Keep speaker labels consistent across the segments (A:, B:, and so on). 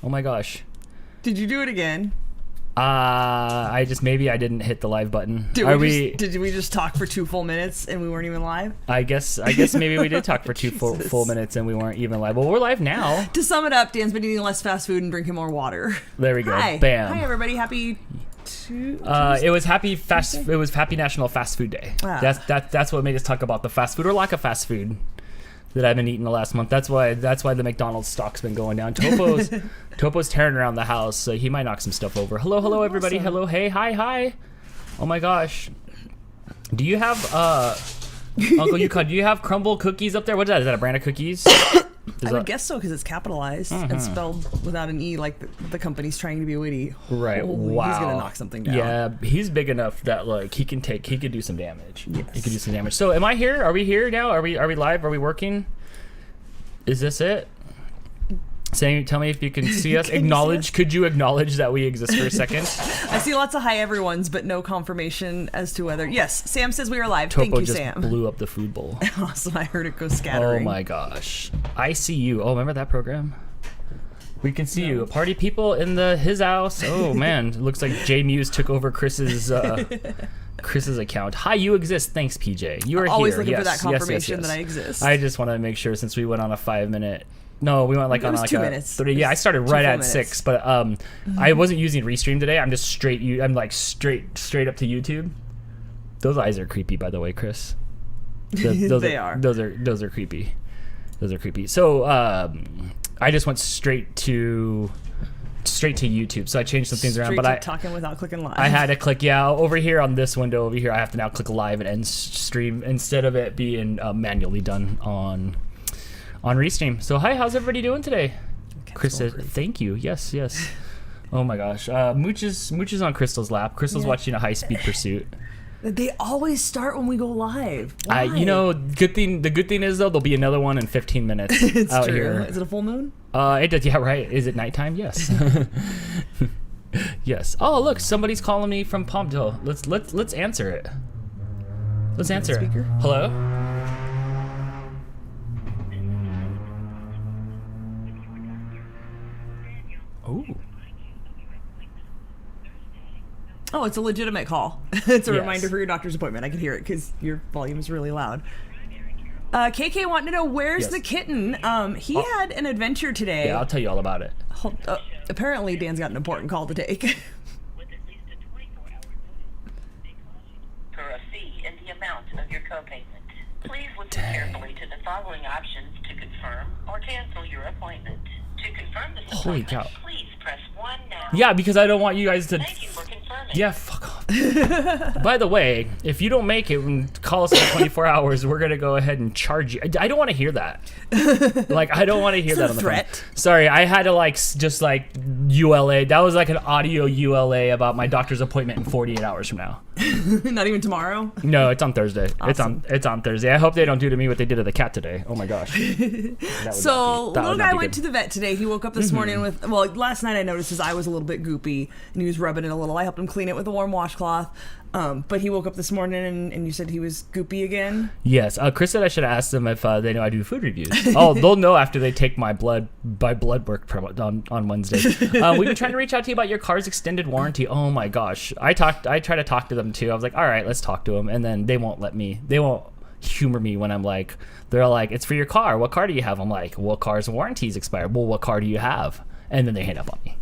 A: Oh my gosh.
B: Did you do it again?
A: Maybe I didn't hit the live button.
B: Did we just talk for 2 full minutes and we weren't even live?
A: I guess maybe we did talk for 2 full minutes and we weren't even live. Well, we're live now.
B: To sum it up, Dan's been eating less fast food and drinking more water.
A: There we go.
B: Hi.
A: Bam.
B: Hi everybody. Happy
A: it was Happy National Fast Food Day. That's what made us talk about the fast food or lack of fast food that I've been eating the last month. That's why the McDonald's stock's been going down. Topo's tearing around the house, so he might knock some stuff over. Hello everybody.
B: Awesome.
A: Hello, hey, hi. Oh my gosh. Do you have Uncle Yukon, do you have crumble cookies up there? What is that? Is that a brand of cookies?
B: I would guess so, because it's capitalized and spelled without an E, like the company's trying to be witty.
A: Right. Wow.
B: He's gonna knock something down.
A: Yeah, he's big enough that like he could do some damage.
B: Yes.
A: He could do some damage. So am I here? Are we here now? Are we live? Are we working? Is this it? Tell me if you can see us. Could you acknowledge that we exist for a second?
B: I see lots of hi everyone's, but no confirmation as to whether. Yes, Sam says we are live.
A: Topo
B: Thank you,
A: just
B: Sam.
A: blew up the food bowl.
B: Awesome, I heard it go scattering.
A: Oh my gosh. I see you. Oh, remember that program? We can see you. Party people in his house. Oh man, it looks like Jay Muse took over Chris's account. Hi, you exist. Thanks, PJ. You are
B: always
A: here.
B: Looking for that
A: Yes,
B: confirmation
A: yes.
B: that I exist.
A: I just want to make sure, since we went on a 5-minute. No, we went like on like
B: 2
A: a
B: minutes.
A: 30. Yeah, I started right at
B: minutes.
A: 6, but I wasn't using Restream today. I'm just straight. I'm like straight up to YouTube. Those eyes are creepy, by the way, Chris.
B: They are.
A: Those are creepy. Those are creepy. So I just went straight to YouTube. So I changed some things around, but I
B: talking without clicking live.
A: I had to click over here on this window over here. I have to now click live and end stream instead of it being manually done on Restream. So hi, how's everybody doing today? Chris says thank you. Yes. Oh my gosh. Mooch is on Crystal's lap. Crystal's watching a high-speed pursuit.
B: They always start when we go live. Why?
A: The good thing is though, there'll be another one in 15 minutes.
B: It's
A: out
B: true.
A: Here.
B: Is it a full moon?
A: It does. Yeah, right. Is it nighttime? Yes. Yes. Oh, look, somebody's calling me from Palmdale. Let's answer it. Let's answer it.
B: Speaker?
A: Hello. Ooh.
B: Oh, it's a legitimate call. It's a reminder for your doctor's appointment. I can hear it because your volume is really loud. KK wanted to know, where's the kitten? He had an adventure today.
A: Yeah, I'll tell you all about it.
B: Apparently, Dan's got an important call to take.
C: For a fee and the amount of your copayment. Please listen carefully to the following options to confirm or cancel your appointment. To confirm this
A: Holy
C: appointment,
A: cow.
C: please press 1 now.
A: Yeah, because I don't want you guys to.
C: Thank you for confirming.
A: Yeah, fuck off. By the way, if you don't make it and call us in 24 hours, we're gonna go ahead and charge you. I don't want to hear that. Like, I don't want to hear that on the
B: threat.
A: phone. Sorry, I had to just ULA. That was like an audio ULA about my doctor's appointment in 48 hours from now.
B: Not even tomorrow?
A: No, it's on Thursday.
B: Awesome.
A: It's on Thursday. I hope they don't do to me what they did to the cat today. Oh my gosh.
B: So little guy went to the vet today. He woke up this morning with, last night I noticed his eye was a little bit goopy and he was rubbing it a little. I helped him clean it with a warm washcloth. But he woke up this morning and you said he was goopy again?
A: Yes. Chris said I should ask them if they know I do food reviews. Oh, they'll know after they take my blood work on Wednesday. We've been trying to reach out to you about your car's extended warranty. Oh my gosh. I try to talk to them too. I was like, all right, let's talk to them. And then they won't humor me when I'm like, they're like, it's for your car. What car do you have? I'm like, what car's warranty's expired? Well, what car do you have? And then they hang up on me.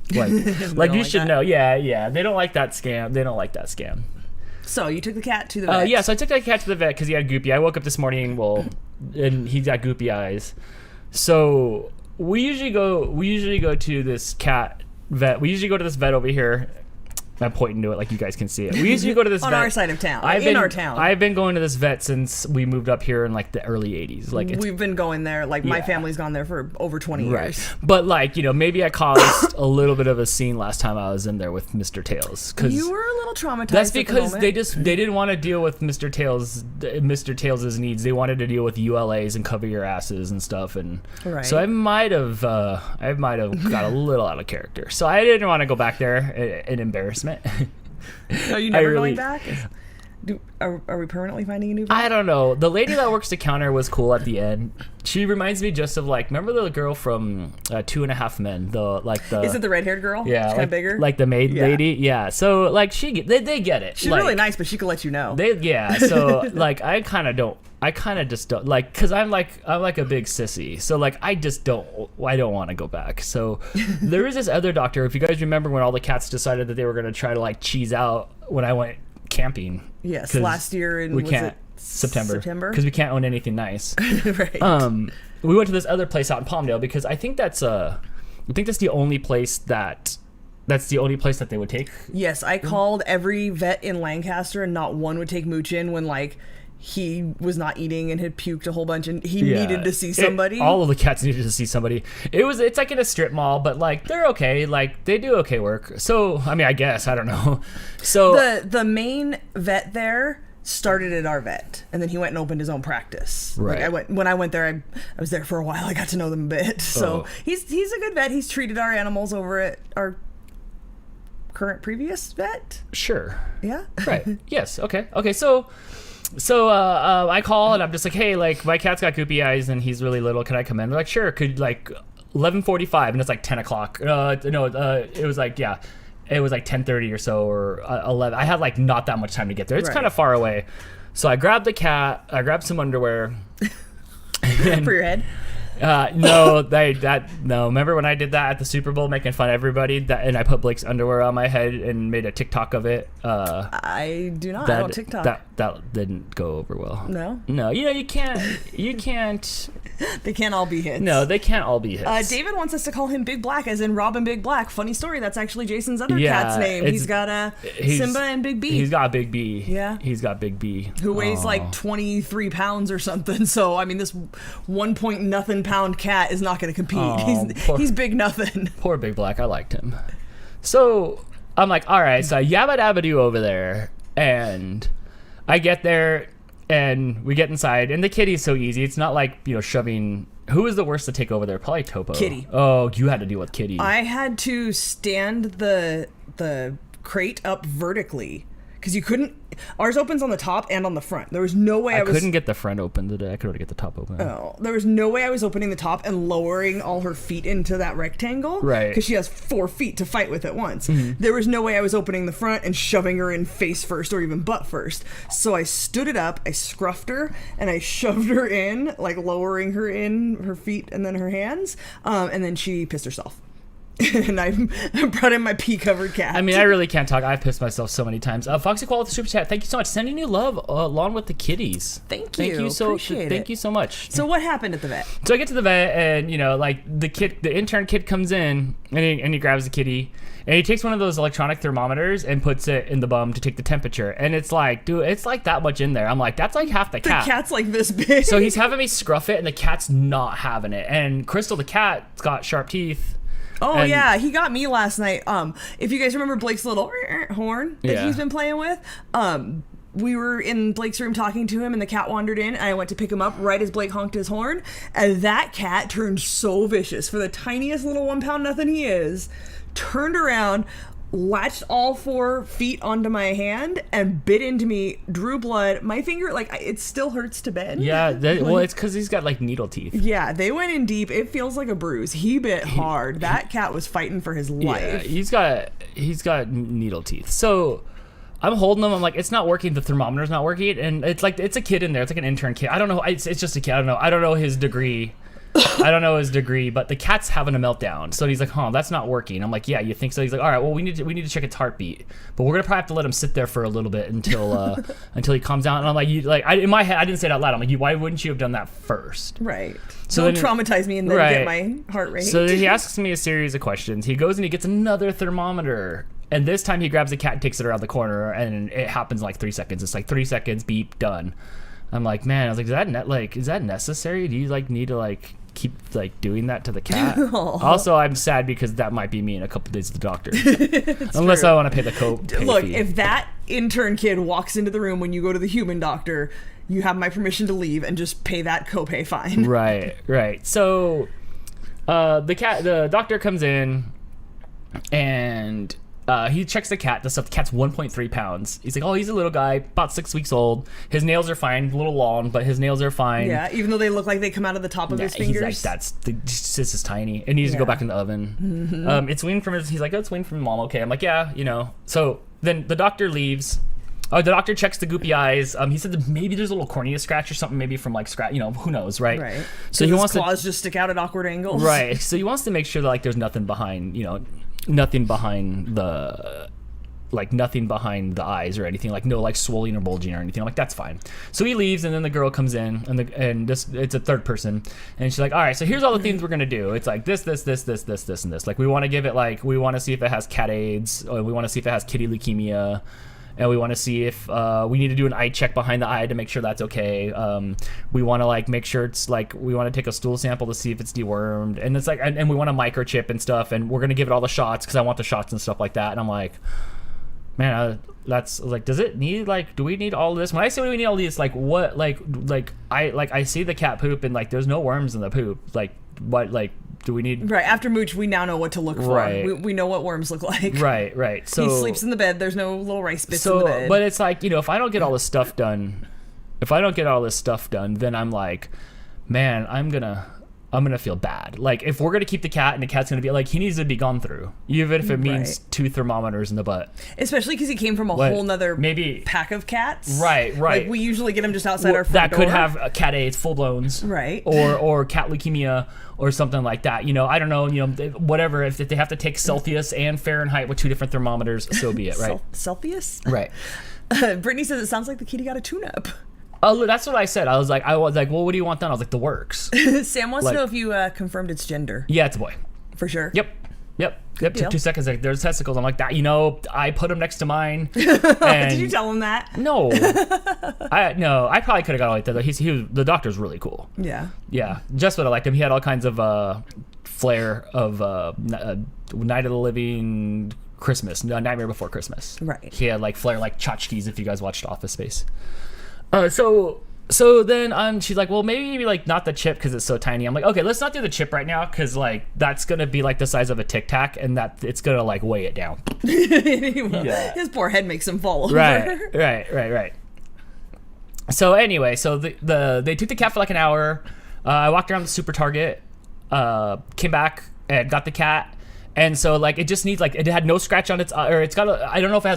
A: Like you should know. Yeah. They don't like that scam.
B: So you took the cat to the vet?
A: Yeah, so I took the cat to the vet because he had goopy. I woke up this morning, and he's got goopy eyes. So we usually go to this cat vet. We usually go to this vet over here. I'm pointing to it like you guys can see it. We usually go to this
B: on
A: vet.
B: our side of town. Our town.
A: I've been going to this vet since we moved up here in like the early 80s.
B: We've been going there. My family's gone there for over 20 years.
A: Right. But maybe I caused a little bit of a scene last time I was in there with Mr. Tails.
B: You were a little traumatized.
A: That's because they didn't want to deal with Mr. Tails's needs. They wanted to deal with ULAs and cover your asses and stuff. And so I might have got a little out of character. So I didn't want to go back there in embarrassment.
B: Are you never going back? Are we permanently finding a new vet?
A: I don't know. The lady that works the counter was cool at the end. She reminds me just of like, remember the girl from 2.5 Men?
B: Is it the red-haired girl?
A: Yeah,
B: she's kind of bigger.
A: Like the maid lady. Yeah. So like they get it.
B: She's
A: like,
B: really nice, but she could let you know.
A: So like I kind of just don't like, because I'm like a big sissy. So like I don't want to go back. So there is this other doctor. If you guys remember when all the cats decided that they were going to try to like cheese out when I went camping.
B: Yes, last year in
A: September because we can't own anything nice.
B: Right.
A: We went to this other place out in Palmdale because I think that's the only place that they would take.
B: Yes, I called every vet in Lancaster and not one would take Mooch in when like he was not eating and had puked a whole bunch and he needed to see somebody.
A: All of the cats needed to see somebody. It's like in a strip mall, but like they're okay. Like they do okay work. So I mean, I guess I don't know. So
B: the main vet there started at our vet, and then he went and opened his own practice.
A: Right.
B: Like when I went there, I was there for a while. I got to know them a bit. So he's a good vet. He's treated our animals over at our previous vet.
A: Sure.
B: Yeah.
A: Right. Yes. Okay. So I call and I'm just like, hey, like my cat's got goopy eyes and he's really little. Can I come in? They're like, sure. Could like 11:45 and it's like 10 o'clock. It was like, yeah, it was like 10:30 or so or 11. I had like not that much time to get there. It's kind of far away. So I grabbed the cat. I grabbed some underwear.
B: For your head?
A: No. Remember when I did that at the Super Bowl, making fun of everybody, and I put Blake's underwear on my head and made a TikTok of it?
B: I do not. I don't TikTok.
A: That didn't go over well.
B: No.
A: You can't.
B: They can't all be hits.
A: No, they can't all be hits.
B: David wants us to call him Big Black, as in Robin Big Black. Funny story. That's actually Jason's other cat's name. He's got Simba and Big B.
A: He's got Big B.
B: Yeah.
A: He's got Big B.
B: Who weighs like 23 pounds or something. So I mean, this 1-point-nothing pound cat is not going to compete. He's big nothing.
A: Poor Big Black. I liked him. So I'm like, all right. So yabba dabba doo over there, and I get there. And we get inside, and the kitty's so easy. It's not like, shoving. Who was the worst to take over there? Probably Topo.
B: Kitty.
A: Oh, you had to deal with Kitty.
B: I had to stand the crate up vertically because you couldn't. Ours opens on the top and on the front. There was no way I
A: couldn't get the front open today. I could only get the top open.
B: Oh, there was no way I was opening the top and lowering all her feet into that rectangle.
A: Right.
B: Because she has 4 feet to fight with at once.
A: Mm-hmm.
B: There was no way I was opening the front and shoving her in face first or even butt first. So I stood it up, I scruffed her, and I shoved her in, like lowering her in, her feet and then her hands. And then she pissed herself. And I brought in my pee-covered cat.
A: I mean, I really can't talk. I've pissed myself so many times. Foxy Qual with the super chat. Thank you so much. Sending you love along with the kitties.
B: Thank you so much. So what happened at the vet?
A: So I get to the vet, and like the intern kid comes in, and he grabs the kitty, and he takes one of those electronic thermometers and puts it in the bum to take the temperature. And it's like, dude, it's like that much in there. I'm like, that's like half the cat.
B: The cat's like this big.
A: So he's having me scruff it, and the cat's not having it. And Crystal, the cat's got sharp teeth.
B: Oh, yeah, he got me last night. If you guys remember Blake's little horn that he's been playing with, we were in Blake's room talking to him, and the cat wandered in, and I went to pick him up right as Blake honked his horn, and that cat turned so vicious. For the tiniest little 1-pound nothing he is, turned around, latched all 4 feet onto my hand and bit into me, drew blood. My finger, like, it still hurts to bend.
A: Yeah, well, it's because he's got like needle teeth.
B: Yeah, they went in deep. It feels like a bruise. He bit hard. That cat was fighting for his life.
A: Yeah, he's got needle teeth. So I'm holding him. I'm like, it's not working. The thermometer's not working, and it's like it's a kid in there. It's like an intern kid. I don't know. It's just a kid. I don't know his degree. But the cat's having a meltdown. So he's like, that's not working. I'm like, yeah, you think so? He's like, all right, well, we need to check its heartbeat, but we're gonna probably have to let him sit there for a little bit until he calms down. And I'm like, in my head, I didn't say it out loud. I'm like, why wouldn't you have done that first?
B: Right. So don't traumatize me and then get my heart rate.
A: So then he asks me a series of questions. He goes and he gets another thermometer. And this time he grabs the cat and takes it around the corner, and it happens in like 3 seconds. It's like 3 seconds, beep, done. I'm like, man, I was like, is that necessary? Do you like need to like keep like doing that to the cat? Also, I'm sad because that might be me in a couple days at the doctor. Unless I want to pay the co-pay
B: Look,
A: fee.
B: if that intern kid walks into the room when you go to the human doctor, you have my permission to leave and just pay that co-pay fine.
A: Right. So the doctor comes in, and he checks the cat. The cat's 1.3 pounds. He's like, oh, he's a little guy, about 6 weeks old. His nails are fine, a little long, but his nails are fine.
B: Yeah, even though they look like they come out of the top of his fingers.
A: He's like, this is tiny. It needs to go back in the oven. It's weaned from he's like, oh, it's weaned from mom. Okay, I'm like, yeah, So then the doctor leaves. The doctor checks the goopy eyes. He said that maybe there's a little cornea scratch or something, maybe from like scratch. Who knows, right?
B: Right.
A: So he wants
B: claws just stick out at awkward angles.
A: Right. So he wants to make sure that like there's nothing behind, nothing behind the eyes or anything, like no like swelling or bulging or anything. I'm like, that's fine. So he leaves, and then the girl comes in, and it's a third person, and she's like, all right, so here's all the things we're gonna do. It's like this, and this. Like we want to give it like we want to see if it has cat AIDS, or we want to see if it has kitty leukemia. And we want to see if we need to do an eye check behind the eye to make sure that's okay. We want to like make sure it's like we want to take a stool sample to see if it's dewormed, and it's like and we want to microchip and stuff, and we're gonna give it all the shots because I want the shots and stuff like that. And I'm like, man, that's like, does it need like, do we need all this? When I say we need all these, like what, like I see the cat poop and like there's no worms in the poop. Like what, like do we need?
B: Right, after Mooch, we now know what to look for.
A: Right.
B: We know what worms look like.
A: Right. So
B: he sleeps in the bed. There's no little rice bits in the bed.
A: But it's like, if I don't get all this stuff done, then I'm like, man, I'm gonna feel bad. Like if we're gonna keep the cat and the cat's gonna be like, he needs to be gone through, even if it means 2 thermometers in the butt.
B: Especially because he came from a whole nother pack of cats.
A: Right.
B: Like we usually get him just outside our front
A: door. That could have a cat AIDS, full blowns.
B: Right.
A: Or cat leukemia or something like that. I don't know. Whatever. If they have to take Celsius and Fahrenheit with 2 different thermometers, so be it. Right.
B: Celsius.
A: Right.
B: Brittany says it sounds like the kitty got a tune-up.
A: Oh, that's what I said. I was like, well, what do you want done? I was like, the works.
B: Sam wants to know if you confirmed its gender.
A: Yeah, it's a boy.
B: For sure.
A: Yep. Took 2 seconds. Like, there's testicles. I'm like, that. I put them next to mine. And
B: did you tell him that?
A: No. I probably could have got all like that. The doctor's really cool.
B: Yeah.
A: Yeah. Just what I liked him. He had all kinds of flair of Night of the Living, Christmas, Nightmare Before Christmas.
B: Right.
A: He had like flair like tchotchkes if you guys watched Office Space. So then she's like, well, maybe like not the chip because it's so tiny. I'm like, okay, let's not do the chip right now because like that's gonna be like the size of a Tic Tac and that it's gonna like weigh it down.
B: Yeah. His poor head makes him fall over.
A: Right. So anyway, so they took the cat for like an hour. I walked around the super Target, came back and got the cat. And so like it just needs like it had no scratch on its or it's got I don't know if it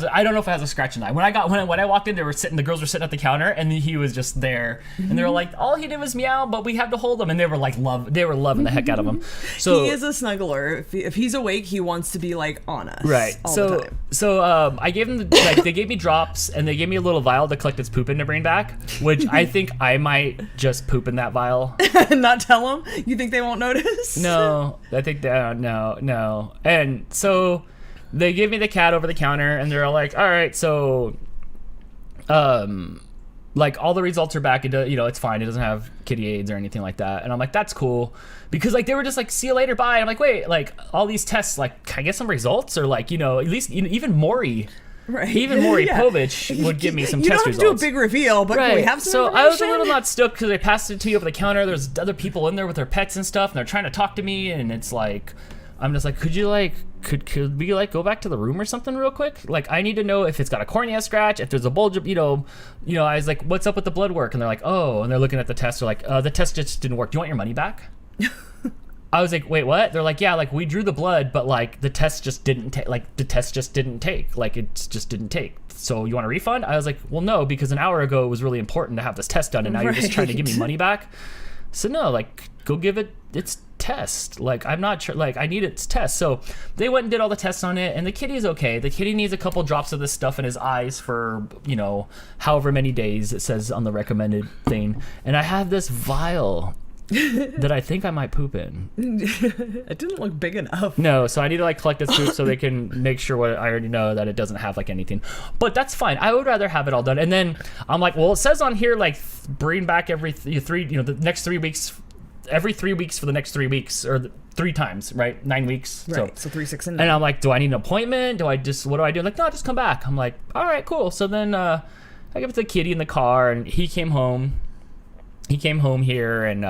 A: has a scratch in the eye. When I walked in, the girls were sitting at the counter and he was just there and they were like, all he did was meow, but we had to hold him, and they were loving the heck out of him. So
B: he is a snuggler. If he's awake, he wants to be like on us.
A: Right.
B: All the time.
A: So I gave him they gave me drops and they gave me a little vial to collect its poop in to bring back, which I think I might just poop in that vial.
B: Not tell them? You think they won't notice?
A: No, I think no. And so they give me the cat over the counter and they're all like, all right, so like all the results are back. It's fine. It doesn't have kitty AIDS or anything like that. And I'm like, that's cool. Because like they were just like, see you later, bye. I'm like, wait, like all these tests, like can I get some results? Or like, at least even Maury.
B: Right.
A: Even Maury Povich would give me some test results.
B: You don't have to do a big reveal, but can we have some information?
A: I was a little not stoked because they passed it to you over the counter. There's other people in there with their pets and stuff, and they're trying to talk to me, and it's like, I'm just like, could you like, could we like go back to the room or something real quick? Like, I need to know if it's got a cornea scratch, if there's a bulge, I was like, what's up with the blood work? And they're like, oh, and they're looking at the test. They're like, the test just didn't work. Do you want your money back? I was like, wait, what? They're like, yeah, like we drew the blood, but like the test just didn't take, like it just didn't take. So you want a refund? I was like, well, no, because an hour ago it was really important to have this test done, and now you're just trying to give me money back. So no, like go give it its test. Like I'm not sure, like I need its test. So they went and did all the tests on it, and the kitty is okay. The kitty needs a couple drops of this stuff in his eyes for, however many days it says on the recommended thing. And I have this vial that I think I might poop in.
B: It didn't look big enough.
A: No, so I need to like collect this poop so they can make sure what I already know, that it doesn't have like anything. But that's fine. I would rather have it all done. And then I'm like, well, it says on here like bring back every the next 3 weeks, every 3 weeks for the next 3 weeks, or 3 times, right? 9 weeks.
B: Right. So 3, 6, and 9.
A: And I'm like, do I need an appointment? What do I do? Like, no, just come back. I'm like, all right, cool. So then I give it to the kitty in the car, and he came home. He came home here, and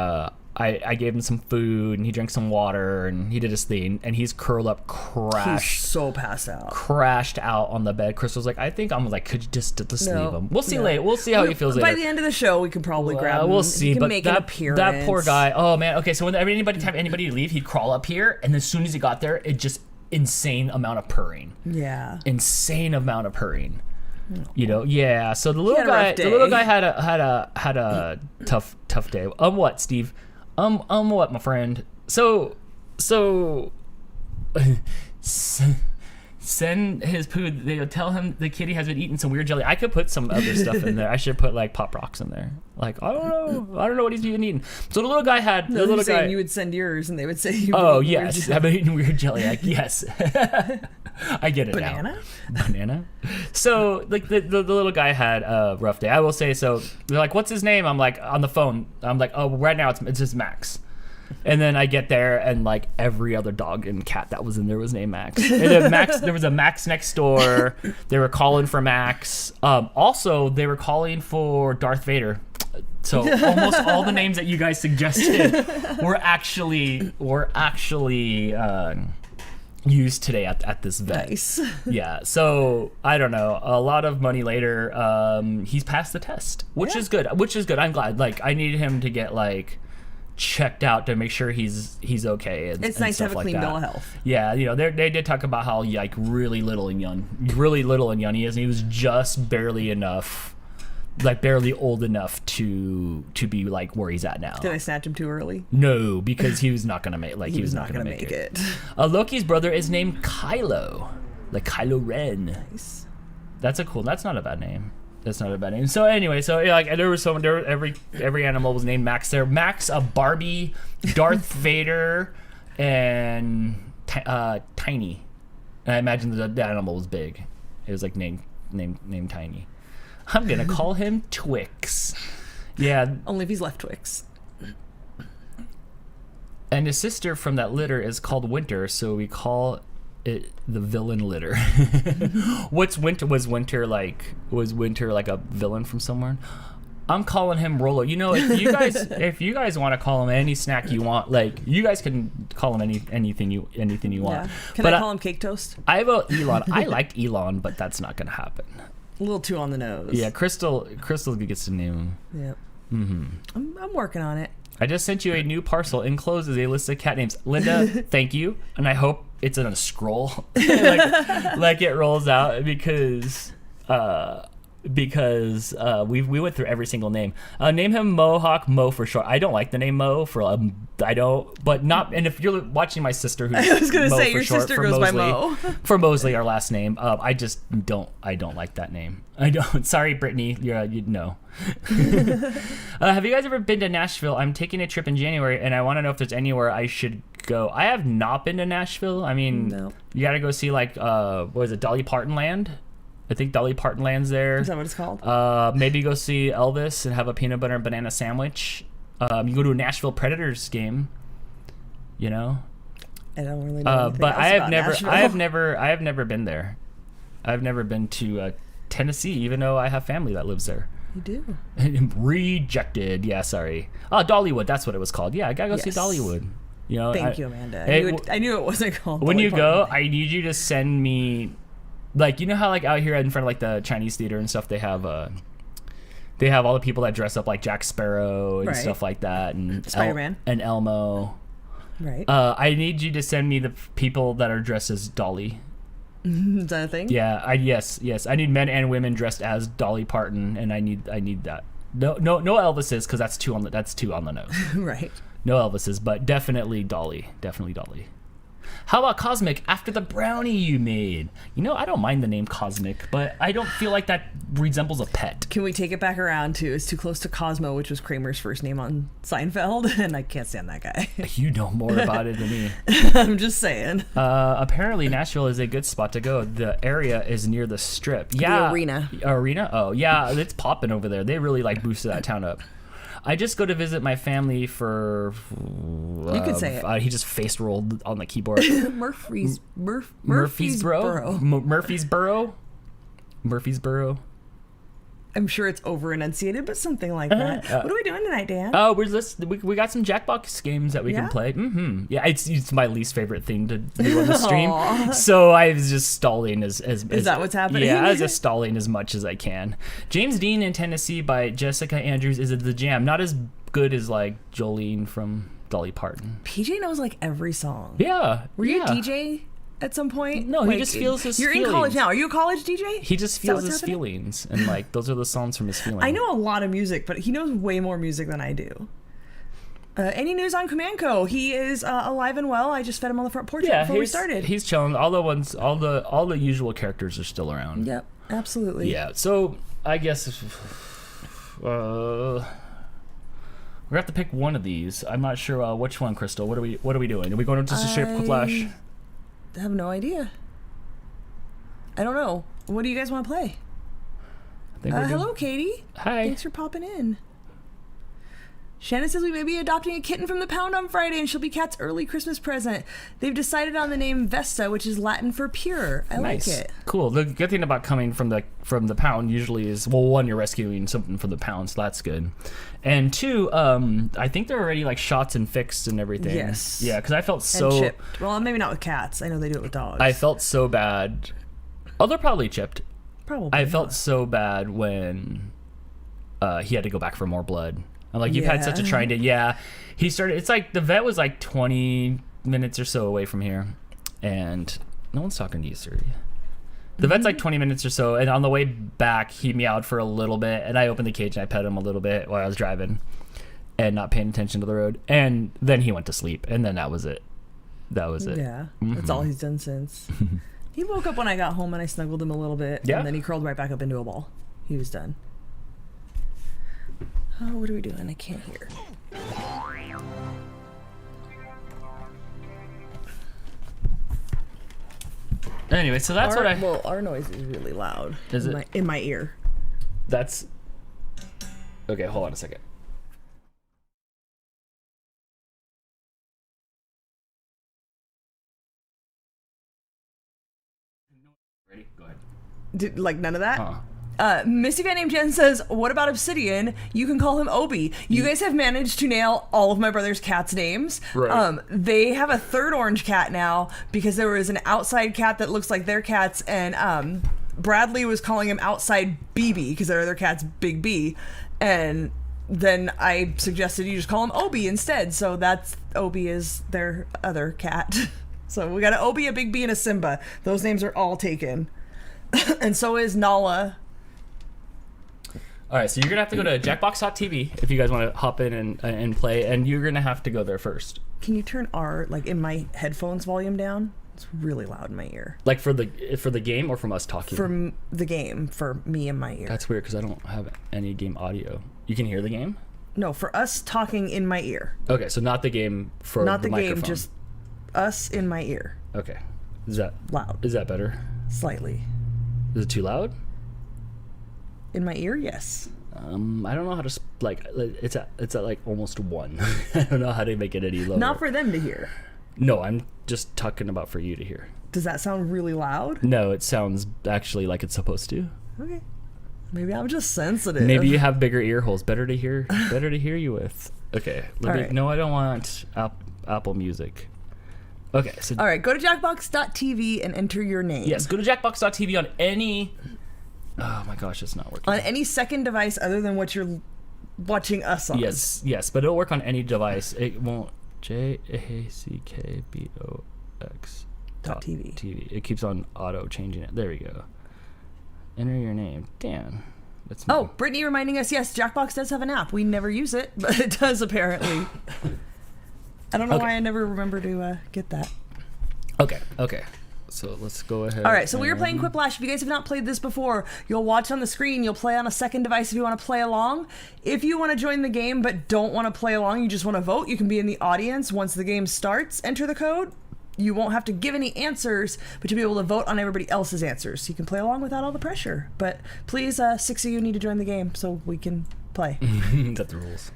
A: I gave him some food, and he drank some water, and he did his thing, and he's curled up, crashed.
B: He's so passed out.
A: Crashed out on the bed. Crystal's like, I think I'm like, could you just leave him? We'll see later. We'll see how he feels later.
B: By the end of the show, we could probably grab him.
A: We'll see.
B: He can
A: but
B: make an appearance.
A: That poor guy. Oh man. Okay. So when anybody leave, he'd crawl up here, and as soon as he got there, it just insane amount of purring.
B: Yeah.
A: Insane amount of purring. You know, yeah. So the little guy had a tough day. What, Steve? What, my friend? So send his poo. They'll tell him the kitty has been eating some weird jelly. I could put some other stuff in there. I should put like Pop Rocks in there. Like I don't know what he's been eating. So the little guy had
B: the little guy. You would send yours, and they would say,
A: "Oh yes, I've been eating weird jelly." Like yes. I get it
B: now.
A: Banana. So like the little guy had a rough day. I will say so. They're like, "What's his name?" I'm like on the phone. I'm like, "Oh, right now it's just Max." And then I get there and like every other dog and cat that was in there was named Max. And then there was a Max next door. They were calling for Max. Also, they were calling for Darth Vader. So almost all the names that you guys suggested were actually used today at this vet.
B: Nice.
A: Yeah. So I don't know. A lot of money later, he's passed the test, which is good. I'm glad. Like I need him to get like checked out to make sure he's okay.
B: It's nice to have a clean bill of health.
A: Yeah, you know, they did talk about how like really little and young he is. And he was just barely old enough to be like where he's at now.
B: Did I snatch him too early?
A: No, because he was not gonna make he was not gonna make it. Loki's brother is named Kylo, like Kylo Ren. Nice. That's not a bad name. So anyway, like every animal was named Max. There, Max, a Barbie, Darth Vader, and Tiny. And I imagine the animal was big. It was like named Tiny. I'm gonna call him Twix. Yeah.
B: Only if he's left Twix.
A: And his sister from that litter is called Winter, so we call it the villain litter. Was Winter like a villain from somewhere? I'm calling him Rolo. You know, if you guys want to call him any snack you want, like you guys can call him anything you want.
B: Yeah. Can I call him Cake Toast?
A: I vote Elon. I liked Elon, but that's not gonna happen.
B: A little too on the nose.
A: Yeah, Crystal gets to name him.
B: Yep.
A: Mm-hmm.
B: I'm working on it.
A: I just sent you a new parcel. Enclosed is a list of cat names. Linda, thank you, and I hope it's in a scroll, like it rolls out because we went through every single name. Name him Mohawk Mo for short. I don't like the name Mo for I don't, but not. And if you're watching my sister, who's
B: I was gonna
A: Mo
B: say
A: for
B: your
A: short,
B: sister
A: for
B: goes
A: Mosley,
B: by Mo.
A: For Mosley, our last name. I just don't. I don't like that name. I don't. Sorry, Brittany. You know. Have you guys ever been to Nashville? I'm taking a trip in January, and I want to know if there's anywhere I should go. I have not been to Nashville. I mean,
B: no.
A: You got to go see like what is it, Dolly Parton Land? I think Dolly Parton Land's there.
B: Is that what it's called?
A: Maybe go see Elvis and have a peanut butter and banana sandwich. You go to a Nashville Predators game. You know.
B: I don't really know anything
A: but
B: else about Nashville.
A: I have never been there. I've never been to Tennessee, even though I have family that lives there.
B: You do.
A: Rejected. Yeah, sorry. Oh, Dollywood. That's what it was called. Yeah, I gotta go see Dollywood. You know.
B: Thank you, Amanda.
A: Hey,
B: I knew it wasn't called.
A: When you go, I need you to send me, like, you know how like out here in front of like the Chinese theater and stuff, they have all the people that dress up like Jack Sparrow and stuff like that, and
B: Spider-Man
A: and Elmo.
B: Right.
A: I need you to send me the people that are dressed as Dolly.
B: Is that a thing?
A: Yeah. Yes. I need men and women dressed as Dolly Parton, and I need that. No Elvises, because that's too on the nose.
B: Right.
A: No Elvises, but definitely Dolly. How about Cosmic after the brownie you made? You know, I don't mind the name Cosmic, but I don't feel like that resembles a pet.
B: Can we take it back around to it's too close to Cosmo, which was Kramer's first name on Seinfeld, and I can't stand that guy.
A: You know more about it than me.
B: I'm just saying.
A: Apparently Nashville is a good spot to go. The area is near the Strip. Yeah.
B: The arena.
A: Arena? Oh, yeah, it's popping over there. They really like boosted that town up. I just go to visit my family for.
B: You can say it.
A: He just face rolled on the keyboard.
B: Murfreesboro.
A: Murfreesboro.
B: I'm sure it's over enunciated, but something like that. What are we doing tonight, Dan?
A: Oh, we got some Jackbox games that we can play. Yeah, it's my least favorite thing to do on the stream. So I was just stalling as is
B: that what's happening?
A: Yeah, I was just stalling as much as I can. James Dean in Tennessee by Jessica Andrews is the jam. Not as good as like Jolene from Dolly Parton.
B: PJ knows like every song.
A: Yeah.
B: Were you a DJ at some point?
A: No, he just feels his feelings.
B: You're in college now. Are you a college DJ?
A: He just feels his feelings, and like those are the songs from his feelings.
B: I know a lot of music, but he knows way more music than I do. Any news on Command-Co? He is alive and well. I just fed him on the front porch before we started.
A: He's chilling. All the usual characters are still around.
B: Yep, absolutely.
A: Yeah. So I guess we have to pick one of these. I'm not sure which one, Crystal. What are we doing? Are we going to just straight Quiplash?
B: I have no idea. I don't know. What do you guys want to play? Hello, Katie.
A: Hi.
B: Thanks for popping in. Shannon says we may be adopting a kitten from the pound on Friday, and she'll be Kat's early Christmas present. They've decided on the name Vesta, which is Latin for pure. I like it.
A: Cool. The good thing about coming from the pound usually is, well, one, you're rescuing something from the pound, so that's good. And two, I think they're already like shots and fixed and everything.
B: Yes.
A: Yeah, because I felt so...
B: And chipped. Well, maybe not with cats. I know they do it with dogs.
A: I felt so bad. Oh, they're probably chipped.
B: Probably.
A: I felt so bad when he had to go back for more blood. I'm like, you've had such a trying day. Yeah. He started, it's like, the vet was like 20 minutes or so away from here. And no one's talking to you, sir. The vet's like 20 minutes or so. And on the way back, he meowed for a little bit. And I opened the cage and I pet him a little bit while I was driving and not paying attention to the road. And then he went to sleep. And then that was it. That was it.
B: Yeah. That's all he's done since. He woke up when I got home and I snuggled him a little bit.
A: Yeah.
B: And then he curled right back up into a ball. He was done. Oh, what are we doing? I can't hear.
A: Anyway, so that's
B: Well, our noise is really loud.
A: Is it?
B: In my ear.
A: That's... Okay, hold on a second. Ready? Go ahead.
B: Like none of that? Missy Van Name Jen says, what about Obsidian? You can call him Obi. You guys have managed to nail all of my brother's cats' names.
A: Right.
B: They have a third orange cat now because there was an outside cat that looks like their cats, and Bradley was calling him Outside BB because their other cat's Big B. And then I suggested you just call him Obi instead. So that's Obi is their other cat. So we got an Obi, a Big B, and a Simba. Those names are all taken. And so is Nala.
A: All right, so you're going to have to go to jackbox.tv if you guys want to hop in and play, and you're going to have to go there first.
B: Can you turn in my headphones volume down? It's really loud in my ear.
A: Like for the game or from us talking?
B: From the game, for me in my ear.
A: That's weird because I don't have any game audio. You can hear the game?
B: No, for us talking in my ear.
A: Okay, so not the game for
B: not the
A: microphone.
B: Game, just us in my ear.
A: Okay. Is that
B: loud?
A: Is that better?
B: Slightly.
A: Is it too loud?
B: In my ear, yes.
A: I don't know how to it's at like almost 1. I don't know how to make it any lower.
B: Not for them to hear.
A: No, I'm just talking about for you to hear.
B: Does that sound really loud?
A: No, it sounds actually like it's supposed to.
B: Okay. Maybe I'm just sensitive.
A: Maybe you have bigger ear holes. Better to hear you with. Okay.
B: Right.
A: No, I don't want Apple Music. Okay. So
B: all right, go to jackbox.tv and enter your name.
A: Yes, go to jackbox.tv on any... Oh my gosh, it's not working.
B: On any second device other than what you're watching us on.
A: Yes, but it'll work on any device. It won't. JACKBOX .tv. It keeps on auto changing it. There we go. Enter your name. Dan. That's me.
B: Oh, Brittany reminding us, yes, Jackbox does have an app. We never use it, but it does apparently. I don't know why I never remember to get that.
A: Okay. So let's go ahead.
B: All right, so we were playing Quiplash. If you guys have not played this before, you'll watch on the screen. You'll play on a second device if you want to play along. If you want to join the game but don't want to play along, you just want to vote, you can be in the audience. Once the game starts, enter the code. You won't have to give any answers, but you'll be able to vote on everybody else's answers. So you can play along without all the pressure. But please, 6 of you need to join the game so we can play.
A: Is that the rules?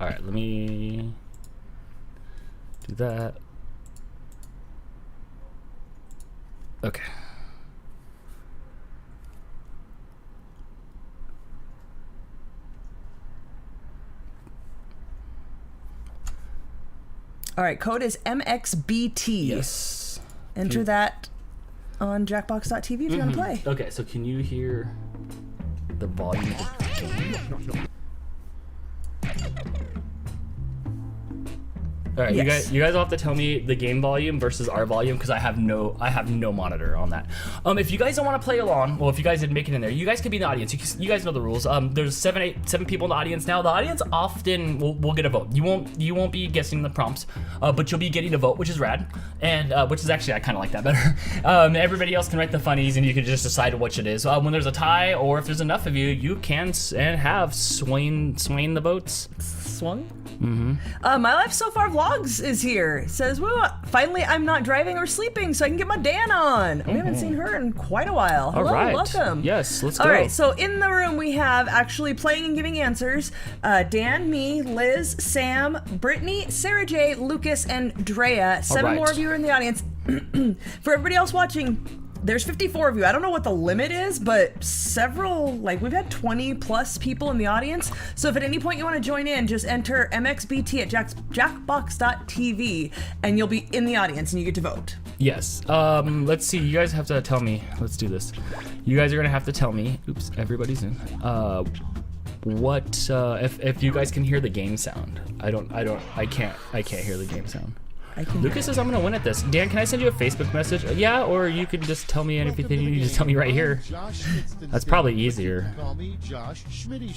A: All right, let me do that. Okay.
B: All right, code is MXBT.
A: Yes.
B: Enter that on jackbox.tv if you want to play.
A: Okay, so can you hear the volume of the game? All right,
B: Yes.
A: you guys will have to tell me the game volume versus our volume because I have no monitor on that. If you guys don't want to play along, well, if you guys didn't make it in there, you guys could be in the audience. You guys know the rules. There's seven people in the audience now. The audience often will get a vote. You won't be guessing the prompts, but you'll be getting a vote, which is rad, and which is actually I kind of like that better. Everybody else can write the funnies, and you can just decide which it is. When there's a tie, or if there's enough of you, you can and have swaying the votes.
B: Swung? Mm-hmm. My Life So Far Vlogs is here. It says, well, finally I'm not driving or sleeping so I can get my Dan on. We haven't seen her in quite a while. Hello,
A: all right.
B: Welcome.
A: Yes, let's go.
B: All right, so in the room we have actually playing and giving answers. Dan, me, Liz, Sam, Brittany, Sarah J, Lucas, and Drea. Seven more of you are in the audience. For everybody else watching, there's 54 of you. I don't know what the limit is, but we've had 20 plus people in the audience. So if at any point you want to join in, just enter MXBT at jackbox.tv and you'll be in the audience and you get to vote.
A: Yes. Let's see. You guys have to tell me. Let's do this. You guys are gonna have to tell me. Oops, everybody's in. What if you guys can hear the game sound? I can't hear the game sound. Lucas says I'm gonna win at this. Dan, can I send you a Facebook message? Yeah, or you can just tell me anything you need to tell me right here. That's probably easier.
D: Call me Josh Schmitty,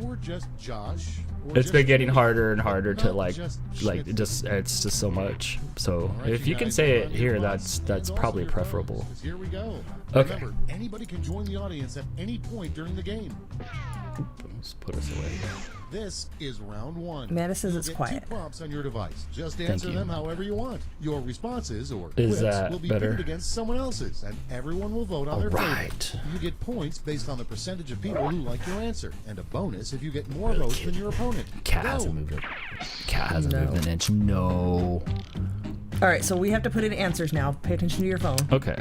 D: or just Josh.
A: It's been getting harder and harder to it's just so much. So if you can say it here, that's probably preferable.
D: Here we go.
A: Okay.
D: Remember, anybody can join the audience at any point during the game.
A: Let's put us away.
D: This is round one.
B: Amanda says it's
D: You'll get
B: quiet.
D: 2 prompts on your device. Just answer them however you want. Your responses or
A: Is
D: quips
A: that
D: will be
A: better?
D: pitted against someone else's, and everyone will vote on their
A: Alright.
D: favorite. You get points based on the percentage of people who like your answer, and a bonus if you get more votes than your opponent.
A: Cat hasn't moved it. Cat hasn't moved an inch. No.
B: All right, so we have to put in answers now. Pay attention to your phone.
A: Okay.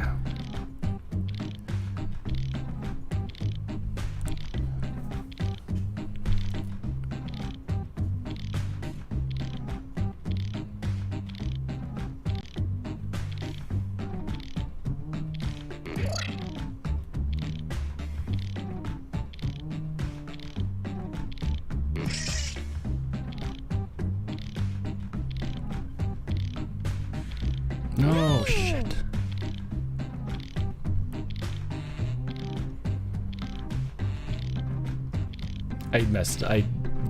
A: No, shit.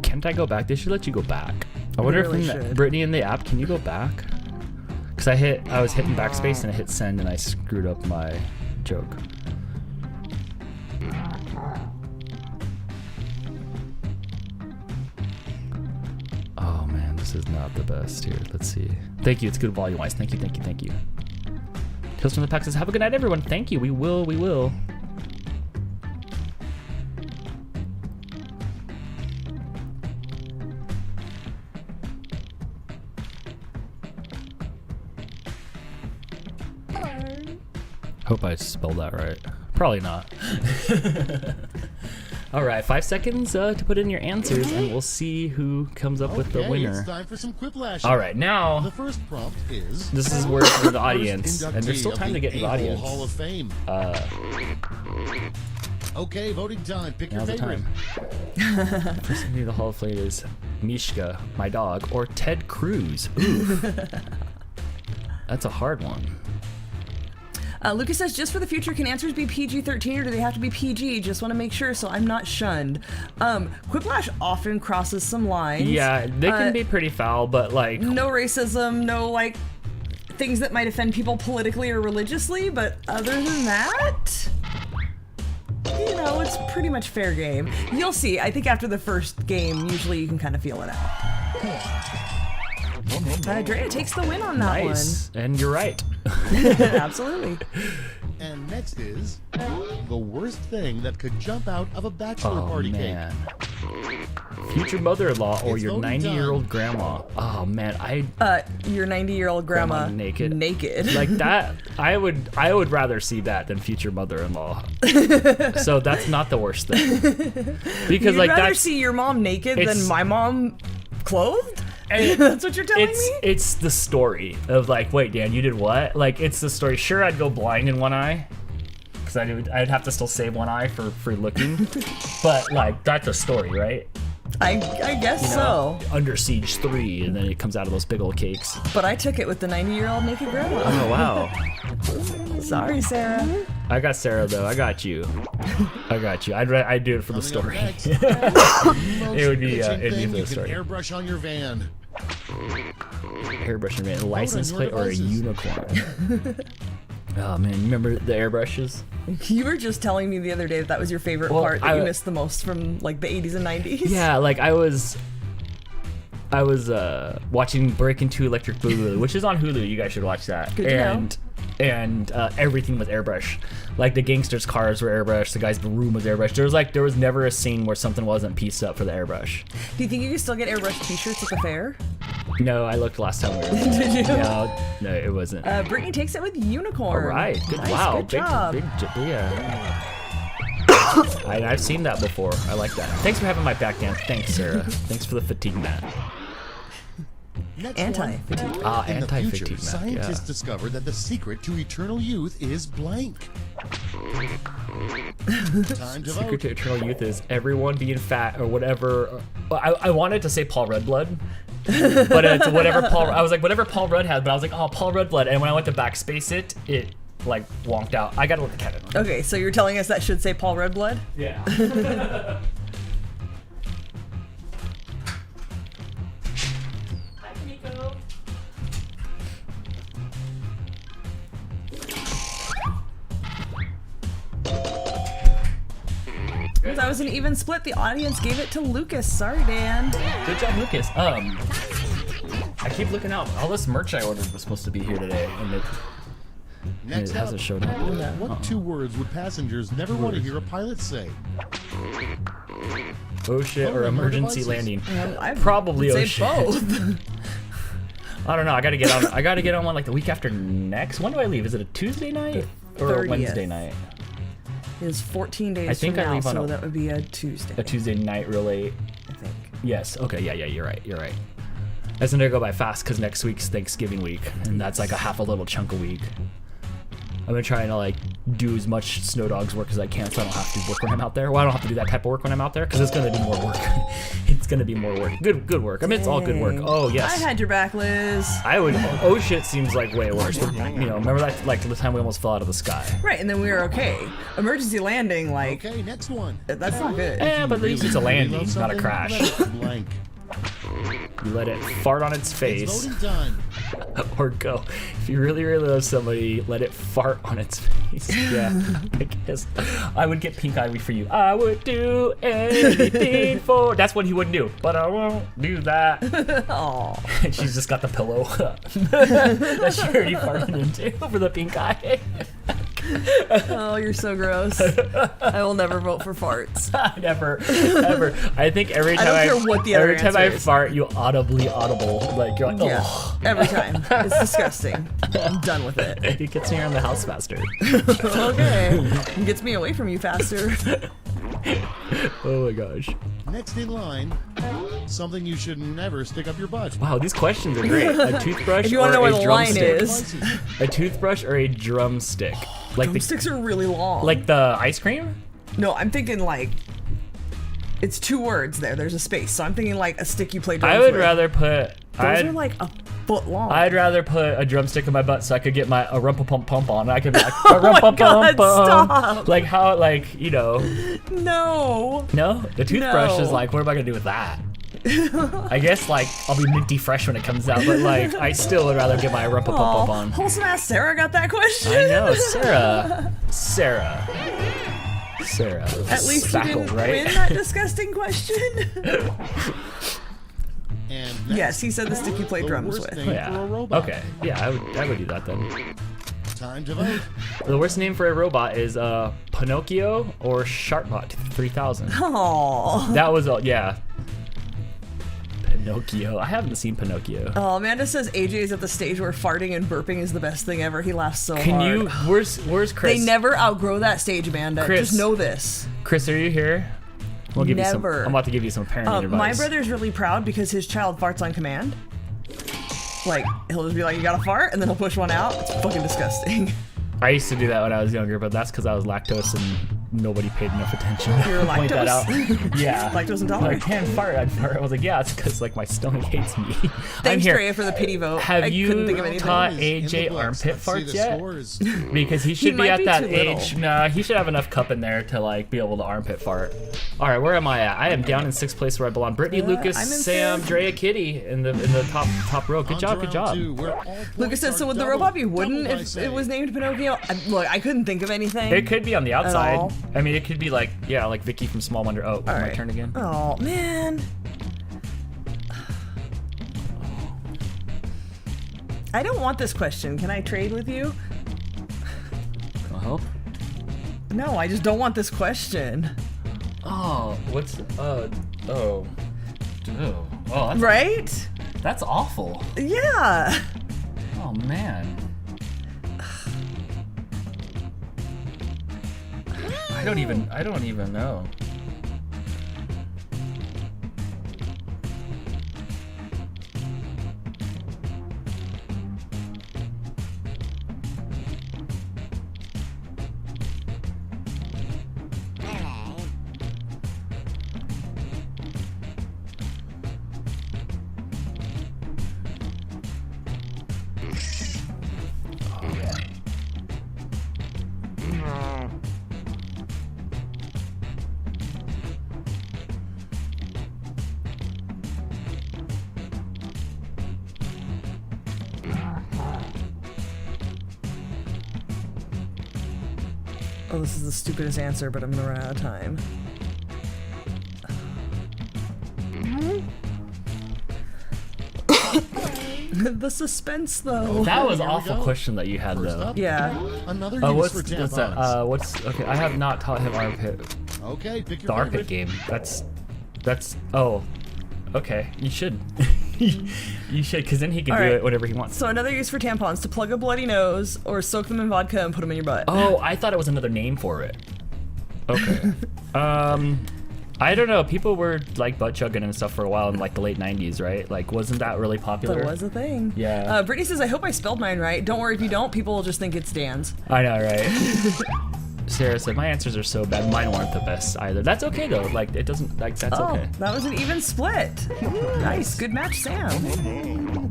A: Can't I go back? They should let you go back. I wonder
B: really
A: if
B: should.
A: Brittany in the app, can you go back? Because I was hitting backspace and I hit send and I screwed up my joke. Oh man, this is not the best here. Let's see. Thank you, it's good volume wise. Thank you. Tales from the Pack says, have a good night, everyone. Thank you. We will. Hope I spelled that right. Probably not. All right, 5 seconds to put in your answers, and we'll see who comes up with the winner.
D: It's time for some Quiplash.
A: All right, now
D: The first prompt is...
A: this is where for the audience,
D: First
A: and there's still
D: inductee
A: time
D: of
A: to get in the
D: A-Hole
A: audience.
D: Hall of Fame. Okay, voting time. Pick your
A: Now's the
D: favorite.
A: time. First into the Hall of Fame is Mishka, my dog, or Ted Cruz. Ooh, that's a hard one.
B: Lucas says, just for the future, can answers be PG-13 or do they have to be PG? Just want to make sure so I'm not shunned. Quiplash often crosses some lines.
A: Yeah, they can be pretty foul, but like...
B: No racism, no, like, things that might offend people politically or religiously, but other than that, you know, it's pretty much fair game. You'll see. I think after the first game, usually you can kind of feel it out. Drea takes the win on that
A: Nice, and you're right.
B: one. Absolutely.
D: And next is the worst thing that could jump out of a bachelor
A: Oh
D: party
A: man. Future mother-in-law or
D: It's
A: your
D: voting
A: 90-year-old grandma. Oh man,
B: Your 90-year-old grandma
A: naked.
B: Naked.
A: like that. I would rather see that than future mother-in-law. So that's not the worst thing. Because
B: You'd
A: like
B: rather
A: that's
B: see your mom naked
A: it's-
B: than my mom clothed? That's what you're telling me?
A: It's the story of like, wait, Dan, you did what? Like, it's the story. Sure, I'd go blind in one eye, because I'd have to still save one eye for free looking. But like, that's a story, right?
B: I guess so.
A: Under Siege 3, and then it comes out of those big old cakes.
B: But I took it with the 90-year-old naked grandma.
A: Oh, wow.
B: Sorry, Sarah.
A: I got Sarah, though. I got you. I'd do it for the story. It would be for the story.
D: Airbrush on your van.
A: Airbrush on your van. A license plate or a unicorn? Oh, man. You remember the airbrushes?
B: You were just telling me the other day that was your favorite part that you missed the most from like the 80s and 90s.
A: Yeah, like I was watching Break Into Electric Boogaloo, which is on Hulu. You guys should watch that.
B: Good to know.
A: And everything was airbrush. Like the gangsters' cars were airbrushed, the guy's room was airbrushed. There was never a scene where something wasn't pieced up for the airbrush.
B: Do you think you can still get airbrush t-shirts at the fair?
A: No, I looked last time we were there.
B: Did you?
A: No, it wasn't.
B: Brittany takes it with unicorn.
A: All right, good.
B: Nice,
A: Wow,
B: good job.
A: Yeah. I've seen that before. I like that. Thanks for having my back, Dan. Thanks, Sarah. Thanks for the fatigue mat.
B: Anti-fatigue.
D: In
A: Anti-fatigue
D: the future,
A: mat.
D: scientists discovered that the secret to eternal youth is blank. Time to
A: Secret
D: vote.
A: to eternal youth is everyone being fat or whatever. I wanted to say Paul Redblood, but it's whatever Paul. I was like whatever Paul Rudd had, but I was like, oh, Paul Redblood. And when I went to backspace it like wonked out. I gotta look at Kevin.
B: Okay, so you're telling us that should say Paul Redblood?
A: Yeah.
B: That was an even split. The audience gave it to Lucas. Sorry, Dan.
A: Good job, Lucas. I keep looking out. All this merch I ordered was supposed to be here today, and it
D: Next
A: hasn't
D: up,
A: showed up.
D: what two words would passengers never want to hear a pilot say?
A: Oh shit, or emergency landing.
B: I
A: Probably
B: would
A: oh
B: say
A: shit.
B: both.
A: I don't know. I gotta get on one like the week after next. When do I leave? Is it a Tuesday night or a
B: 30th.
A: Wednesday night?
B: It's 14 days
A: I think
B: from
A: I
B: now,
A: leave on
B: so
A: a-
B: that would be a Tuesday.
A: A Tuesday night, really.
B: I think.
A: Yes. Okay. Yeah. You're right. That's gonna go by fast because next week's Thanksgiving week, and that's like a little chunk a week. I've been trying to like do as much Snow Dogs work as I can, so I don't have to work when I'm out there. Well, I don't have to do that type of work when I'm out there because it's gonna be more work. It's gonna be more work. Good work. I mean, it's all good work.
B: Dang.
A: Oh yes.
B: I had your back, Liz.
A: I would. Oh shit, seems like way worse. But, remember that like the time we almost fell out of the sky.
B: Right, and then we were okay. Emergency landing, like,
D: Okay, next one.
B: that's not good.
A: Yeah, but at least it's a landing,
D: Reload
A: not a
D: something,
A: crash.
D: let it blank.
A: You let it fart on its
D: It's
A: face,
D: voting done.
A: or go. If you really, really love somebody, let it fart on its face. Yeah, I guess I would get pink eye for you. I would do anything for. That's what he wouldn't do, but I won't do that.
B: Aw.
A: And she's just got the pillow that she already farted into for the pink eye.
B: Oh, you're so gross. I will never vote for farts.
A: Never, ever. I think every time
B: I don't care what the other
A: every time I
B: answer is.
A: fart, you audibly audible. Like you're like,
B: Yeah,
A: oh.
B: every time. It's disgusting. I'm done with it.
A: It gets me around the house faster.
B: Okay. It gets me away from you faster.
A: Oh my gosh.
D: Next in line, something you should never stick up your butt.
A: Wow, these questions are great. A toothbrush
B: If you
A: or
B: want to know where
A: a
B: the line
A: drumstick?
B: is,
A: A toothbrush or a drumstick? Like
B: drumsticks are really long.
A: like the ice cream?
B: No, I'm thinking like, it's 2 words there. There's a space. So I'm thinking like a stick you play drums
A: I would
B: with.
A: rather put.
B: Those are like a foot long.
A: I'd rather put a drumstick in my butt so I could get a rumpa pump pump on. I could be like, a
B: Oh my
A: rumpa
B: God,
A: pump
B: stop.
A: Like how, like,
B: No.
A: No? The toothbrush
B: No.
A: is like, what am I gonna do with that? I guess like I'll be minty fresh when it comes out, but like I still would rather get my rumpa pump up on.
B: Wholesome ass Sarah got that question.
A: I know, Sarah.
B: At least
A: Spackle,
B: you didn't
A: right?
B: win that disgusting question.
D: And
B: Yes, he said the stick you play
D: the
B: drums
D: worst
B: with.
D: thing
A: Yeah.
D: for a robot.
A: Okay. Yeah, I would do that then.
D: Time to vote.
A: The worst name for a robot is Pinocchio or Sharpbot 3000.
B: Aww.
A: That was yeah. Pinocchio. I haven't seen Pinocchio.
B: Oh, Amanda says AJ is at the stage where farting and burping is the best thing ever. He laughs so
A: Can
B: hard.
A: you? Where's Chris?
B: They never outgrow that stage, Amanda.
A: Chris.
B: Just know this.
A: Chris, are you here? We'll give you some.
B: Never.
A: I'm about to give you some parenting advice.
B: My brother's really proud because his child farts on command. Like, he'll just be like, you got a fart? And then he'll push one out. It's fucking disgusting.
A: I used to do that when I was younger, but that's because I was lactose and nobody paid enough attention.
B: You're
A: to point that out.
B: lactose?
A: Yeah.
B: Lactose
A: I
B: intolerant.
A: can't fart. I'd fart. I was like, yeah, it's because like my stomach hates me.
B: Thanks,
A: here.
B: Freya, for the pity vote.
A: Have
B: I couldn't think of
A: you
B: anything.
A: taught
D: In
A: AJ
D: the books.
A: armpit
D: Let's see
A: farts
D: the
A: yet?
D: scores.
A: Because he should be
B: might
A: at
B: be
A: that
B: too little.
A: age. Nah, he should have enough cup in there to like be able to armpit fart. All right, where am I at? I am down in 6th place where I belong. Brittany, Lucas,
B: I'm in
A: Sam,
B: 5th.
A: Drea, Kitty in the top row. Good
D: On
A: job,
D: to
A: good
D: round
A: job.
D: 2, where all points
B: Lucas says,
D: are
B: so would the
D: doubled.
B: robot be wooden
D: Doubled, I
B: if
D: say.
B: it was named Pinocchio? Look, I couldn't think of anything.
A: It could be on the outside.
B: all.
A: I mean, it could be like, yeah, like Vicky from Small Wonder. Oh, my
B: right.
A: turn again.
B: Oh, man. I don't want this question. Can I trade with you?
A: I'll help.
B: No, I just don't want this question.
A: Oh, what's oh, that's,
B: Right?
A: that's awful.
B: Yeah.
A: Oh man. I don't even know.
B: Oh, this is the stupidest answer, but I'm gonna run out of time. The suspense, though.
A: That was
D: Here we
A: awful
D: go.
A: question that you had
D: First
A: though.
D: up,
B: Yeah.
D: another
A: Oh,
D: use
A: what's
D: for
A: that?
D: tampons.
A: What's okay? I have not taught him armpit.
D: Okay, pick your
A: The armpit
D: favorite.
A: game. That's. Oh, okay. You should. You should, because then he can
B: All
A: do
B: right.
A: it whatever he wants.
B: So another use for tampons, to plug a bloody nose or soak them in vodka and put them in your butt.
A: Oh, I thought it was another name for it. Okay. I don't know. People were like butt chugging and stuff for a while in like the late 90s, right? Like, wasn't that really popular?
B: That was a thing.
A: Yeah.
B: Brittany says, I hope I spelled mine right. Don't worry if you don't. People will just think it's Dan's.
A: I know, right? Sarah said, my answers are so bad. Mine weren't the best either. That's okay, though. Like, it doesn't, like, that's
B: Oh,
A: okay.
B: that was an even split. Nice. Good match, Sam.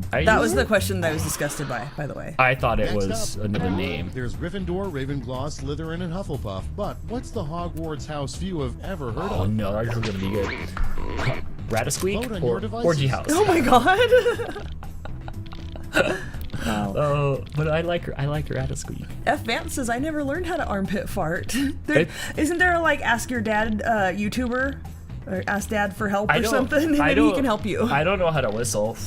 A: That
B: That was the question that I was disgusted by the way.
A: I thought it
D: Next
A: was
D: up,
A: another name.
D: There's Gryffindor, Ravenclaw, Slytherin, and Hufflepuff. But what's the Hogwarts house few have ever heard
A: Oh,
D: of?
A: no, that's going to be good.
D: Vote
A: Ratasqueak
D: on your
A: or
D: devices.
A: Orgy House?
B: Oh my god.
A: Oh, but I like Ratasqueak.
B: F. Vance says, I never learned how to armpit fart.
A: It-
B: Isn't there a, like, Ask Your Dad YouTuber? Or Ask Dad for help
A: I
B: or
A: don't-
B: something?
A: I
B: Maybe he
A: don't-
B: can help you.
A: I don't know how to whistle.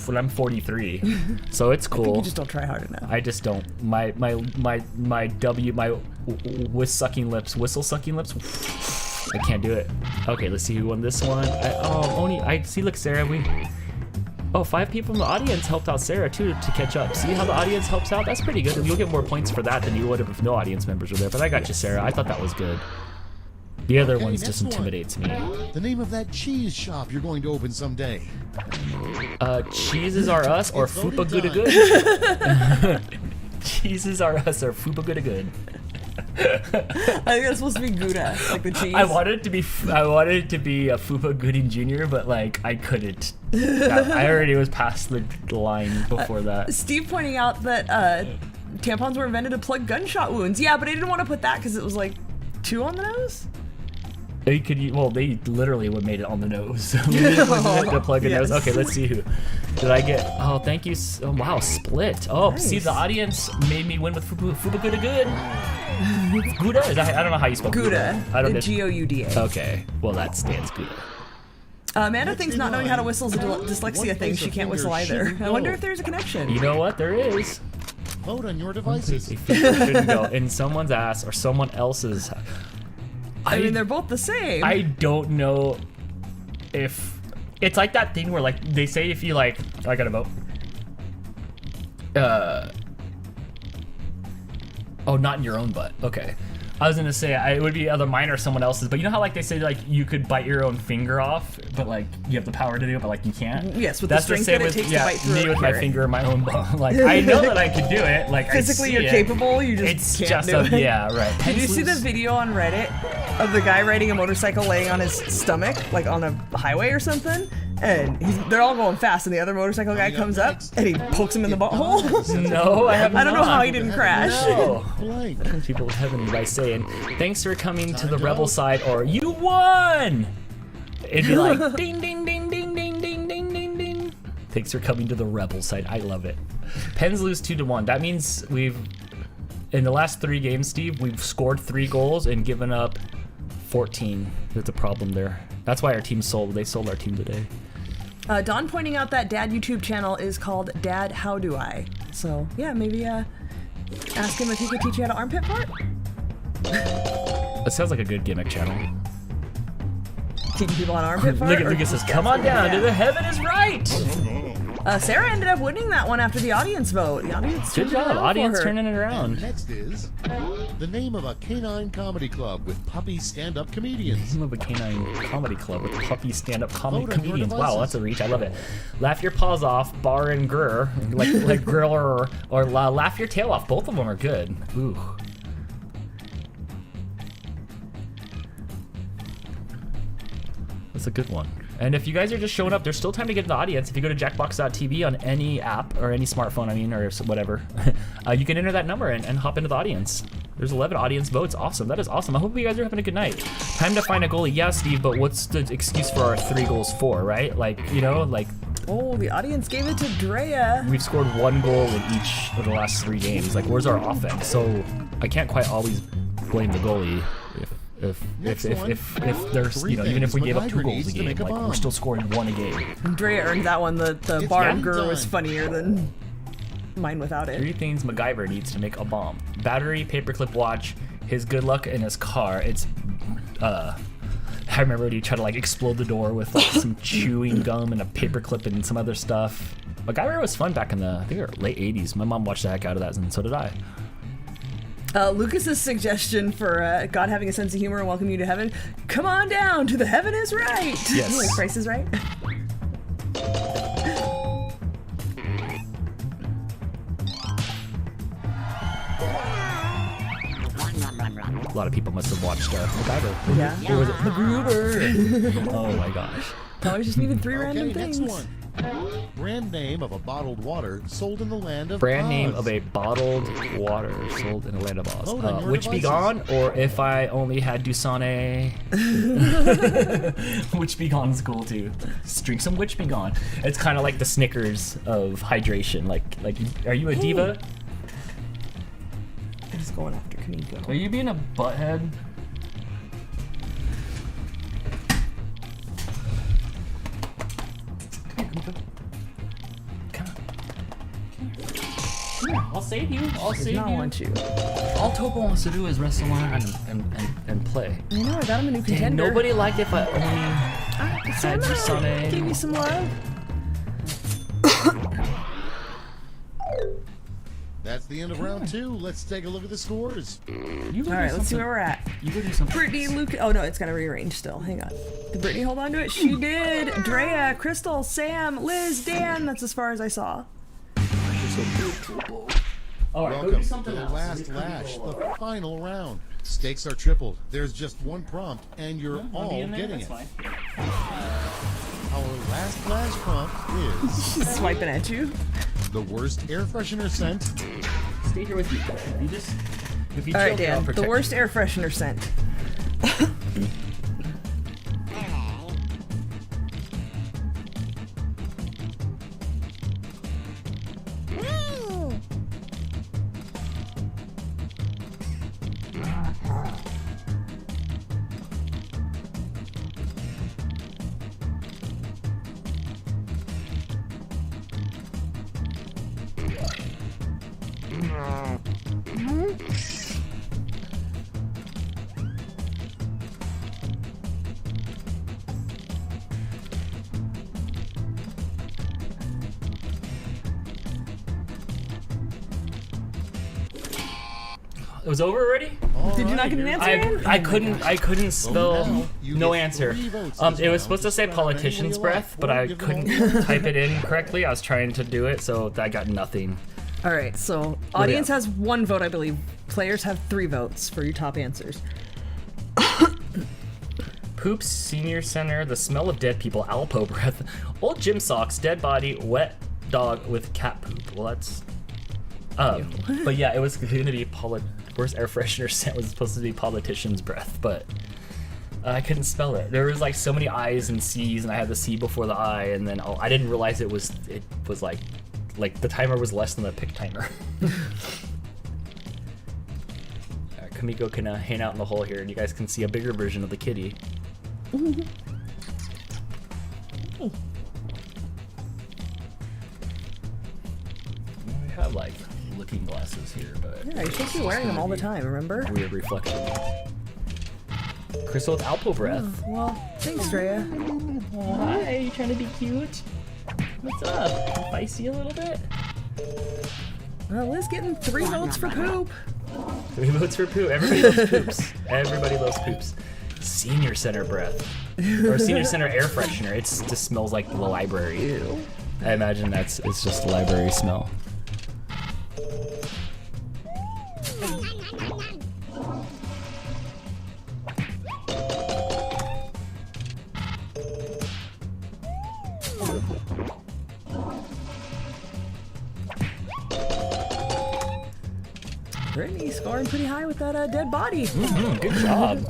A: When I'm 43, so it's cool.
B: You just don't try hard enough.
A: I just don't. My whistle sucking lips. I can't do it. Okay, let's see who won this one. I see. Look, Sarah, 5 people in the audience helped out Sarah too to catch up. See how the audience helps out? That's pretty good. You'll get more points for that than you would have if no audience members were there. But I got you, Sarah. I thought that was good. The other
D: Okay,
A: ones just
D: next one.
A: intimidates me.
D: The name of that cheese shop you're going to open someday.
A: Cheeses are us or
D: It's voting
A: Fupa Good
D: time.
A: Good. Cheeses are us or Fupa Good Good.
B: I think it's supposed to be Gouda, like the cheese.
A: I wanted it to be a Fupa Gooding Jr., but like I couldn't. I already was past the line before that.
B: Steve pointing out that tampons were invented to plug gunshot wounds. Yeah, but I didn't want to put that because it was like 2 on the nose.
A: They literally would made it on the nose. To plug a
B: Yes.
A: nose. Okay, let's see who. Did I get? Oh, thank you. Oh, wow, split. Oh,
B: Nice.
A: see, the audience made me win with Fupa Good Good. Gouda? I don't know how you spell
B: Gouda.
A: I don't know.
B: G-O-U-D-A.
A: Okay, well that stands Gouda.
B: Amanda thinks not knowing how to whistle is a dyslexia thing. She can't whistle either. I wonder if there's a connection.
A: You know what? There is.
D: Vote on your devices.
A: A finger shouldn't go in someone's ass or someone else's.
B: I mean, they're both the same.
A: I don't know if it's like that thing where like they say if you like I gotta vote. Oh, not in your own butt. Okay. I was gonna say it would be either mine or someone else's, but you know how like they say like you could bite your own finger off, but like you have the power to do it, but like you can't.
B: Yes, with
A: That's
B: the strength that it takes to bite through
A: me
B: a
A: with my
B: carrot.
A: finger in my own bone. Like I know that I could do it. Like
B: Physically,
A: I see
B: you're
A: it.
B: capable. You
A: It's
B: just
A: just
B: can't do it.
A: yeah, right.
B: Did you see the video on Reddit of the guy riding a motorcycle laying on his stomach, like on a highway or something? And they're all going fast, and the other motorcycle guy comes up and he pokes him in the butthole.
A: No, I have
B: I don't know
A: not.
B: how he didn't crash.
A: No.
D: Blank.
A: People of heaven by saying, "Thanks for coming to the rebel side," or "You won." It'd be like ding ding ding ding ding ding ding ding ding. Thanks for coming to the rebel side. I love it. Pens lose 2-1. That means we've in the last 3 games, Steve, we've scored 3 goals and given up 14. There's a problem there. That's why our team sold. They sold our team today.
B: Don pointing out that Dad YouTube channel is called Dad How Do I? So yeah, maybe ask him if he could teach you how to armpit fart.
A: That sounds like a good gimmick channel.
B: Teaching people how to armpit fart.
A: Look at Lucas says, "Come on down to the heaven is right."
B: Sarah ended up winning that one after the audience vote. The audience
A: Good
B: turned it
A: job,
B: around for
A: audience
B: her.
A: turning it around.
D: Next is the name of a canine comedy club with puppy stand-up comedians.
A: Name of a canine comedy club with puppy stand-up comedy
D: Vote on your
A: comedians. Wow,
D: devices.
A: that's a reach. I love it. Laugh your paws off, bar and grr, like grill or laugh your tail off. Both of them are good. Ooh. That's a good one. And if you guys are just showing up, there's still time to get in the audience. If you go to jackbox.tv on any app or any smartphone, I mean, or whatever, you can enter that number and hop into the audience. There's 11 audience votes. Awesome. That is awesome. I hope you guys are having a good night. Time to find a goalie. Yeah, Steve, but what's the excuse for our 3 goals for, right? Like, you know, like
B: Oh, the audience gave it to Drea.
A: we've scored 1 goal in each of the last 3 games. Like, where's our offense? So I can't quite always blame the goalie if there's, you know, even if we gave up 2 goals a game, like we're still scoring 1 a game.
B: Drea earned that one. The
D: It's
B: bar
D: one
B: and Gur was
D: time.
B: funnier than mine without it.
A: 3 things MacGyver needs to make a bomb: battery, paperclip watch, his good luck, and his car. It's I remember when he tried to like explode the door with like some chewing gum and a paperclip and some other stuff. MacGyver was fun back in the, I think, late 80s. My mom watched the heck out of that, and so did I.
B: Lucas's suggestion for God having a sense of humor and welcome you to heaven. Come on down to the heaven is right.
A: Yes.
B: Like Price is Right.
A: A lot of people must have watched MacGyver.
B: Yeah.
A: Or was it MacGruber? Oh my gosh.
B: Now we just needed 3 random
D: Okay, next
B: things.
D: one. Brand name of a bottled water sold in the land of
A: Brand
D: Oz.
A: name of a bottled water sold in the land of Oz.
D: Vote on your
A: Which be
D: devices.
A: gone, or if I only had Dusane. Which be gone's cool too. Just drink some Which be gone. It's kind of like the Snickers of hydration. Like, are you a diva?
B: Just going after Kaneko.
A: Are you being a butthead? Come here, I'll save you. I'll
B: Does
A: save
B: not
A: you.
B: want you.
A: All Topo wants to do is wrestle around and play.
B: I know, I got him a new
A: And
B: contender.
A: nobody liked if I only had
B: Dusane. Give
A: Dusane.
B: you some love.
D: That's the end of round 2. Let's take a look at the scores.
A: You go
B: All right,
A: do
B: let's see
A: something.
B: where we're at.
A: You go do something.
B: Brittany, Luke. Oh no, it's gotta rearrange still. Hang on. Did Brittany hold on to it? She did. Drea, Crystal, Sam, Liz, Dan. That's as far as I saw.
A: All right, go
D: Welcome
A: do
D: to
A: something
D: the
A: else.
D: last lash, the final round. Stakes are tripled. There's just one prompt, and you're
A: I'll be
D: all
A: in there,
D: getting
A: that's
D: it.
A: fine.
D: Our last flash prompt is
B: She's swiping at you.
D: the worst air freshener scent.
A: Stay here with you. If you
B: All right,
A: chill, I'll
B: Dan.
A: protect
B: The worst air freshener scent.
A: It was over already?
B: Did you not get an answer?
A: I couldn't spell
D: now you
A: no
D: get
A: answer.
D: 3 votes this
A: It was
D: round
A: supposed
D: to
A: to say
D: spread out
A: politician's
D: any way you
A: breath,
D: like,
A: but
D: or
A: I
D: give
A: couldn't type it in correctly. I was trying to do it, so I got nothing.
B: All right, so audience has 1 vote, I believe. Players have 3 votes for your top answers.
A: Poops, senior center, the smell of dead people, Alpo breath, old gym socks, dead body, wet dog with cat poop. Well, that's. But yeah, it was going to be worst air freshener scent was supposed to be politician's breath, but I couldn't spell it. There was like so many I's and C's, and I had the C before the I, and then I didn't realize it was like the timer was less than the pick timer. Kamiko can hang out in the hole here, and you guys can see a bigger version of the kitty. We have like looking glasses here, but
B: Yeah, you're supposed to be wearing them all the time, remember?
A: weird reflection. Crystal with Alpo breath.
B: Well, thanks, Drea.
A: Oh, hi, you trying to be cute? What's up? Feisty a little bit?
B: Liz getting 3 votes for poop.
A: 3 votes for poop. Everybody loves poops. Everybody loves poops. Senior center breath. Or senior center air freshener. It just smells like the library.
B: Ew.
A: I imagine it's just the library smell.
B: Brittany scoring pretty high with that dead body.
A: Good job.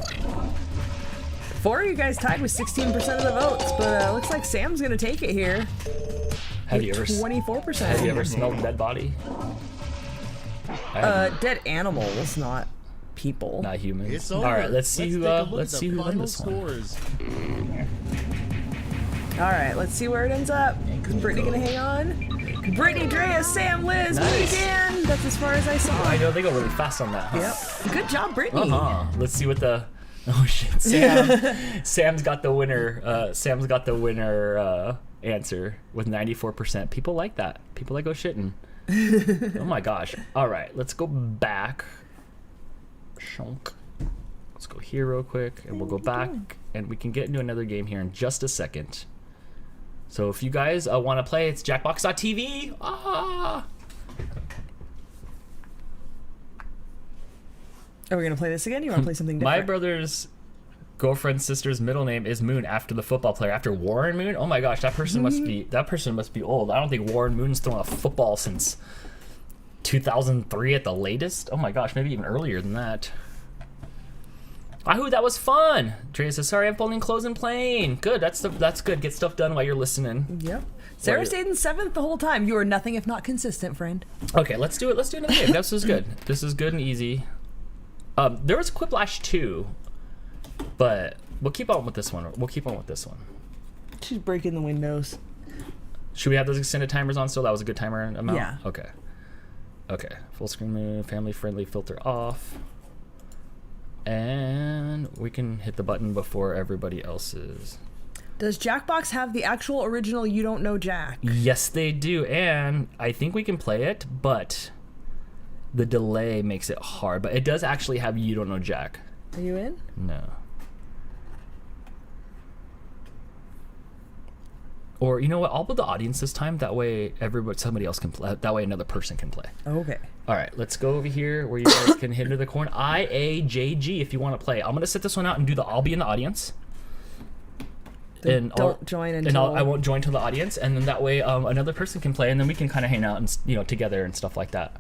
B: 4 of you guys tied with 16% of the votes, but looks like Sam's gonna take it here.
A: Have you ever
B: 24%.
A: Have you ever smelled a dead body?
B: Dead animals, not people.
A: Not humans.
D: It's over.
A: All right, let's see who
D: take a look
A: let's
D: at
A: see
D: the
A: who won
D: final
A: this one.
D: scores.
B: All right, let's see where it ends up. Is Brittany gonna hang on? Brittany, Drea, Sam, Liz, me,
A: Nice.
B: Dan. That's as far as I saw.
A: I know they go really fast on that. Huh?
B: Yep. Good job, Brittany.
A: Let's see what the. Oh shit, Sam's got the winner. Sam's got the winner answer with 94%. People like that. People that go shitting. Oh my gosh. All right, let's go back. Shunk. Let's go here real quick, and we'll go back, and we can get into another game here in just a second. So if you guys want to play, it's jackbox.tv. Ah.
B: Are we gonna play this again? You want to play something different?
A: My brother's girlfriend's sister's middle name is Moon, after the football player, after Warren Moon. Oh my gosh, that person must be old. I don't think Warren Moon's thrown a football since 2003 at the latest. Oh my gosh, maybe even earlier than that. Wahoo, that was fun. Drea says, sorry, I'm folding clothes and playing. Good, that's good. Get stuff done while you're listening.
B: Yep. Sarah stayed in 7th the whole time. You are nothing if not consistent, friend.
A: Okay, let's do it. Let's do another game. This is good. This is good and easy. There was Quiplash 2, but we'll keep on with this one.
B: She's breaking the windows.
A: Should we have those extended timers on still? That was a good timer amount?
B: Yeah.
A: Okay. Full screen mode, family friendly filter off. And we can hit the button before everybody else's.
B: Does Jackbox have the actual original You Don't Know Jack?
A: Yes, they do. And I think we can play it, but the delay makes it hard. But it does actually have You Don't Know Jack.
B: Are you in?
A: No. Or you know what? I'll put the audience this time. That way, somebody else can play. That way, another person can play.
B: Okay.
A: All right, let's go over here where you guys can hit into the corner. IAJG if you want to play. I'm gonna set this one out and I'll be in the audience.
B: Then don't join until...
A: I won't join to the audience, and then that way another person can play, and then we can kind of hang out and together and stuff like that.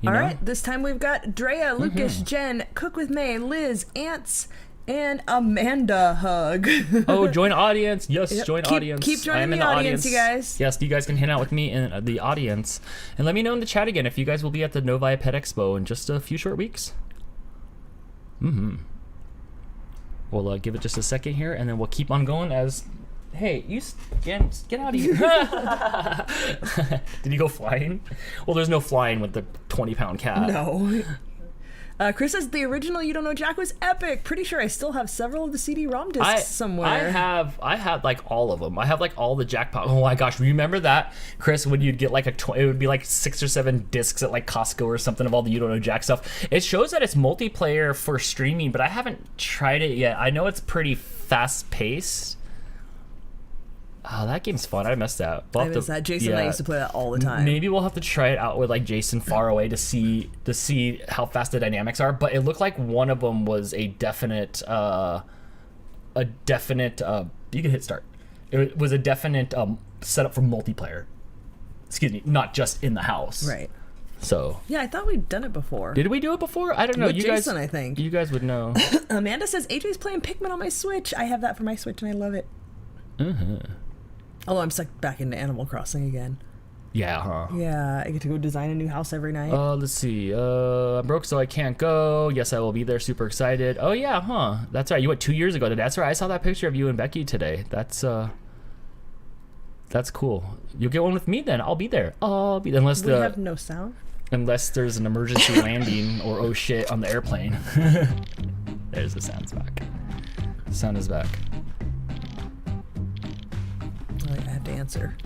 B: All right, this time we've got Drea, Lucas, Jen, Cook with May, Liz, Ants, and Amanda Hug.
A: Oh, join audience. Yes,
B: Yep.
A: Join audience.
B: Keep joining the audience, you guys.
A: Yes, you guys can hang out with me in the audience. And let me know in the chat again if you guys will be at the Novi Pet Expo in just a few short weeks. We'll give it just a second here, and then we'll keep on going as... Hey, you get out of here. Did you go flying? Well, there's no flying with the 20-pound cat.
B: No. Chris says the original You Don't Know Jack was epic. Pretty sure I still have several of the CD-ROM discs somewhere.
A: I have like all of them. I have like all the Jackpot. Oh my gosh, remember that, Chris? When you'd get like it would be like 6 or 7 discs at like Costco or something of all the You Don't Know Jack stuff. It shows that it's multiplayer for streaming, but I haven't tried it yet. I know it's pretty fast-paced. Oh, that game's fun. I missed that.
B: I missed that. Jason and I used to play that all the time.
A: Maybe we'll have to try it out with like Jason far away to see how fast the dynamics are. But it looked like one of them was a definite. You can hit start. It was a definite setup for multiplayer. Excuse me, not just in the house.
B: Right.
A: So.
B: Yeah, I thought we'd done it before.
A: Did we do it before? I don't know.
B: With Jason, I think.
A: You guys would know.
B: Amanda says AJ's playing Pikmin on my Switch. I have that for my Switch and I love it. Although I'm stuck back into Animal Crossing again.
A: Yeah, huh?
B: Yeah, I get to go design a new house every night.
A: Let's see. I'm broke, so I can't go. Yes, I will be there. Super excited. Oh, yeah, huh? That's right. You went 2 years ago. That's right. I saw that picture of you and Becky today. That's cool. You'll get one with me then. I'll be there. Unless
B: we have no sound?
A: Unless there's an emergency landing or oh shit on the airplane. There's the sound's back. The sound is back.
B: I have to answer.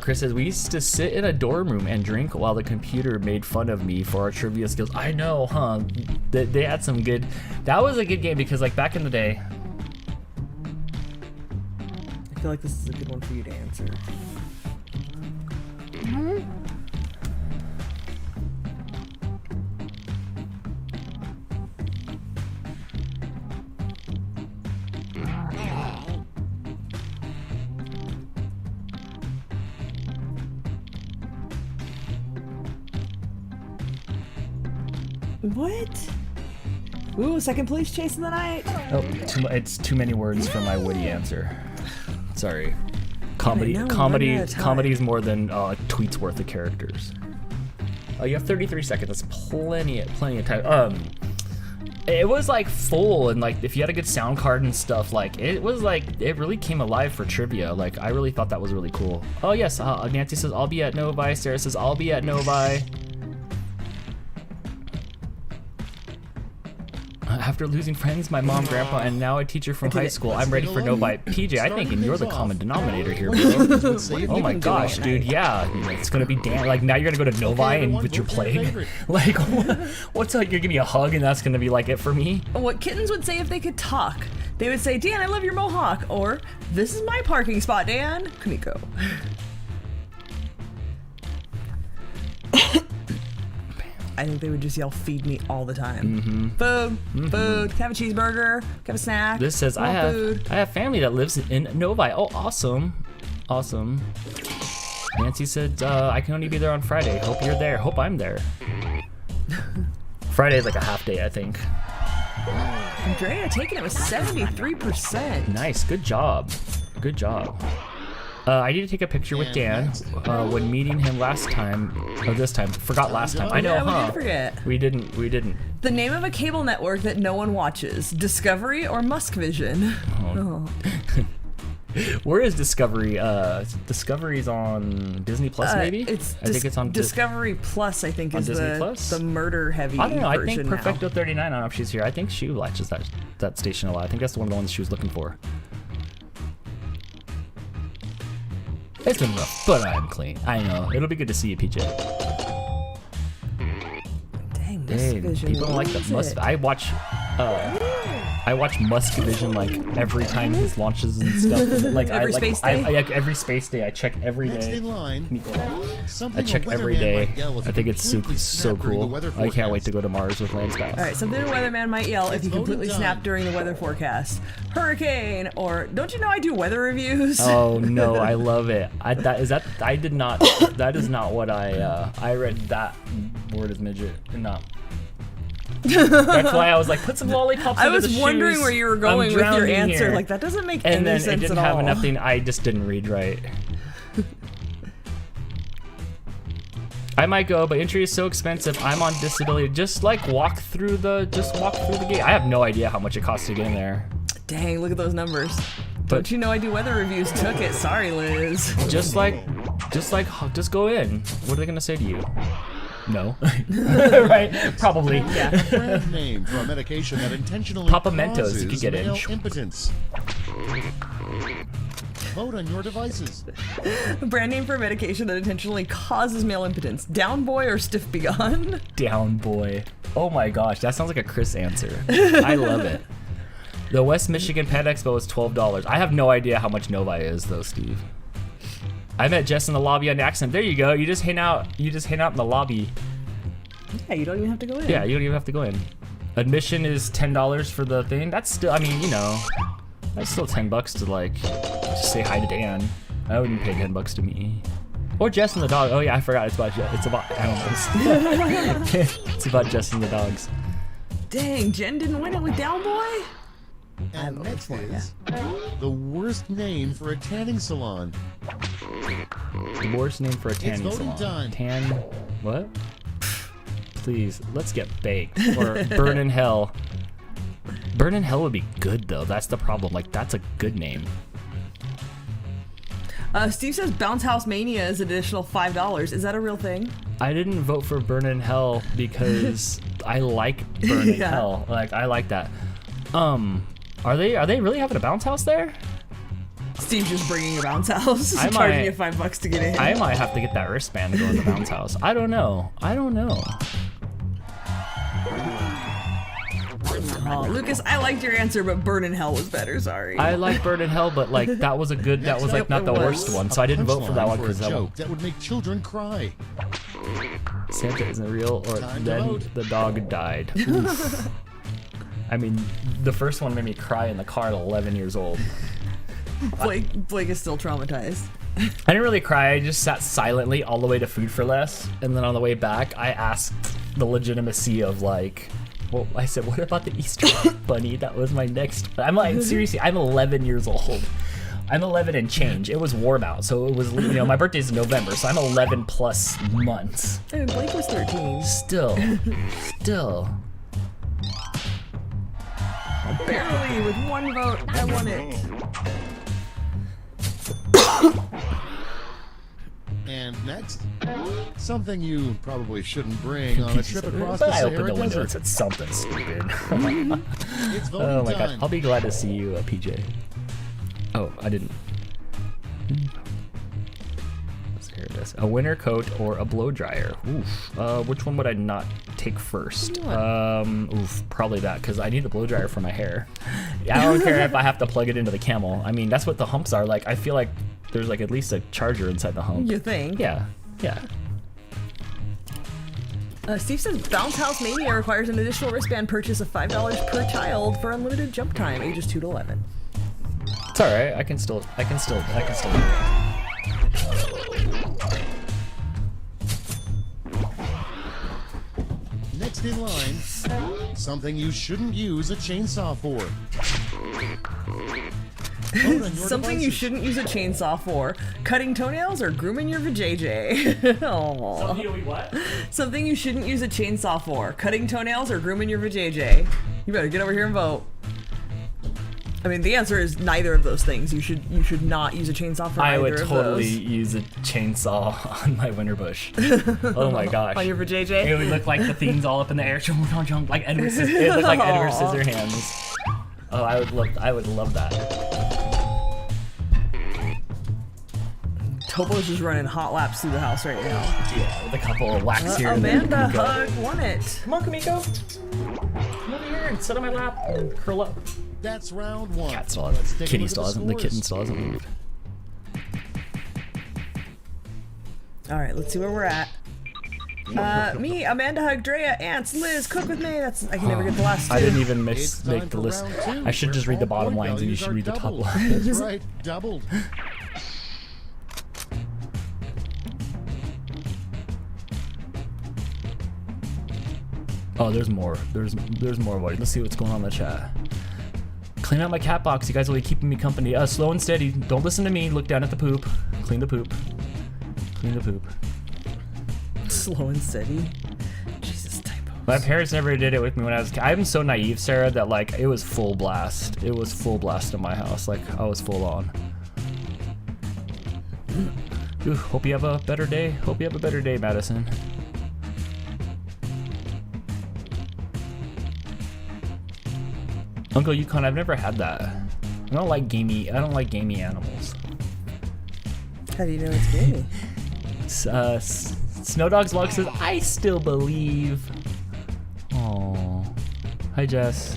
A: Chris says, we used to sit in a dorm room and drink while the computer made fun of me for our trivia skills. I know, huh? They had some good... That was a good game because, like, back in the day...
B: I feel like this is a good one for you to answer. What? Ooh, second place chase of the night.
A: Oh, it's too many words for my witty answer. Sorry. Comedy is more than tweets worth of characters. You have 33 seconds. That's plenty of time. It was like full, and like if you had a good sound card and stuff, like it was like it really came alive for trivia. Like I really thought that was really cool. Oh yes, Nancy says I'll be at Novi. Sarah says I'll be at Novi. After losing friends, my mom, grandpa, and now a teacher from high school, I'm ready for Novi. PJ, I think you're the common denominator here, bro. Oh my gosh, dude, yeah. It's gonna be Dan. Like, now you're gonna go to Novi and with your playing. Like, what's up? You're giving me a hug and that's gonna be like it for me?
B: What kittens would say if they could talk. They would say, Dan, I love your mohawk. Or, this is my parking spot, Dan. Kumiko. I think they would just yell, feed me all the time. Food, food, can I have a cheeseburger, can I have a snack?
A: This says, I have family that lives in Novi. Oh, awesome. Awesome. Nancy said, I can only be there on Friday. Hope you're there. Hope I'm there. Friday's like a half day, I think.
B: Andrea taking it with 73%.
A: Nice, good job. Good job. I need to take a picture with Dan when meeting him last time, or this time. Forgot last time. I know,
B: yeah,
A: huh?
B: We did forget.
A: We didn't.
B: The name of a cable network that no one watches. Discovery or Muskvision? Oh.
A: Where is Discovery? Discovery's on Disney Plus, maybe?
B: I think it's on Discovery Plus, I think, is the murder-heavy version.
A: I don't know. I think Perfecto 39, I don't know if she's here. I think she watches that station a lot. I think that's one of the ones she was looking for. It's been rough, but I'm clean. I know. It'll be good to see you, PJ.
B: Dang, Muskvision.
A: People don't like the Musk. I watch Muskvision like every time he launches and stuff. Like
B: every space day.
A: Every space day. I check every day.
D: In line,
A: I check every day. I think it's so cool. I can't wait to go to Mars with Lancaster.
B: All right, something the weatherman might yell if you completely snap during the weather forecast: hurricane, or don't you know I do weather reviews?
A: Oh no, I love it. That is not what I read that word as midget and not. That's why I was like, put some lollipops
B: into the shoes.
A: I was
B: wondering where you were going with your answer.
A: Here.
B: Like, that doesn't make any sense at all.
A: And then it didn't have nothing. I just didn't read right. I might go, but entry is so expensive. I'm on disability. Just walk through the gate. I have no idea how much it costs to get in there.
B: Dang, look at those numbers. Don't you know I do weather reviews? Took it. Sorry, Liz.
A: Just go in. What are they gonna say to you? No. Right? Probably.
B: Yeah.
D: A brand name for a medication that intentionally
A: Papa Mentos,
D: causes
A: you could get in.
D: male impotence. Vote on your devices.
B: A brand name for a medication that intentionally causes male impotence. Down Boy or Stiff Begone?
A: Down Boy. Oh my gosh, that sounds like a Chris answer. I love it. The West Michigan Pet Expo is $12. I have no idea how much Novi is though, Steve. I met Jess in the lobby on accident. There you go. You just hang out in the lobby.
B: Yeah, you don't even have to go in.
A: Yeah, you don't even have to go in. Admission is $10 for the thing. That's still, I mean, you know, that's still $10 to like just say hi to Dan. I wouldn't pay $10 to me. Or Jess and the dog. Oh yeah, I forgot. It's about animals. It's about Jess and the dogs.
B: Dang, Jen didn't win it with Down Boy?
D: And next is the worst name for a tanning salon.
A: The worst name for a tanning
D: voting
A: salon.
D: time.
A: What? Please, let's get baked or burn in hell. Burn in hell would be good though. That's the problem. Like that's a good name.
B: Steve says Bounce House Mania is an additional $5. Is that a real thing?
A: I didn't vote for Burn in Hell because I like Burn in
B: Yeah.
A: Hell. Like I like that. Are they really having a bounce house there?
B: Steve's just bringing a Bounce House.
A: I
B: Charging
A: might-
B: you $5 to get in.
A: I might have to get that wristband to go in the bounce house. I don't know.
B: Oh, Lucas, I liked your answer, but Burn in Hell was better. Sorry.
A: I like Burn in Hell, but like that was like not the
B: It was.
A: worst one, so I didn't vote for that one
D: A
A: because
D: joke that would make children cry.
A: Santa isn't real, or
D: Time to
A: then
D: vote.
A: the dog died. Oof. I mean, the first one made me cry in the car at 11 years old.
B: Blake is still traumatized.
A: I didn't really cry. I just sat silently all the way to Food for Less, and then on the way back, I asked the legitimacy of like, well, I said, what about the Easter Bunny? That was my next. I'm like, seriously, I'm 11 years old. I'm 11 and change. It was warm out, so it was, you know, my birthday's in November, so I'm 11 plus months.
B: I mean, Blake was 13.
A: Still.
B: Barely, with one vote, I won it.
D: And next, something you probably shouldn't bring on a trip across
A: But
D: the
A: I opened
D: Sahara
A: the window and
D: Desert.
A: said something stupid.
D: It's voting
A: Oh my god,
D: time.
A: I'll be glad to see you, PJ. Oh, I didn't. Here it is. A winter coat or a blow dryer. Oof. Which one would I not take first? Oof, probably that, because I need a blow dryer for my hair. I don't care if I have to plug it into the Camel. I mean, that's what the humps are. Like, I feel like there's like at least a charger inside the hump.
B: You think?
A: Yeah.
B: Steve says Bounce House Mania requires an additional wristband purchase of $5 per child for unlimited jump time, ages 2 to 11.
A: It's all right. I can still do it.
D: Next in line, something you shouldn't use a chainsaw for. Vote on your
B: Something you
D: devices.
B: shouldn't use a chainsaw for: cutting toenails or grooming your vajayjay. Aw.
A: What?
B: Something you shouldn't use a chainsaw for: cutting toenails or grooming your vajayjay. You better get over here and vote. I mean, the answer is neither of those things. You should not use a chainsaw for
A: I
B: either
A: would
B: of
A: totally
B: those.
A: use a chainsaw on my winter bush. Oh my gosh.
B: On your vajayjay?
A: It would look like the things all up in the air, like Edward. It looked like Edward Scissorhands. Oh, I would love that.
B: Tobo's just running hot laps through the house right now.
A: Yeah, with a couple of whacks here and there.
B: Amanda Hug won it.
A: Come on, Kamiko. Come over here and sit on my lap and curl up.
D: That's round one.
A: Cat still
D: Let's
A: hasn't.
D: take a
A: Kitty
D: look at
A: still
D: the
A: hasn't. The
D: scores.
A: kitten still hasn't moved.
B: All right, let's see where we're at. Me, Amanda Hug, Drea, Ants, Liz, Cook with me. I can never get the last two.
A: I didn't even
D: It's
A: make
D: time
A: the
D: for
A: list.
D: round two,
A: I should just
D: where
A: read the
D: all
A: bottom
D: point
A: lines and you
D: values
A: should
D: are
A: read the top
D: doubled.
A: lines.
D: That's right, doubled.
A: Oh, there's more. There's more. Boy. Let's see what's going on in the chat. Clean out my cat box. You guys will be keeping me company. Slow and steady. Don't listen to me. Look down at the poop. Clean the poop. Clean the poop.
B: Slow and steady. Jesus, typos.
A: My parents never did it with me when I was a kid. I'm so naive, Sarah, that like it was full blast. It was full blast in my house. Like I was full on. Ooh, hope you have a better day. Hope you have a better day, Madison. Uncle Yukon, I've never had that. I don't like gamey animals.
B: How do you know it's gamey?
A: Snow Dog's Log says, I still believe. Oh, hi Jess.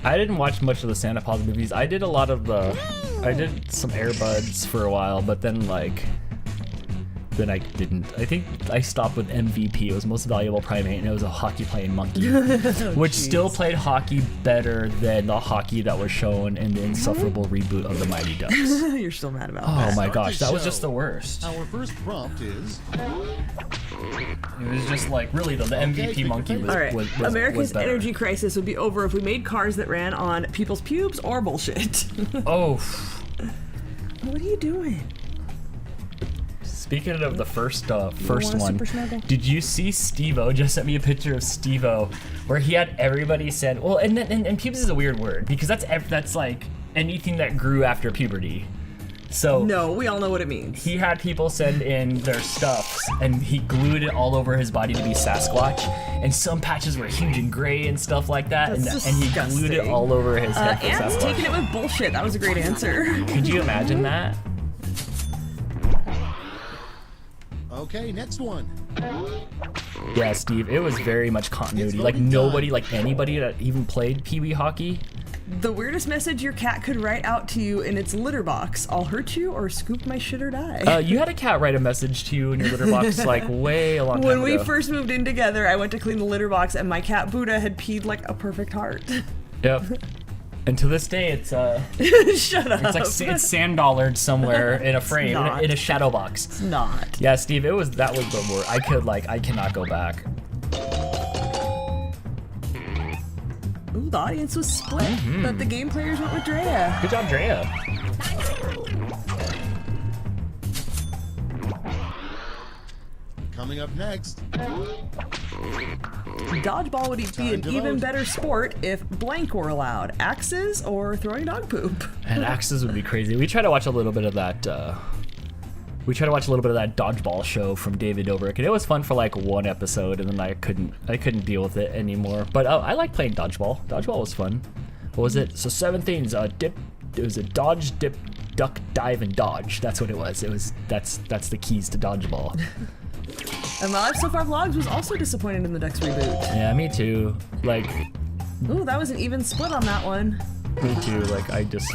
A: I didn't watch much of the Santa Paws movies. I did some Air Buds for a while, but then then I didn't. I think I stopped with MVP. It was Most Valuable Primate, and it was a hockey playing monkey, which still played hockey better than the hockey that was shown in the insufferable reboot of the Mighty Ducks.
B: You're still mad about that.
A: Oh my gosh, that was just the worst.
D: Our first prompt is...
A: It was just like, really though, the MVP monkey was,
B: All right.
A: was
B: America's
A: better.
B: energy crisis would be over if we made cars that ran on people's pubes or bullshit.
A: Oh.
B: What are you doing?
A: Speaking of the first
B: want a
A: one,
B: super snuggle?
A: did you see Steve-O just sent me a picture of Steve-O where he had everybody send, well, and pubes is a weird word because that's like anything that grew after puberty. So
B: No, we all know what it means.
A: he had people send in their stuffs and he glued it all over his body to be Sasquatch, and some patches were huge and gray and stuff like that, and he glued it all over his head for
B: Aaron's
A: Sasquatch.
B: taking it with bullshit. That was a great answer.
A: Could you imagine that?
D: Okay, next one.
A: Yeah, Steve, it was very much continuity. Like nobody, like anybody that even played Pee Wee hockey.
B: The weirdest message your cat could write out to you in its litter box: I'll hurt you or scoop my shit or die.
A: You had a cat write a message to you in your litter box like way a long time
B: When
A: ago.
B: we first moved in together, I went to clean the litter box and my cat Buddha had peed like a perfect heart.
A: Yep. And to this day, it's
B: Shut up.
A: it's like it's sand-dollared somewhere in a frame,
B: not.
A: in a shadow box.
B: It's not.
A: Yeah, Steve, that was the word. I cannot go back.
B: Ooh, the audience was split, but the game players went with Drea.
A: Good job, Drea.
D: Coming up next.
B: Dodgeball would be an
D: Time to
B: even
D: vote.
B: better sport if blank were allowed. Axes or throwing dog poop.
A: And axes would be crazy. We try to watch a little bit of that. Dodgeball show from David Dobrik, and it was fun for like one episode, and then I couldn't deal with it anymore. But I like playing dodgeball. Dodgeball was fun. What was it? So 7 things. Dip. It was a dodge, dip, duck, dive, and dodge. That's what it was. That's the keys to dodgeball.
B: And My Life So Far Vlogs was also disappointed in the Ducks reboot.
A: Yeah, me too. Like,
B: Ooh, that was an even split on that one.
A: me too. Like, I just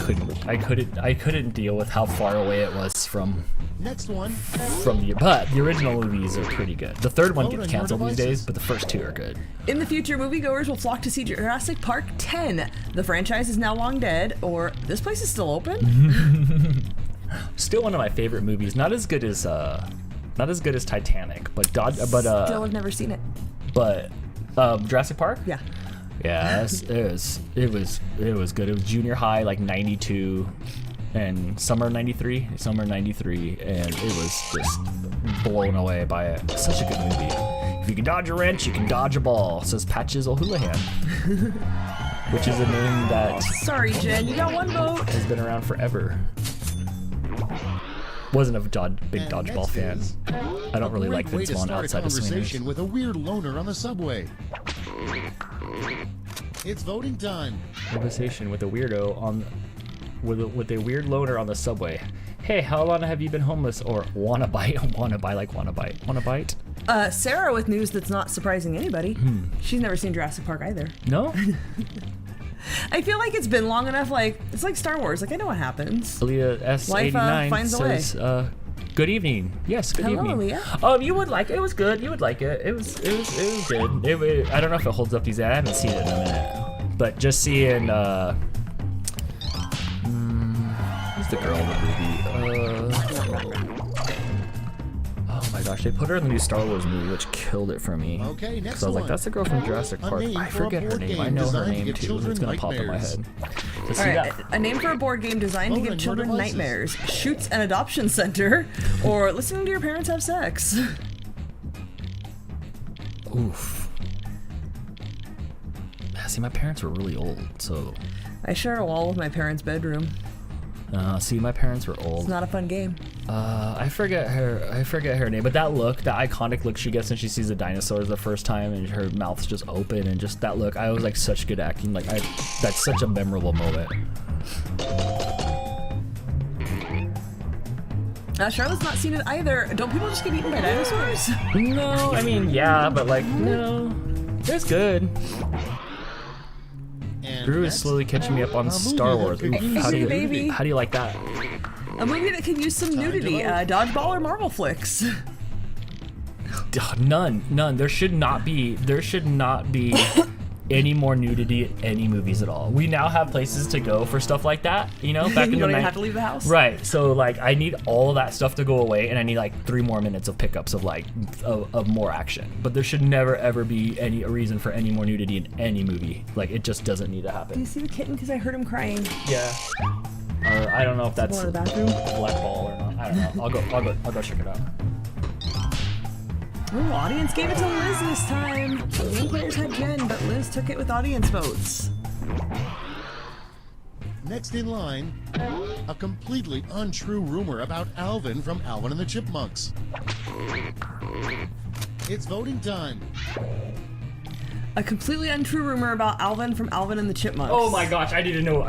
A: couldn't deal with how far away it was from
D: Next one.
A: but the original movies are pretty good. The third one
D: Vote
A: gets
D: on your
A: canceled these
D: devices.
A: days, but the first 2 are good.
B: In the future, moviegoers will flock to see Jurassic Park 10. The franchise is now long dead, or this place is still open?
A: Still one of my favorite movies. Not as good as Titanic, but
B: Still have never seen it.
A: Jurassic Park.
B: Yeah.
A: Yeah, it was good. It was junior high, like 92, and summer 93, and it was just blown away by it. It's such a good movie. If you can dodge a wrench, you can dodge a ball, says Patches O'Houlihan, which is a name that
B: Sorry, Jen, you got one vote.
A: has been around forever. Wasn't a big
D: And
A: dodgeball
D: next
A: fan.
D: is
A: I don't really like
D: Great way
A: Vince
D: to
A: Vaughn
D: start a
A: outside of Swingers.
D: conversation with a weird loner on the subway. It's voting time.
A: Conversation with a weirdo on with a weird loner on the subway. Hey, how long have you been homeless? Or wanna bite? Wanna bite?
B: Sarah with news that's not surprising anybody. She's never seen Jurassic Park either.
A: No?
B: I feel like it's been long enough, like, it's like Star Wars. Like, I know what happens.
A: Leah S89
B: Life, finds a way.
A: says, good evening. Yes, good
B: Hello,
A: evening.
B: Leah.
A: You would like it. It was good. You would like it. It was good. I don't know if it holds up these days. I haven't seen it in a minute. But just seeing, who's the girl in the movie? Oh my gosh, they put her in the new Star Wars movie, which killed it for me.
D: Okay, next
A: Because I was like,
D: one.
A: that's the girl from Jurassic
D: A
A: Park.
D: name
A: I
D: for a
A: forget her
D: board
A: name.
D: game
A: I know her
D: designed to
A: name
D: give
A: too.
D: children
A: It's gonna pop in my
D: nightmares.
A: head. Let's
B: All
A: see
B: right,
A: that.
B: a name for a board game designed to
D: Vote
B: give
D: on your
B: children
D: devices.
B: nightmares. Shoots an adoption center, or listening to your parents have sex.
A: Oof. Yeah, see, my parents were really old, so
B: I share a wall with my parents' bedroom.
A: See, my parents were old.
B: It's not a fun game.
A: I forget her name, but that look, that iconic look she gets when she sees the dinosaurs the first time, and her mouth's just open, and just that look. I was like, such good acting. Like, that's such a memorable moment.
B: Charlotte's not seen it either. Don't people just get eaten by dinosaurs?
A: No, I mean, yeah, but like, no, it's good. Drew is slowly catching me up on Star Wars. Ooh, how do you like that?
B: A movie that could use some nudity. Dodgeball or Marvel flicks?
A: None. There should not be any more nudity in any movies at all. We now have places to go for stuff like that, you know, back in the
B: You don't even
A: night.
B: have to leave the house.
A: Right. So like I need all of that stuff to go away, and I need like 3 more minutes of pickups of like of more action. But there should never ever be any reason for any more nudity in any movie. Like it just doesn't need to happen.
B: Do you see the kitten? Because I heard him crying.
A: Yeah. Or I don't know if that's
B: Going to the bathroom?
A: black ball or not. I don't know. I'll go check it out.
B: Ooh, audience gave it to Liz this time. The main players had Jen, but Liz took it with audience votes.
D: Next in line, a completely untrue rumor about Alvin from Alvin and the Chipmunks. It's voting time.
B: A completely untrue rumor about Alvin from Alvin and the Chipmunks.
A: Oh my gosh, I need to know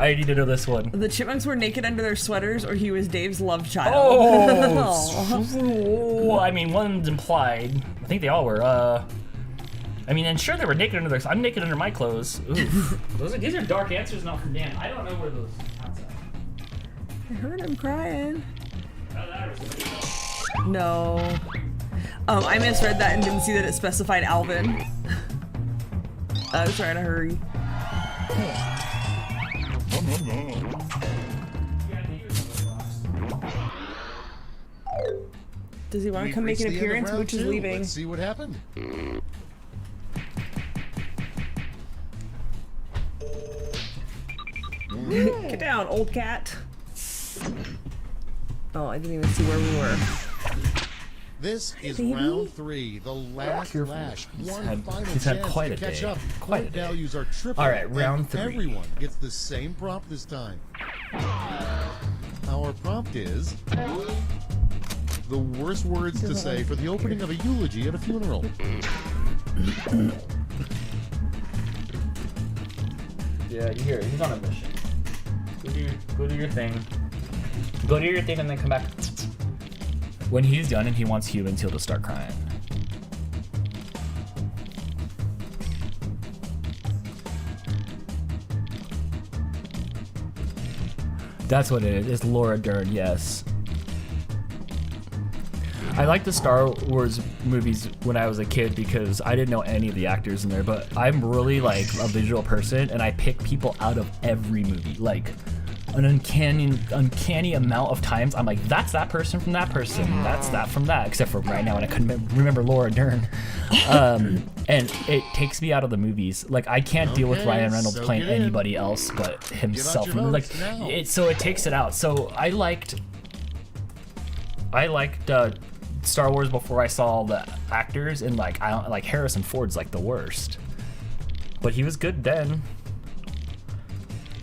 A: this one.
B: The Chipmunks were naked under their sweaters, or he was Dave's love child.
A: Oh, I mean, one's implied. I think they all were. I mean, and sure they were naked under their. I'm naked under my clothes. Ooh, these are dark answers, not from Dan. I don't know where those.
B: I heard him crying. No. I misread that and didn't see that it specified Alvin. I was trying to hurry. Does he want to come make an appearance? Mooch is leaving.
D: Let's see what happened.
B: Get down, old cat. Oh, I didn't even see where we were.
D: This is round 3, the last lash. One final
A: he's had
D: chance
A: quite
D: to
A: a
D: catch
A: day.
D: up.
A: Quite a
D: Point
A: day.
D: values are triple.
A: All right, round
D: and
A: 3.
D: Everyone gets the same prompt this time. Our prompt is the worst words to say for the opening of a eulogy at a funeral.
A: Yeah, you hear it. He's on a mission. Go do your thing. Go do your thing and then come back. When he's done and he wants humans, he'll just start crying. That's what it is. It's Laura Dern, yes. I liked the Star Wars movies when I was a kid because I didn't know any of the actors in there, but I'm really like a visual person and I pick people out of every movie. Like an uncanny amount of times I'm like, that's that person from that person, that's that from that, except for right now and I couldn't remember Laura Dern. And it takes me out of the movies. Like I can't deal with Ryan Reynolds playing anybody else but himself. Like so it takes it out. So I liked Star Wars before I saw the actors, and like I don't like Harrison Ford's like the worst, but he was good then.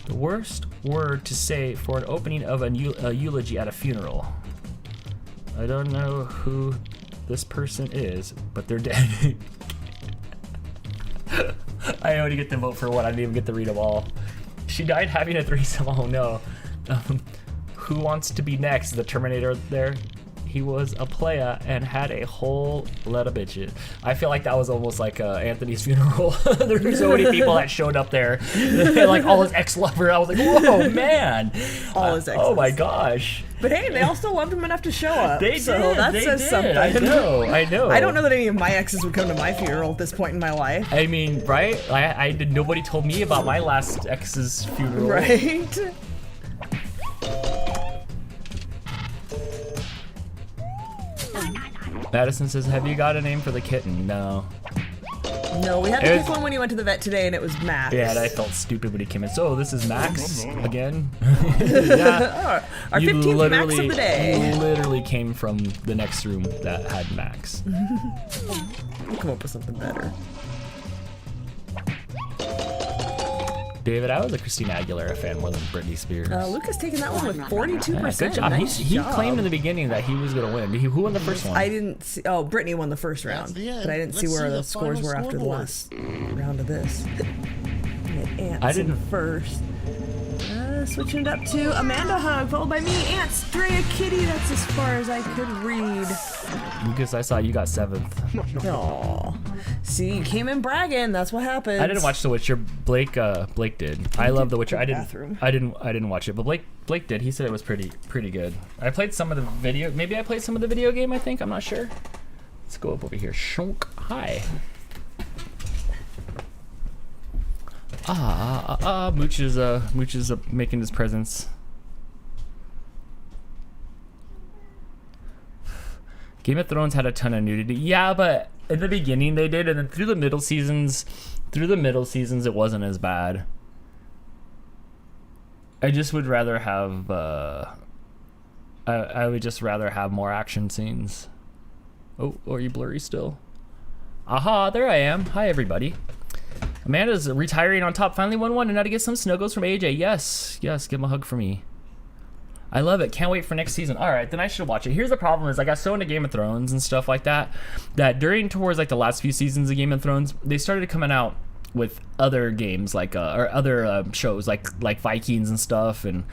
A: The worst word to say for an opening of a eulogy at a funeral. I don't know who this person is, but they're dead. I only get to vote for one. I didn't even get to read them all. She died having a threesome. Oh no. Who wants to be next? The Terminator there. He was a playa and had a whole lot of bitches. I feel like that was almost like Anthony's funeral. There were so many people that showed up there. Like all his ex-lover. I was like, whoa, man.
B: All his exes.
A: Oh my gosh.
B: But hey, they all still loved him enough to show up.
A: They
B: so
A: did.
B: that
A: They
B: says
A: did.
B: something.
A: I know.
B: I don't know that any of my exes would come to my funeral at this point in my life.
A: I mean, right? I did. Nobody told me about my last ex's funeral.
B: Right?
A: Madison says, have you got a name for the kitten? No.
B: No, we had to pick one when he went to the vet today, and it was Max.
A: Yeah, and I felt stupid when he came in. So, this is Max again? Yeah.
B: Our 15th Max of the day.
A: You literally came from the next room that had Max.
B: We'll come up with something better.
A: David, I was a Christina Aguilera fan more than Britney Spears.
B: Lucas taking that one with 42%.
A: Yeah, good job. He claimed in the beginning that he was going to win. Who won the first one?
B: I didn't see. Oh, Britney won the first round, but I didn't see where the scores were after the last round of this. I didn't first. Switching it up to Amanda Hug, followed by me, Ants, Drea Kitty. That's as far as I could read.
A: Lucas, I saw you got 7th.
B: Aww. See, you came in bragging. That's what happened.
A: I didn't watch The Witcher. Blake did. I love The Witcher. I didn't watch it, but Blake did. He said it was pretty good. I played some of the video. Maybe I played some of the video game. I think I'm not sure. Let's go up over here. Shonk. Hi. Mooch is making his presence. Game of Thrones had a ton of nudity. Yeah, but in the beginning they did, and then through the middle seasons it wasn't as bad. I just would rather have I would just rather have more action scenes. Oh, are you blurry still? Aha, there I am. Hi everybody. Amanda's retiring on top. Finally won one, and now to get some snuggles from AJ. Yes, give him a hug for me. I love it. Can't wait for next season. All right, then I should watch it. Here's the problem: is I got so into Game of Thrones and stuff like that towards like the last few seasons of Game of Thrones, they started coming out with other games like or other shows like Vikings and stuff, and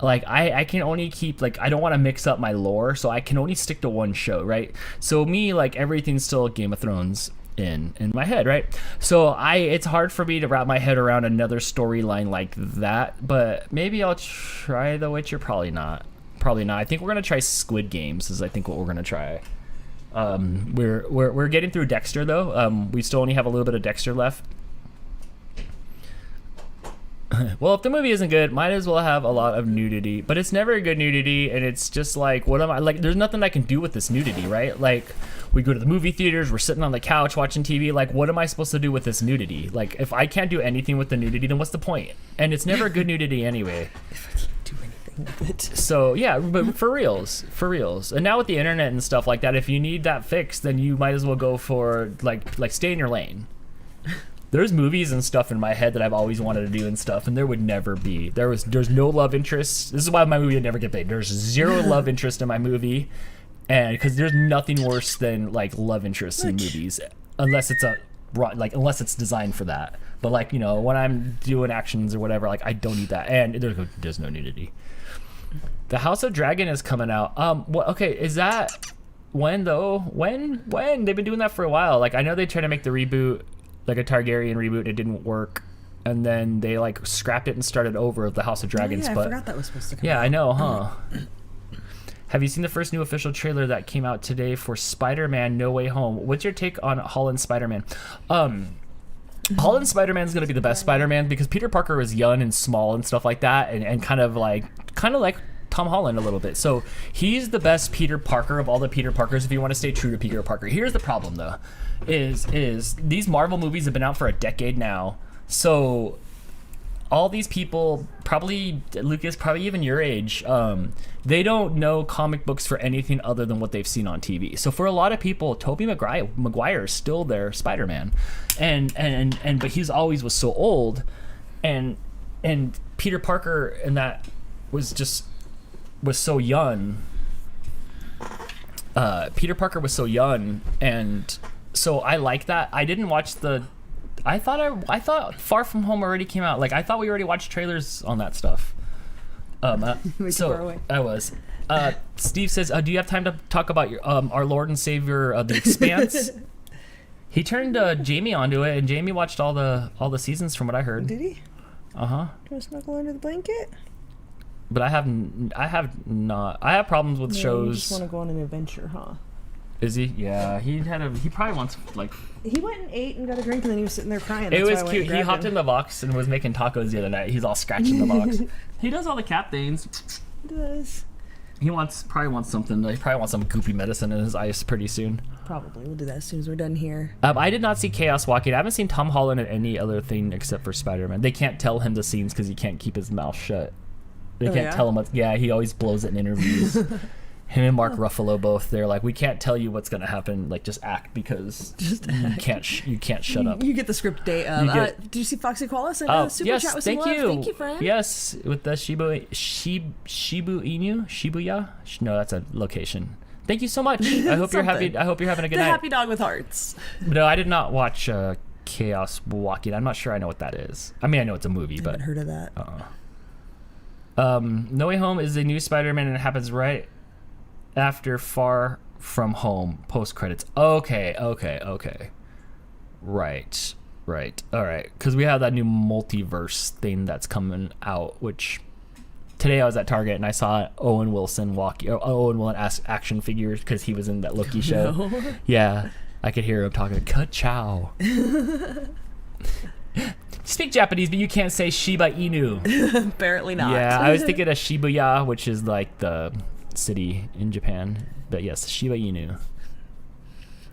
A: like I can only keep like I don't want to mix up my lore, so I can only stick to one show, right? So me, like everything's still Game of Thrones in my head, right? So it's hard for me to wrap my head around another storyline like that, but maybe I'll try The Witcher. Probably not. I think we're gonna try Squid Games is I think what we're gonna try. We're getting through Dexter though. We still only have a little bit of Dexter left. Well, if the movie isn't good, might as well have a lot of nudity, but it's never a good nudity, and it's just like, what am I, like, there's nothing I can do with this nudity, right? Like, we go to the movie theaters, we're sitting on the couch watching TV, like, what am I supposed to do with this nudity? Like, if I can't do anything with the nudity, then what's the point? And it's never good nudity anyway.
B: If I can't do anything with it.
A: So, yeah, but for reals. And now with the internet and stuff like that, if you need that fixed, then you might as well go for, like stay in your lane. There's movies and stuff in my head that I've always wanted to do and stuff, and there's no love interest. This is why my movie would never get made. There's zero love interest in my movie, and because there's nothing worse than like love interest in movies, unless it's designed for that. But like, you know, when I'm doing actions or whatever, like I don't need that, and there's no nudity. The House of Dragon is coming out. Okay, is that when though? When they've been doing that for a while? Like I know they tried to make the reboot. Like a Targaryen reboot, it didn't work, and then they like scrapped it and started over with the House of Dragons.
B: I forgot that was supposed to come out.
A: Yeah, I know, huh? Have you seen the first new official trailer that came out today for Spider-Man: No Way Home? What's your take on Holland Spider-Man? Holland Spider-Man is gonna be the best Spider-Man because Peter Parker is young and small and stuff like that, and kind of like Tom Holland a little bit. So he's the best Peter Parker of all the Peter Parkers if you want to stay true to Peter Parker. Here's the problem though, is these Marvel movies have been out for a decade now. So all these people, probably Lucas, probably even your age, they don't know comic books for anything other than what they've seen on TV. So for a lot of people, Tobey Maguire is still their Spider-Man, and but he's always was so old, and Peter Parker and that was so young. Peter Parker was so young, and so I like that. I didn't watch I thought Far From Home already came out. Like I thought we already watched trailers on that stuff. So I was. Steve says, "Do you have time to talk about your our Lord and Savior, The Expanse?" He turned Jamie onto it, and Jamie watched all the seasons from what I heard.
B: Did he?
A: Uh huh.
B: Do you want to snuggle under the blanket?
A: But I have not. I have problems with shows.
B: You just want to go on an adventure, huh?
A: Is he? Yeah, he probably wants like.
B: He went and ate and got a drink, and then he was sitting there crying.
A: It was cute. He hopped in the box and was making tacos the other night. He's all scratching the box. He does all the cat things.
B: He does.
A: He probably wants something. He probably wants some goopy medicine in his ice pretty soon.
B: Probably. We'll do that as soon as we're done here.
A: I did not see Chaos Walking. I haven't seen Tom Holland in any other thing except for Spider-Man. They can't tell him the scenes because he can't keep his mouth shut. They can't tell him what. Yeah, he always blows it in interviews. Him and Mark Ruffalo both. They're like, we can't tell you what's gonna happen. Like, just act because you can't shut up.
B: You get the script day of. Did you see Foxy Koala send a super chat with some love? Thank you, friend.
A: Yes, with the Shibu Inu? Shibuya? No, that's a location. Thank you so much. I hope you're happy. I hope you're having a good night.
B: The happy dog with hearts.
A: No, I did not watch Chaos Walking. I'm not sure I know what that is. I mean, I know it's a movie, but
B: I haven't heard of that.
A: No Way Home is a new Spider-Man, and it happens right after Far From Home post credits. Okay. Right. All right. Because we have that new multiverse thing that's coming out, which today I was at Target and I saw Owen Wilson action figures because he was in that Loki show. No. Yeah. I could hear him talking, ka-chow. Speak Japanese, but you can't say Shiba Inu.
B: Apparently not.
A: Yeah, I was thinking of Shibuya, which is like the city in Japan. But yes, Shiba Inu.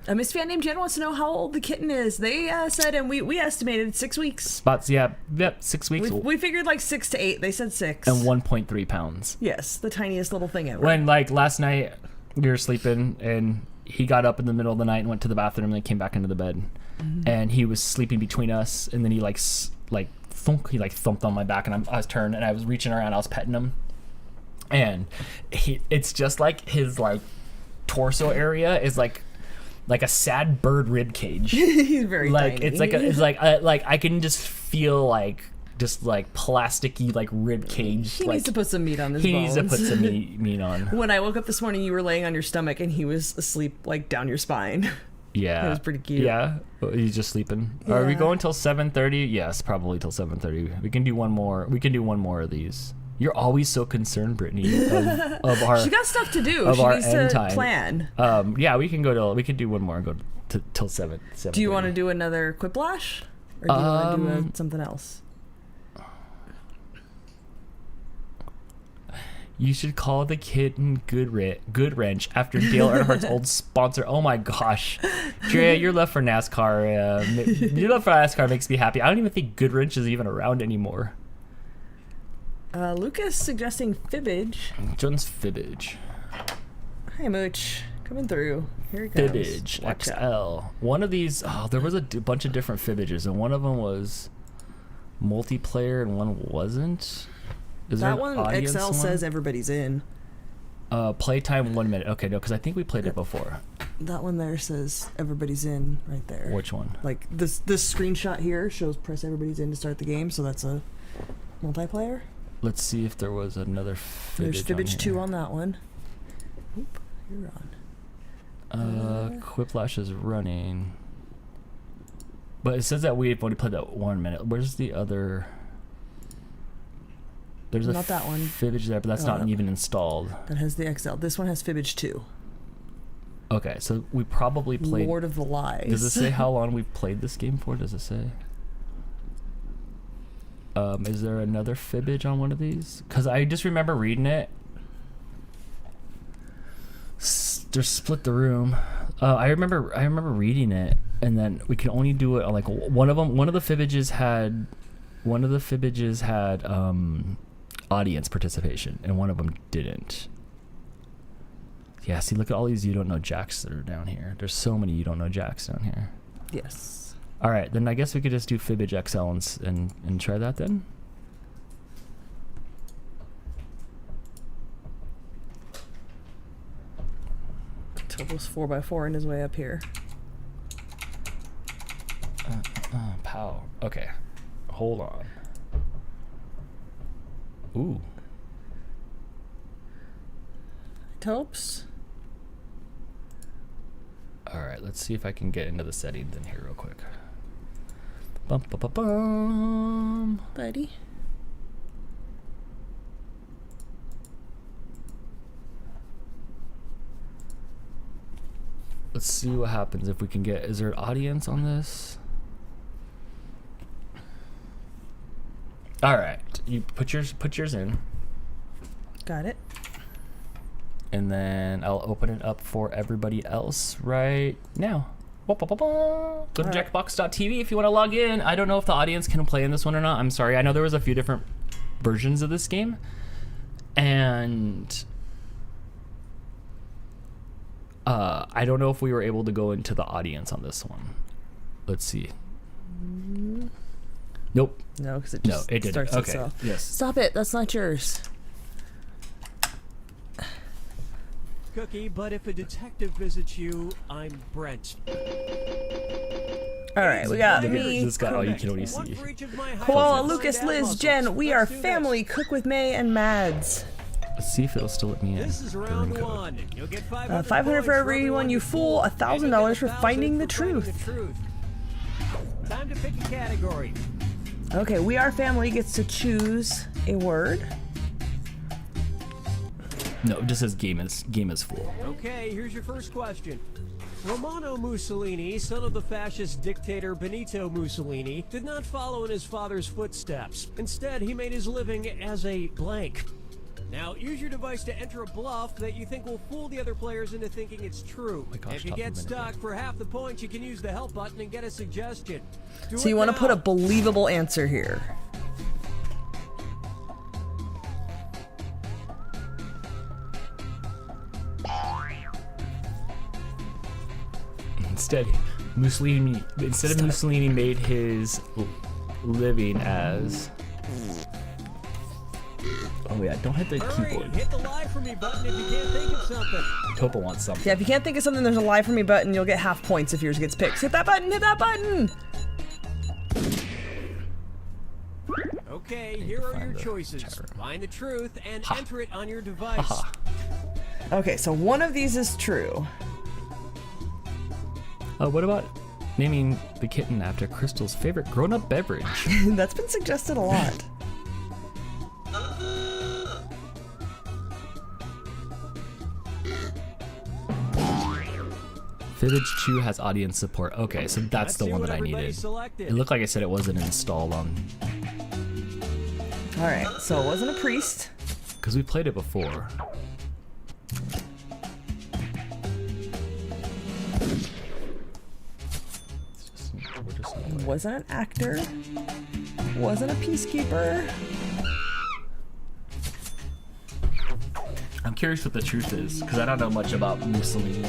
B: A Miss Fan named Jen wants to know how old the kitten is. They said, and we estimated 6 weeks.
A: Spots, yep, 6 weeks.
B: We figured like 6 to 8. They said 6.
A: And 1.3 pounds.
B: Yes, the tiniest little thing ever.
A: When, like, last night we were sleeping and he got up in the middle of the night and went to the bathroom and then came back into the bed. Mm-hmm. And he was sleeping between us, and then he thumped on my back, and I was turned and I was reaching around, I was petting him. And it's just like his like torso area is like a sad bird rib cage.
B: He's very
A: like
B: tiny.
A: it's like I can just feel like plasticky like rib cage.
B: He needs to put some meat on his
A: bones.
B: He
A: needs to put some meat on.
B: When I woke up this morning, you were laying on your stomach and he was asleep like down your spine.
A: Yeah,
B: it was pretty cute.
A: Yeah, he's just sleeping. Yeah. Are we going till 7:30? Yes, probably till 7:30. We can do one more. We can do one more of these. You're always so concerned, Brittany, of our.
B: She got stuff to do. She needs to plan.
A: Yeah, we can do one more and go till 7.
B: Do you want to do another Quiplash, or do you want to do something else?
A: You should call the kitten Good Wrench after Dale Earnhardt's old sponsor. Oh my gosh, Drea, your love for NASCAR. Your love for NASCAR makes me happy. I don't even think Good Wrench is even around anymore.
B: Lucas suggesting Fibbage.
A: Jones Fibbage.
B: Hi, Mooch. Coming through. Here he comes.
A: Fibbage XL. One of these, there was a bunch of different Fibbages, and one of them was multiplayer and one wasn't. Is
B: that one XL says everybody's in.
A: Playtime 1 minute. Okay, no, because I think we played it before.
B: That one there says everybody's in right there.
A: Which one?
B: Like this screenshot here shows press everybody's in to start the game, so that's a multiplayer.
A: Let's see if there was another Fibbage.
B: There's Fibbage 2 on that one. Oop, you're on.
A: Quiplash is running. But it says that we've only played that 1 minute. Where's the other? There's
B: not that one.
A: Fibbage there, but that's not even installed.
B: That has the XL. This one has Fibbage 2.
A: Okay, so we probably played...
B: Lord of the Lies.
A: Does it say how long we've played this game for? Does it say? Is there another Fibbage on one of these? Because I just remember reading it. Just split the room. I remember reading it, and then we can only do it on like one of them. One of the Fibbages had audience participation, and one of them didn't. Yeah, see, look at all these you don't know jacks that are down here. There's so many you don't know jacks down here.
B: Yes.
A: All right, then I guess we could just do Fibbage XL and try that then.
B: Tobo's 4x4 in his way up here.
A: Pow. Okay. Hold on. Ooh.
B: Topes.
A: All right, let's see if I can get into the settings in here real quick. Bum, bum, bum, bum.
B: Buddy.
A: Let's see what happens if we can get. Is there an audience on this? All right, you put yours in.
B: Got it.
A: And then I'll open it up for everybody else right now. Go to jackbox.tv if you want to log in. I don't know if the audience can play in this one or not. I'm sorry. I know there was a few different versions of this game. And I don't know if we were able to go into the audience on this one. Let's see. Nope.
B: No, because it just
A: it didn't.
B: starts
A: Okay.
B: itself.
A: Yes.
B: Stop it. That's not yours.
E: Cookie, but if a detective visits you, I'm Brent.
B: All right, we got me,
A: This got all you can only
E: One
A: see.
E: for each of my
B: Koala,
E: houses.
B: Lucas,
E: Find out
B: Liz,
E: muscles.
B: Jen. We are
E: Let's do this.
B: family. Cook with May and Mads.
A: Let's see if it'll still let me in.
E: This is
A: During
E: round
A: code.
E: 1. You'll get 500
B: 500 for
E: points
B: everyone you fool, $1,000 for finding the truth.
E: Time to pick a category.
B: Okay, we are family gets to choose a word.
A: No, it just says game is full.
E: Okay, here's your first question. Romano Mussolini, son of the fascist dictator Benito Mussolini, did not follow in his father's footsteps. Instead, he made his living as a blank. Now, use your device to enter a bluff that you think will fool the other players into thinking it's true.
A: my gosh,
E: If you
A: top
E: get
A: of minute.
E: stuck, for half the points, you can use the help button and get a suggestion.
B: So you want to put a believable answer here.
A: Instead of Mussolini made his living as. Oh yeah, don't hit the
E: Hurry,
A: keyboard.
E: hit the live for me button if you can't think of something.
A: Topa wants something.
B: Yeah, if you can't think of something, there's a lie for me button. You'll get half points if yours gets picked. Hit that button. Hit that button.
E: Okay, here are
A: find
E: your
A: the
E: choices.
A: chat room.
E: Find the truth and
A: Ha.
E: enter it on your device.
A: Haha.
B: Okay, so one of these is true.
A: What about naming the kitten after Crystal's favorite grown-up beverage?
B: That's been suggested a lot.
A: Village Chew has audience support. Okay, so that's
E: Let's
A: the
E: see
A: one
E: what
A: that I
E: everybody
A: needed.
E: selected.
A: It looked like I said it wasn't installed on,
B: All right, so it wasn't a priest.
A: because we played it before.
B: Wasn't an actor. Wasn't a peacekeeper.
A: I'm curious what the truth is, because I don't know much about Mussolini.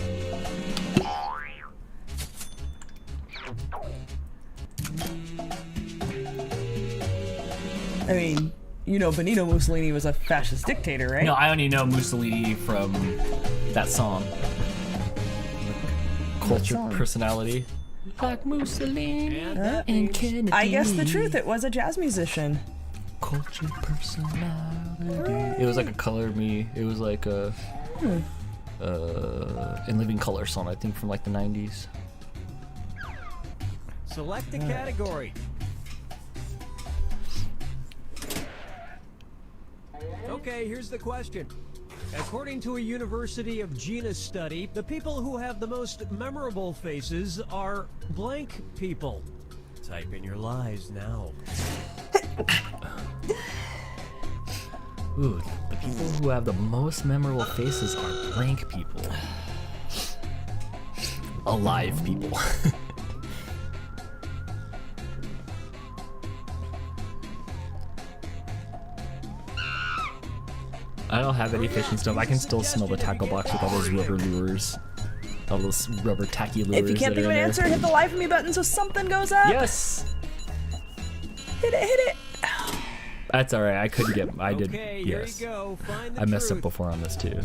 B: I mean, you know, Benito Mussolini was a fascist dictator, right?
A: No, I only know Mussolini from that song. Culture
B: song?
A: personality. Like Mussolini and Kennedy.
B: I guess the truth. It was a jazz musician.
A: Culture personality. It was like a Color Me. It was like a In Living Color song, I think, from like the 90s.
E: Select a category. Okay, here's the question. According to a University of Jena study, the people who have the most memorable faces are blank people. Type in your lies now.
A: Ooh, the people who have the most memorable faces are blank people. Alive people. I don't have any fishing stuff. I can still smell the tackle box with all those rubber lures. All those rubber tacky lures.
B: If you can't
A: that
B: think
A: are
B: of an
A: in
B: answer,
A: there.
B: hit the live for me button so something goes up.
A: Yes!
B: Hit it, hit it.
A: That's alright. I couldn't get. I did.
E: Okay,
A: Yes.
E: here you go. Find the
A: I messed up
E: truth.
A: before on this too.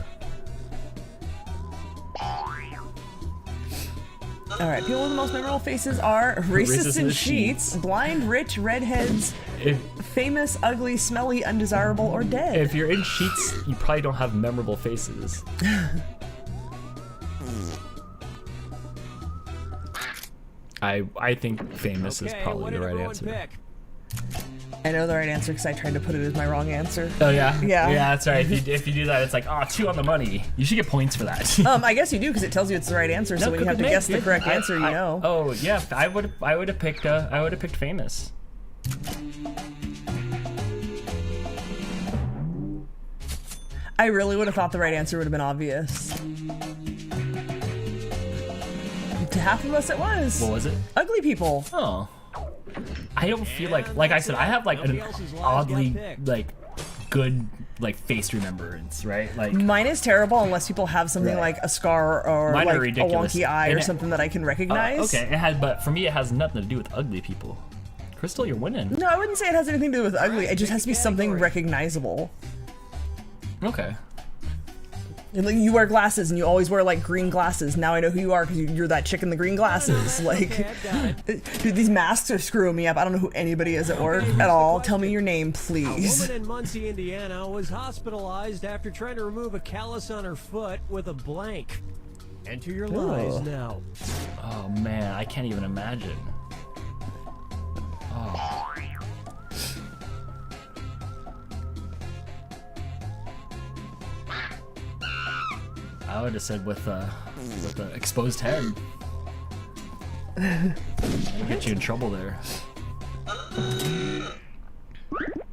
B: All right, people with the most memorable faces are racist in sheets, blind, rich, redheads,
A: If
B: famous, ugly, smelly, undesirable, or dead.
A: if you're in Sheets, you probably don't have memorable faces. I think famous is
E: Okay,
A: probably
E: what
A: the
E: did
A: right
E: everyone
A: answer.
E: pick?
B: I know the right answer because I tried to put it as my wrong answer.
A: Oh yeah,
B: Yeah.
A: That's right. If you do that, it's like 2 on the money. You should get points for that.
B: I guess you do because it tells you it's the right answer. So when you have to guess the correct answer, you know.
A: Oh yeah, I would have picked famous.
B: I really would have thought the right answer would have been obvious. To half of us, it was.
A: What was it?
B: Ugly people.
A: Oh, I don't feel like I said, I have like an
E: Nobody else's lives got
A: oddly
E: picked.
A: like good like face remembrance, right? Like
B: mine is terrible unless people have something like a scar or
A: mine
B: like
A: are
B: a
A: ridiculous.
B: wonky eye
A: And
B: or something that I can recognize.
A: Okay, but for me, it has nothing to do with ugly people. Crystal, you're winning.
B: No, I wouldn't say it has anything to do with ugly. It just has to be something recognizable.
A: Okay.
B: And, like, you wear glasses and you always wear like green glasses. Now I know who you are because you're that chick in the green glasses. Like, dude, these masks are screwing me up. I don't know who anybody is at work at all. Tell me your name, please.
E: A woman in Muncie, Indiana was hospitalized after trying to remove a callus on her foot with a blank. Enter your lies now.
A: Oh man, I can't even imagine. Oh. I would have said with a exposed head. I'll get you in trouble there.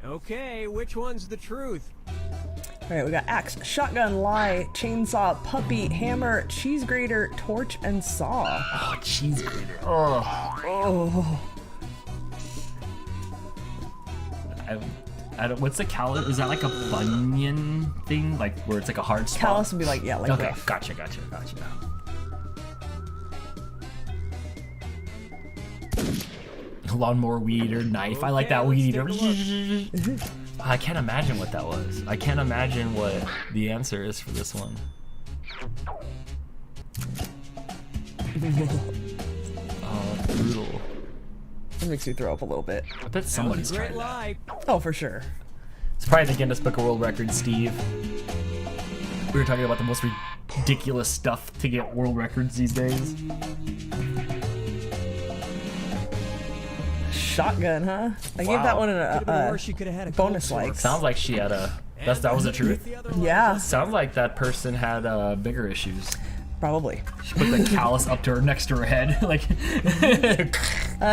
E: Okay, which one's the truth?
B: All right, we got axe, shotgun, lie, chainsaw, puppy, hammer, cheese grater, torch, and saw.
A: Oh, cheese grater. Oh. I don't. What's a callus? Is that like a bunion thing, like where it's like a hard spot?
B: Callus would be like, yeah, like
A: okay,
B: rough.
A: gotcha. Lawnmower weed or knife. Okay, I like that weed eater. I can't imagine what that was. I can't imagine what the answer is for this one. Oh, brutal.
B: It makes me throw up a little bit.
A: I bet somebody's tried that.
B: Oh, for sure.
A: It's probably the Guinness Book of World Records, Steve. We were talking about the most ridiculous stuff to get world records these days.
B: Shotgun, huh? I gave that one a bonus like.
A: Sounds like she had a. That was the truth.
B: Yeah.
A: Sounds like that person had bigger issues.
B: Probably.
A: She put the callus up to her next to her head, like.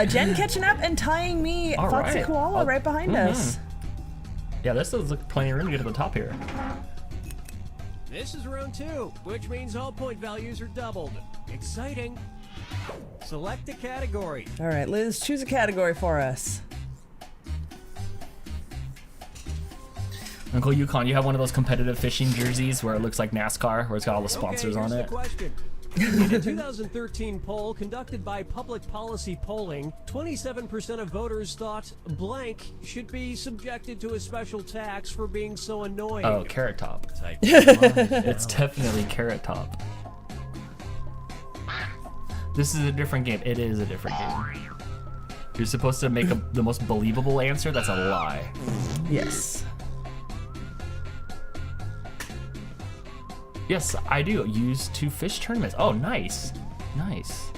B: Jen catching up and tying me.
A: All
B: Foxy
A: right.
B: Koala right behind us.
A: Yeah, this does look plenty of room to get to the top here.
E: This is round 2, which means all point values are doubled. Exciting. Select a category.
B: All right, Liz, choose a category for us.
A: Uncle Yukon, you have one of those competitive fishing jerseys where it looks like NASCAR, where it's got all the sponsors on it.
E: In a 2013 poll conducted by Public Policy Polling, 27% of voters thought blank should be subjected to a special tax for being so annoying.
A: Oh, Carrot Top. It's definitely Carrot Top. This is a different game. It is a different game. You're supposed to make the most believable answer. That's a lie.
B: Yes.
A: Yes, I do. Used to fish tournaments. Oh, nice. Nice.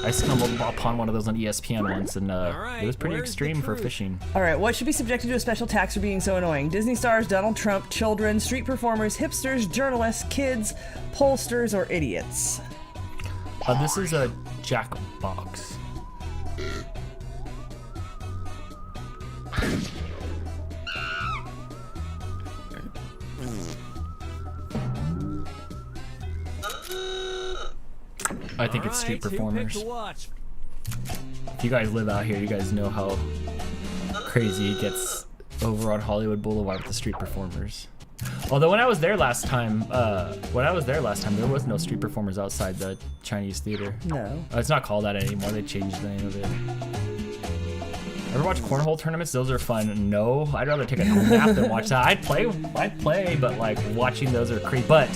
A: I stumbled upon one of those on ESPN once, and it was pretty extreme for fishing.
B: All right, what should be subjected to a special tax for being so annoying? Disney stars, Donald Trump, children, street performers, hipsters, journalists, kids, pollsters, or idiots?
A: This is a Jackbox. I think it's street performers. If you guys live out here, you guys know how crazy it gets over on Hollywood Boulevard with the street performers. Although when I was there last time, there was no street performers outside the Chinese theater.
B: No.
A: It's not called that anymore. They changed the name of it. Ever watch cornhole tournaments? Those are fun. No, I'd rather take a nap than watch that. I'd play, but like watching those are creepy. But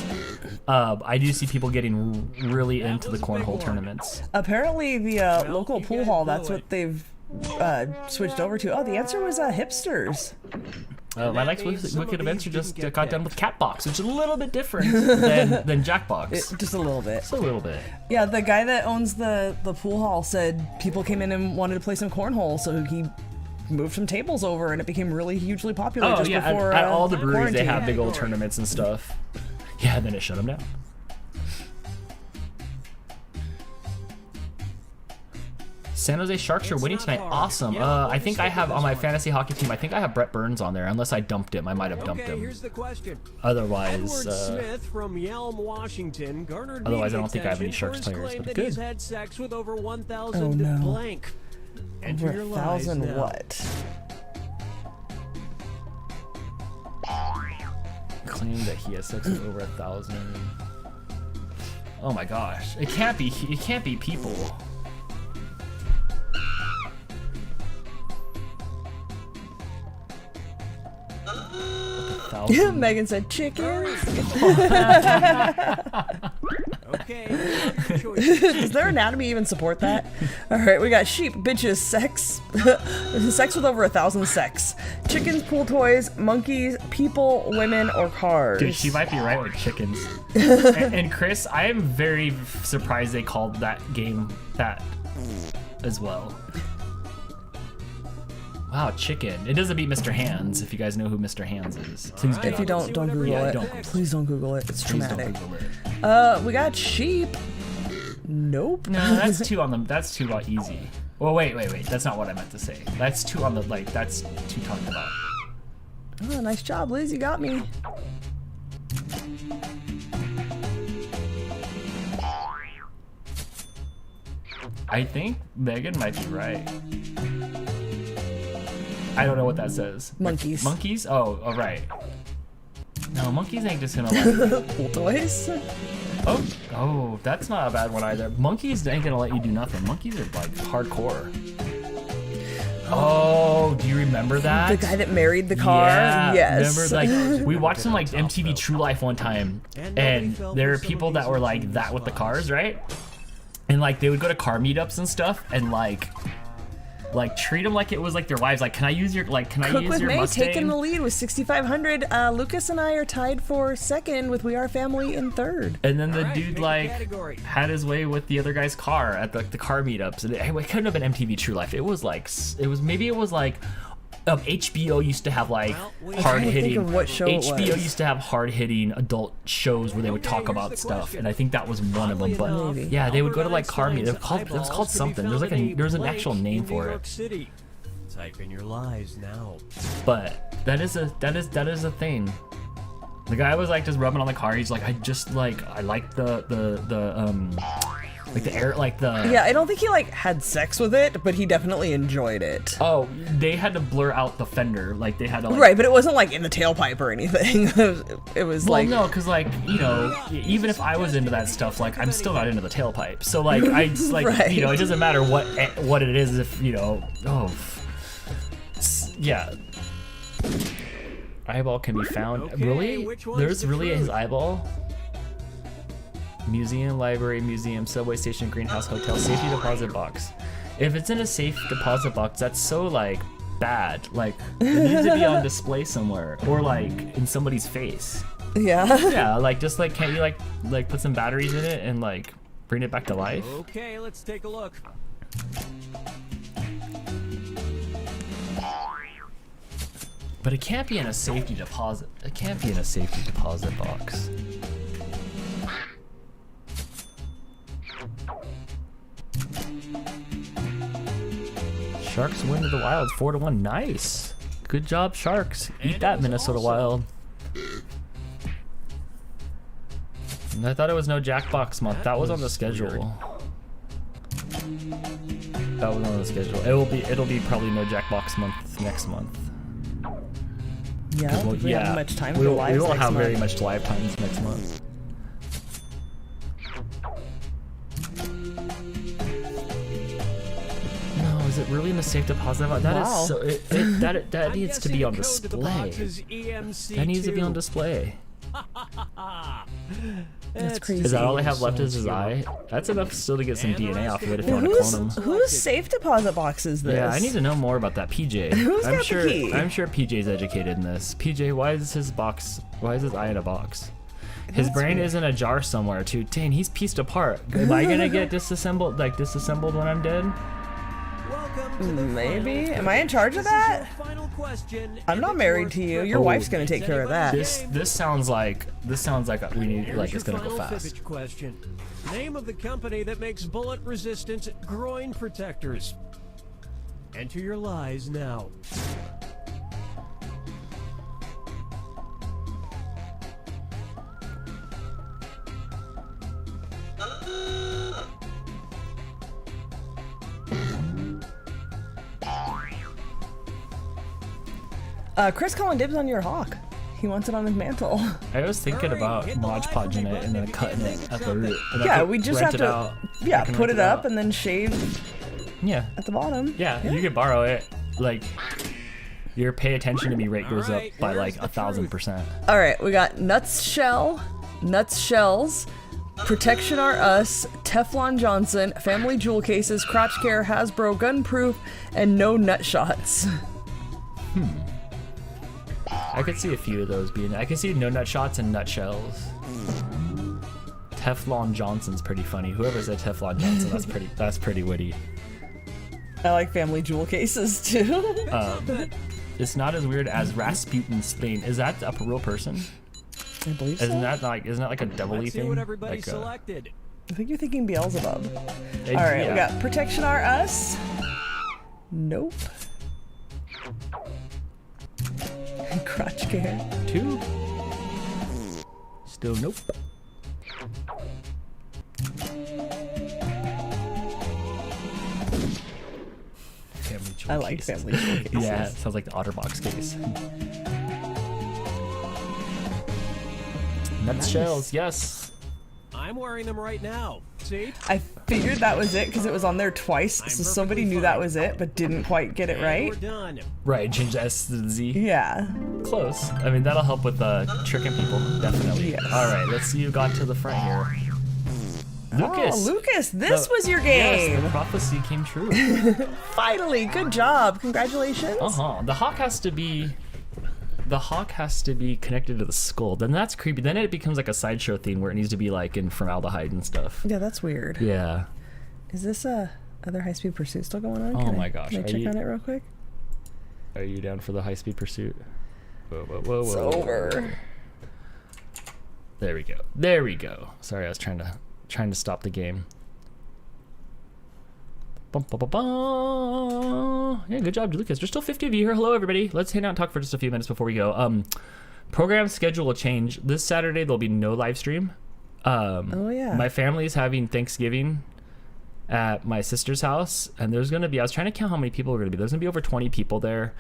A: I do see people getting really into the cornhole tournaments.
B: Apparently, the local pool hall, that's what they've switched over to. Oh, the answer was hipsters.
A: My next Wicked Adventure just got done with Catbox, which is a little bit different than Jackbox.
B: Just a little bit.
A: Just a little bit.
B: Yeah, the guy that owns the pool hall said people came in and wanted to play some cornhole, so he moved some tables over, and it became really hugely popular just before
A: at all the breweries,
B: quarantine.
A: they have big old tournaments and stuff. Yeah, and then it shut them down. San Jose Sharks are winning tonight. Awesome. I think I have on my fantasy hockey team, I think I have Brett Burns on there, unless I dumped him. I might have dumped him.
E: Here's the question.
A: Otherwise,
E: Smith from Yelm, Washington, garnered
A: otherwise I don't think I have any Sharks players, but good.
E: He's had sex with over 1,000 blank.
B: Over 1,000 what?
A: claim that he has sex with over 1,000. Oh my gosh. It can't be people.
B: Megan said chickens.
E: Okay.
B: Does their anatomy even support that? All right, we got sheep, bitches, sex, sex with over 1,000 sex, chickens, pool toys, monkeys, people, women, or cars.
A: Dude, she might be right with chickens. and Chris, I am very surprised they called that game that as well. Wow, chicken. It doesn't beat Mr. Hands, if you guys know who Mr. Hands is. Please do
B: If you don't Google
A: Yeah,
B: it.
A: don't Google it.
B: Please don't Google it. It's
A: Please
B: traumatic.
A: don't Google it.
B: We got sheep. Nope.
A: No, that's too on the. That's too easy. Well, wait. That's not what I meant to say. That's too on the That's too talked about.
B: Oh, nice job, Liz. You got me.
A: I think Megan might be right. I don't know what that says.
B: Monkeys.
A: Monkeys? Oh, right. No, monkeys ain't just gonna let.
B: Pool toys.
A: Oh, that's not a bad one either. Monkeys ain't gonna let you do nothing. Monkeys are like hardcore. Oh, do you remember that?
B: The guy that married the car.
A: Yeah.
B: Yes.
A: Remember, like we watched some like MTV True Life one time, and there were people that were like that with the cars, right? And like they would go to car meetups and stuff, and like treat them like it was like their wives. Like, can I use your
B: Cook with May
A: Mustang?
B: taking the lead with 6,500. Lucas and I are tied for second with We Are Family in third.
A: And then the
E: Alright,
A: dude
E: pick a
A: like
E: category.
A: had his way with the other guy's car at the car meetups. And it couldn't have been MTV True Life. It was like HBO used to have like hard hitting.
B: of what show it
A: HBO
B: was.
A: used to have hard hitting adult shows where they would talk about stuff, and I think that was one of them. But
B: Maybe.
A: yeah, they would go to like car meetups. It was called something. There's an actual name for it.
E: City. Type in your lies now.
A: But that is a thing. The guy was like just rubbing on the car. He's like, I like the air, like the.
B: Yeah, I don't think he like had sex with it, but he definitely enjoyed it.
A: Oh, they had to blur out the fender. Like they had to. Like,
B: Right, but it wasn't like in the tailpipe or anything. It was
A: Well,
B: like
A: no, because like even if I was into that stuff, like I'm still not into the tailpipe. So like I just, like
B: Right.
A: it doesn't matter what it is if yeah. Eyeball can be found.
E: Okay,
A: Really?
E: which one's
A: There's
E: the
A: really his
E: truth?
A: eyeball. Museum, library, museum, subway station, greenhouse, hotel, safety deposit box. If it's in a safe deposit box, that's so like bad. Like it needs to be on display somewhere or like in somebody's face.
B: yeah.
A: Yeah, like just like can't you like put some batteries in it and like bring it back to life?
E: Okay, let's take a look.
A: But it can't be in a safety deposit. It can't be in a safety deposit box. Sharks win to the Wilds 4-1. Nice. Good job, Sharks. Eat that, Minnesota Wild. And I thought it was no Jackbox month. That was on the schedule. That was on the schedule. It'll be probably no Jackbox month next month.
B: Yeah, I don't think we have much time for
A: we
B: lives
A: won't
B: next
A: have very
B: month.
A: much live times next month. No, is it really in the safe deposit box? That
B: Wow.
A: is so. That
E: I'm
A: needs to
E: guessing
A: be on
E: the code to the
A: display.
E: box is EMC2.
A: That needs to be on display.
B: That's crazy.
A: Is that all I have left? Is his eye? That's enough still to get some DNA off of it if you want to clone him.
B: Whose safe deposit box is this?
A: Yeah, I need to know more about that PJ.
B: Who's
A: I'm
B: got the
A: sure.
B: key?
A: I'm sure PJ's educated in this. PJ, why is his eye in a box? His brain is in a jar somewhere too. Dang, he's pieced apart. Am I gonna get disassembled when I'm dead?
E: Welcome to the
B: Maybe.
E: final
B: Am I in charge of
E: This is
B: that?
E: your final question,
B: I'm
E: and
B: not
E: it's
B: married
E: worth
B: to you.
E: three.
B: Your
A: Oh.
B: wife's gonna take care of that.
A: This sounds like we need
E: Here's
A: like
E: your
A: it's gonna go
E: final
A: fast.
E: fibbage question. Name of the company that makes bullet-resistant groin protectors. Enter your lies now.
B: Chris calling dibs on your hawk. He wants it on his mantle.
A: I was thinking about Mod Podging it and then cutting it at the root. And
B: Yeah, we just have to put it up
A: out.
B: and then shave
A: Yeah.
B: at the bottom.
A: Yeah, you could borrow it. Like, your pay attention to me rate goes up by like 1,000%.
B: All right, we got Nuts Shells, Protection R Us, Teflon Johnson, Family Jewel Cases, Crotch Care, Hasbro, Gunproof, and No Nut Shots.
A: I could see a few of those being. I could see No Nut Shots and Nutshells. Teflon Johnson's pretty funny. Whoever said Teflon Johnson, that's pretty witty.
B: I like Family Jewel Cases too.
A: It's not as weird as Rasputin Spain. Is that a real person?
B: I believe so.
A: Isn't that like a devil-y
E: Let's see
A: thing?
E: what everybody
A: Like,
E: selected.
B: I think you're thinking Beelzebub.
A: All
B: All right, we got Protection R Us. Nope. Crotch Care.
A: 2. Still nope. Family Jewel
B: I like
A: Cases.
B: Family Jewel Cases.
A: Yeah, it sounds like the OtterBox case. Nutshells, yes.
E: I'm wearing them right now. See?
B: I figured that was it because it was on there twice, so somebody knew that was it, but didn't quite get it
E: And
B: right.
E: we're done.
A: Right, change the S to the Z.
B: Yeah.
A: Close. I mean, that'll help with tricking people, definitely.
B: Yes.
A: All right, let's see who got to the front here. Lucas.
B: Oh, Lucas, this was your
A: Yes,
B: game.
A: the prophecy came true.
B: Finally, good job. Congratulations.
A: The hawk has to be connected to the skull. Then that's creepy. Then it becomes like a sideshow thing where it needs to be like in formaldehyde and stuff.
B: Yeah, that's weird.
A: Yeah.
B: Is this other High Speed Pursuit still going on?
A: Oh my gosh.
B: Can I check on it real quick?
A: Are you down for the high speed pursuit? Whoa, whoa, whoa,
B: It's
A: whoa.
B: over.
A: There we go. There we go. Sorry, I was trying to stop the game. Bum, bum, bum, bum. Yeah, good job, Lucas. There's still 50 of you here. Hello, everybody. Let's hang out and talk for just a few minutes before we go. Program schedule will change. This Saturday, there'll be no live stream.
B: Oh, yeah.
A: My family's having Thanksgiving at my sister's house, and there's going to be, I was trying to count how many people are going to be. There's going to be over 20 people there.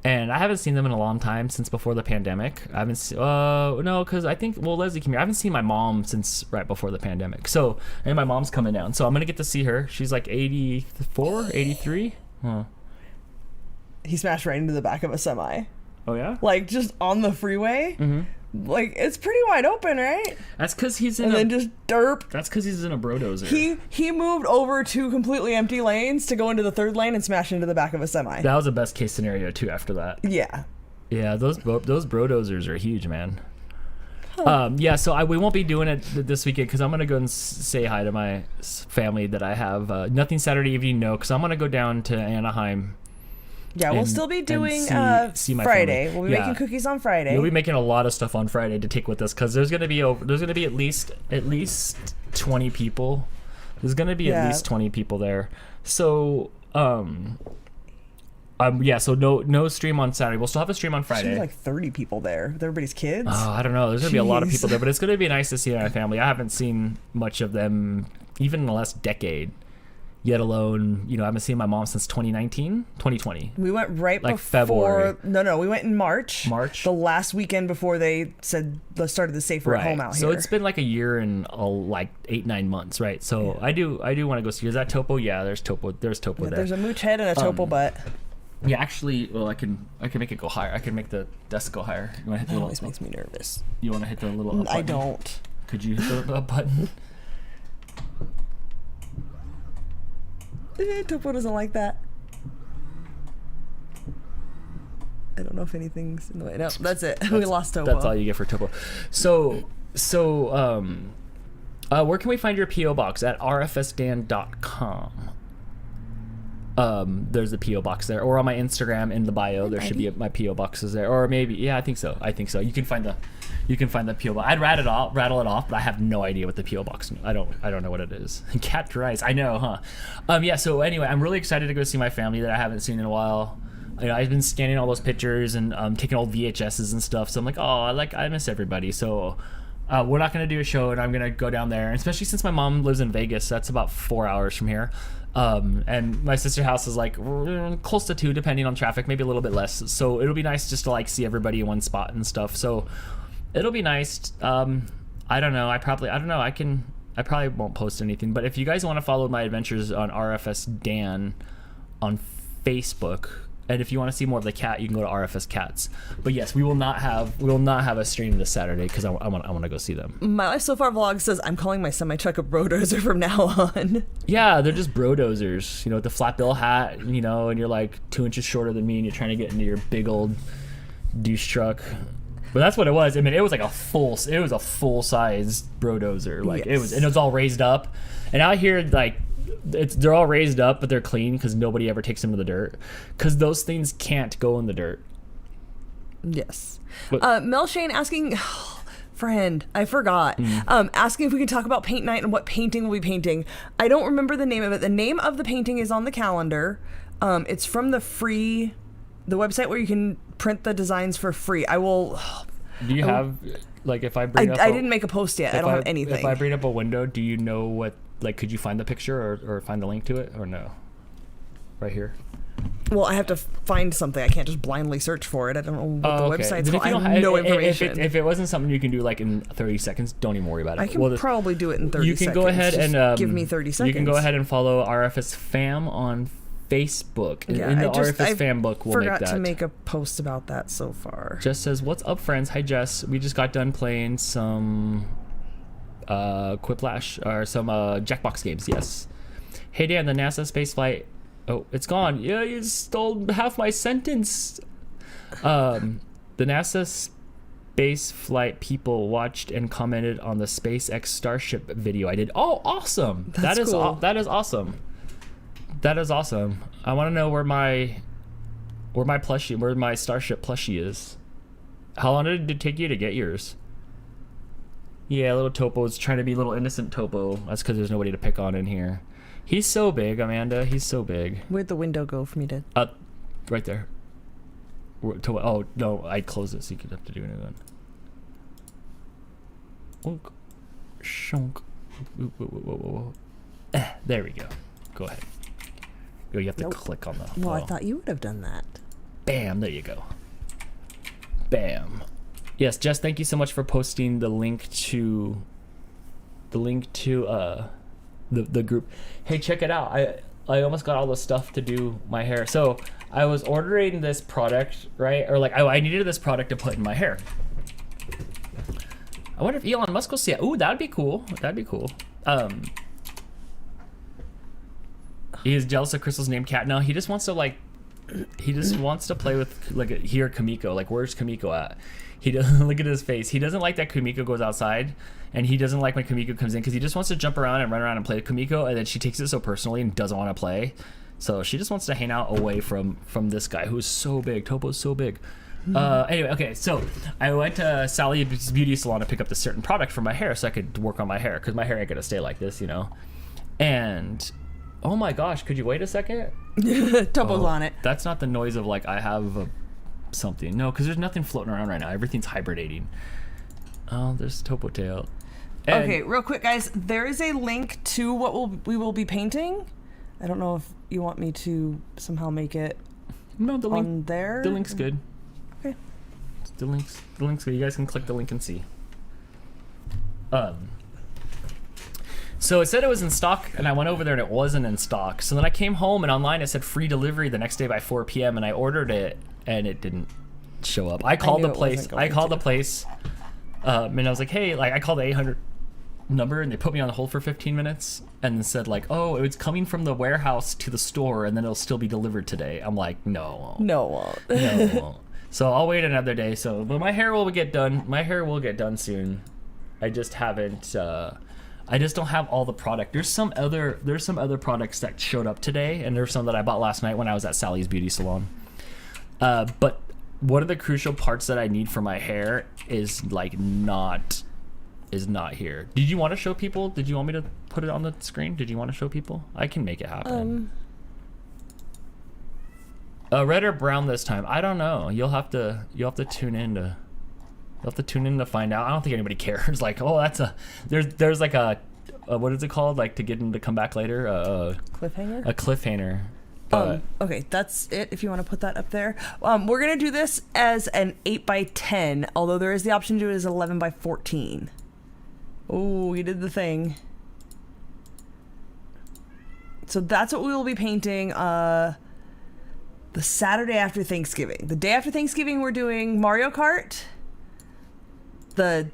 A: And I haven't seen them in a long time, since before the pandemic. I haven't no, because I think, well, Leslie came here. I haven't seen my mom since right before the pandemic. So, and my mom's coming down. So I'm going to get to see her. She's like 84, 83. Huh.
B: He smashed right into the back of a semi.
A: Oh, yeah?
B: Like, just on the freeway.
A: Mm-hmm.
B: Like, it's pretty wide open, right?
A: That's because he's in
B: And
A: a...
B: then just derp.
A: That's because he's in a brodozer.
B: He moved over 2 completely empty lanes to go into the 3rd lane and smash into the back of a semi.
A: That was a best case scenario, too, after that.
B: Yeah.
A: Yeah, those brodozers are huge, man. Yeah, so we won't be doing it this weekend because I'm going to go and say hi to my family that I have. Nothing Saturday evening, no, because I'm going to go down to Anaheim.
B: Yeah, we'll
A: and-
B: still be
A: and
B: doing
A: see my
B: Friday.
A: family.
B: We'll be
A: Yeah.
B: making cookies on Friday.
A: We'll be making a lot of stuff on Friday to take with us because there's going to be at least 20 people. There's going to be at least 20 people there. So yeah, so no stream on Saturday. We'll still have a stream on
B: There's
A: Friday.
B: like 30 people there with everybody's kids.
A: Oh, I don't know. There's going to be a lot of
B: Jeez.
A: people there, but it's going to be nice to see my family. I haven't seen much of them even in the last decade, yet alone, I haven't seen my mom since 2020.
B: We went right
A: Like
B: before.
A: February.
B: No, we went in March.
A: March?
B: The last weekend before they said they started the Safer at Home out
A: So
B: here.
A: it's been like a year and like 8-9 months, right? So I do want to go see. Is that Topo? Yeah, there's Topo. There's Topo there.
B: There's a mooch head and a topo butt.
A: Yeah, actually, well, I can make it go higher. I can make the desk go higher. You want to hit the
B: That
A: little?
B: always makes me nervous.
A: You want to hit the little? Up
B: I
A: button?
B: don't.
A: Could you hit the up button?
B: Topo doesn't like that. I don't know if anything's in the way. No, that's it. We lost Topo.
A: That's all you get for Topo. So where can we find your PO box? At rfsdan.com. There's a PO box there, or on my Instagram in the bio there should be my PO boxes there, or maybe I think so. You can find the PO box. I'd rattle it off, but I have no idea what the PO box. I don't know what it is. Cat rice. I know, huh? Yeah. So anyway, I'm really excited to go see my family that I haven't seen in a while. I've been scanning all those pictures and taking old VHSs and stuff. So I'm like, oh, I miss everybody. So we're not going to do a show, and I'm going to go down there, and especially since my mom lives in Vegas, so that's about 4 hours from here. And my sister's house is like close to 2, depending on traffic, maybe a little bit less. So it'll be nice just to like see everybody in one spot and stuff. So it'll be nice. I don't know. I probably won't post anything, but if you guys want to follow my adventures on RFS Dan on Facebook, and if you want to see more of the cat, you can go to RFS Cats. But yes, we will not have a stream this Saturday because I want to go see them.
B: My Life So Far vlog says I'm calling my semi-truck a brodozer from now on.
A: Yeah, they're just brodozers, with the flat bill hat, and you're like 2 inches shorter than me, and you're trying to get into your big old douche truck. But that's what it was. I mean, it was a full size brodozer. Like
B: yes.
A: it was all raised up. And out here, like, they're all raised up, but they're clean because nobody ever takes them to the dirt. Because those things can't go in the dirt.
B: Yes.
A: But,
B: Mel Shane asking, friend, I forgot. Asking if we can talk about paint night and what painting we'll be painting. I don't remember the name of it. The name of the painting is on the calendar. It's from the website where you can print the designs for free. I will.
A: Do you have, like, if I bring up...
B: I didn't make a post yet. I don't have anything.
A: If I bring up a window, do you know what, like, could you find the picture or find the link to it, or no? Right here?
B: Well, I have to find something. I can't just blindly search for it. I don't know what the website's called. I have no information.
A: If it wasn't something you can do, like, in 30 seconds, don't even worry about it.
B: I can probably do it in 30 seconds.
A: You can go ahead and...
B: give me 30 seconds.
A: You can go ahead and follow RFSfam on Facebook. Yeah, in the RFSfam book, we'll make that.
B: Forgot to make a post about that so far.
A: Jess says, "What's up, friends? Hi, Jess. We just got done playing some Quiplash or some Jackbox games. Yes. Hey, Dan, the NASA spaceflight. Oh, it's gone. Yeah, you stole half my sentence. The NASA spaceflight people watched and commented on the SpaceX Starship video I did. Oh, awesome!
B: That's cool.
A: That is awesome. That is awesome. I want to know where my Starship plushie is. How long did it take you to get yours? Yeah, little Topo's trying to be little innocent Topo. That's because there's nobody to pick on in here. He's so big, Amanda. He's so big.
B: Where'd the window go for me to?
A: Right there. Oh no, I closed it, so you could have to do it again. Onk, shonk. Whoa. There we go. Go ahead. You have to click on the...
B: Well, I thought you would have done that. Bam,
A: there you go. Bam. Yes, Jess, thank you so much for posting the link to... the group. Hey, check it out. I almost got all the stuff to do my hair. So, I was ordering this product, right? Or like, I needed this product to put in my hair. I wonder if Elon Musk will see it. Ooh, that'd be cool. He is jealous of Crystal's named cat. No, he just wants to play with, like, hear Kamiko. Like, where's Kamiko at? He doesn't look at his face. He doesn't like that Kamiko goes outside, and he doesn't like when Kamiko comes in because he just wants to jump around and run around and play with Kamiko, and then she takes it so personally and doesn't want to play. So she just wants to hang out away from this guy who's so big. Topo's so big. Anyway, okay, so I went to Sally's beauty salon to pick up this certain product for my hair so I could work on my hair because my hair ain't gonna stay like this, And oh my gosh, could you wait a second?
B: Topo's on it.
A: That's not the noise of, like, I have something. No, because there's nothing floating around right now. Everything's hibernating. Oh, there's Topo Tail.
B: Okay, real quick, guys. There is a link to what we will be painting. I don't know if you want me to somehow make it
A: the link
B: on there.
A: The link's good.
B: Okay.
A: The link's good. You guys can click the link and see. So it said it was in stock, and I went over there and it wasn't in stock. So then I came home and online it said free delivery the next day by 4 p.m. and I ordered it and it didn't show up. I called the place. And I was like, hey, like, I called the 800 number and they put me on hold for 15 minutes and then said, like, oh, it's coming from the warehouse to the store and then it'll still be delivered today. I'm like, no.
B: No, it won't.
A: So I'll wait another day. But my hair will get done. My hair will get done soon. I just haven't. I just don't have all the product. There's some other products that showed up today, and there's some that I bought last night when I was at Sally's beauty salon. But one of the crucial parts that I need for my hair is not here. Did you want to show people? Did you want me to put it on the screen? Did you want to show people? I can make it happen. Red or brown this time? I don't know. You'll have to tune in to You'll have to tune in to find out. I don't think anybody cares. Like, oh, that's there's like a what is it called? Like to get him to come back later?
B: Cliffhanger?
A: A cliffhanger.
B: Okay, that's it. If you want to put that up there, we're gonna do this as an 8x10. Although there is the option to do it as 11x14. Oh, you did the thing. So that's what we will be painting. The Saturday after Thanksgiving. The day after Thanksgiving, we're doing Mario Kart. The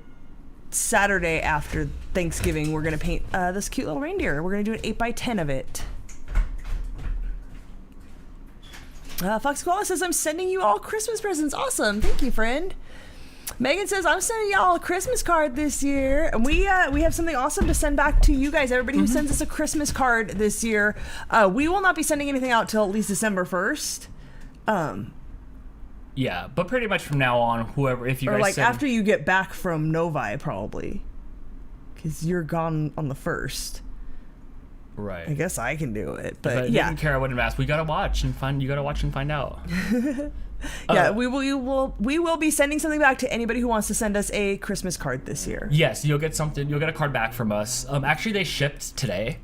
B: Saturday after Thanksgiving, we're gonna paint this cute little reindeer. We're gonna do an 8x10 of it. Fox Koala says, I'm sending you all Christmas presents. Awesome. Thank you, friend. Megan says, I'm sending y'all a Christmas card this year. And we have something awesome to send back to you guys. Everybody who sends us a Christmas card this year. We will not be sending anything out till at least December 1st.
A: Yeah, but pretty much from now on, whoever, if you guys
B: like after you get back from Novi, probably. Because you're gone on the 1st.
A: Right.
B: I guess I can do it, but
A: if I
B: yeah.
A: didn't care, I wouldn't have asked. You gotta watch and find out.
B: Yeah, we will be sending something back to anybody who wants to send us a Christmas card this year.
A: Yes, you'll get something. You'll get a card back from us. Actually, they shipped today,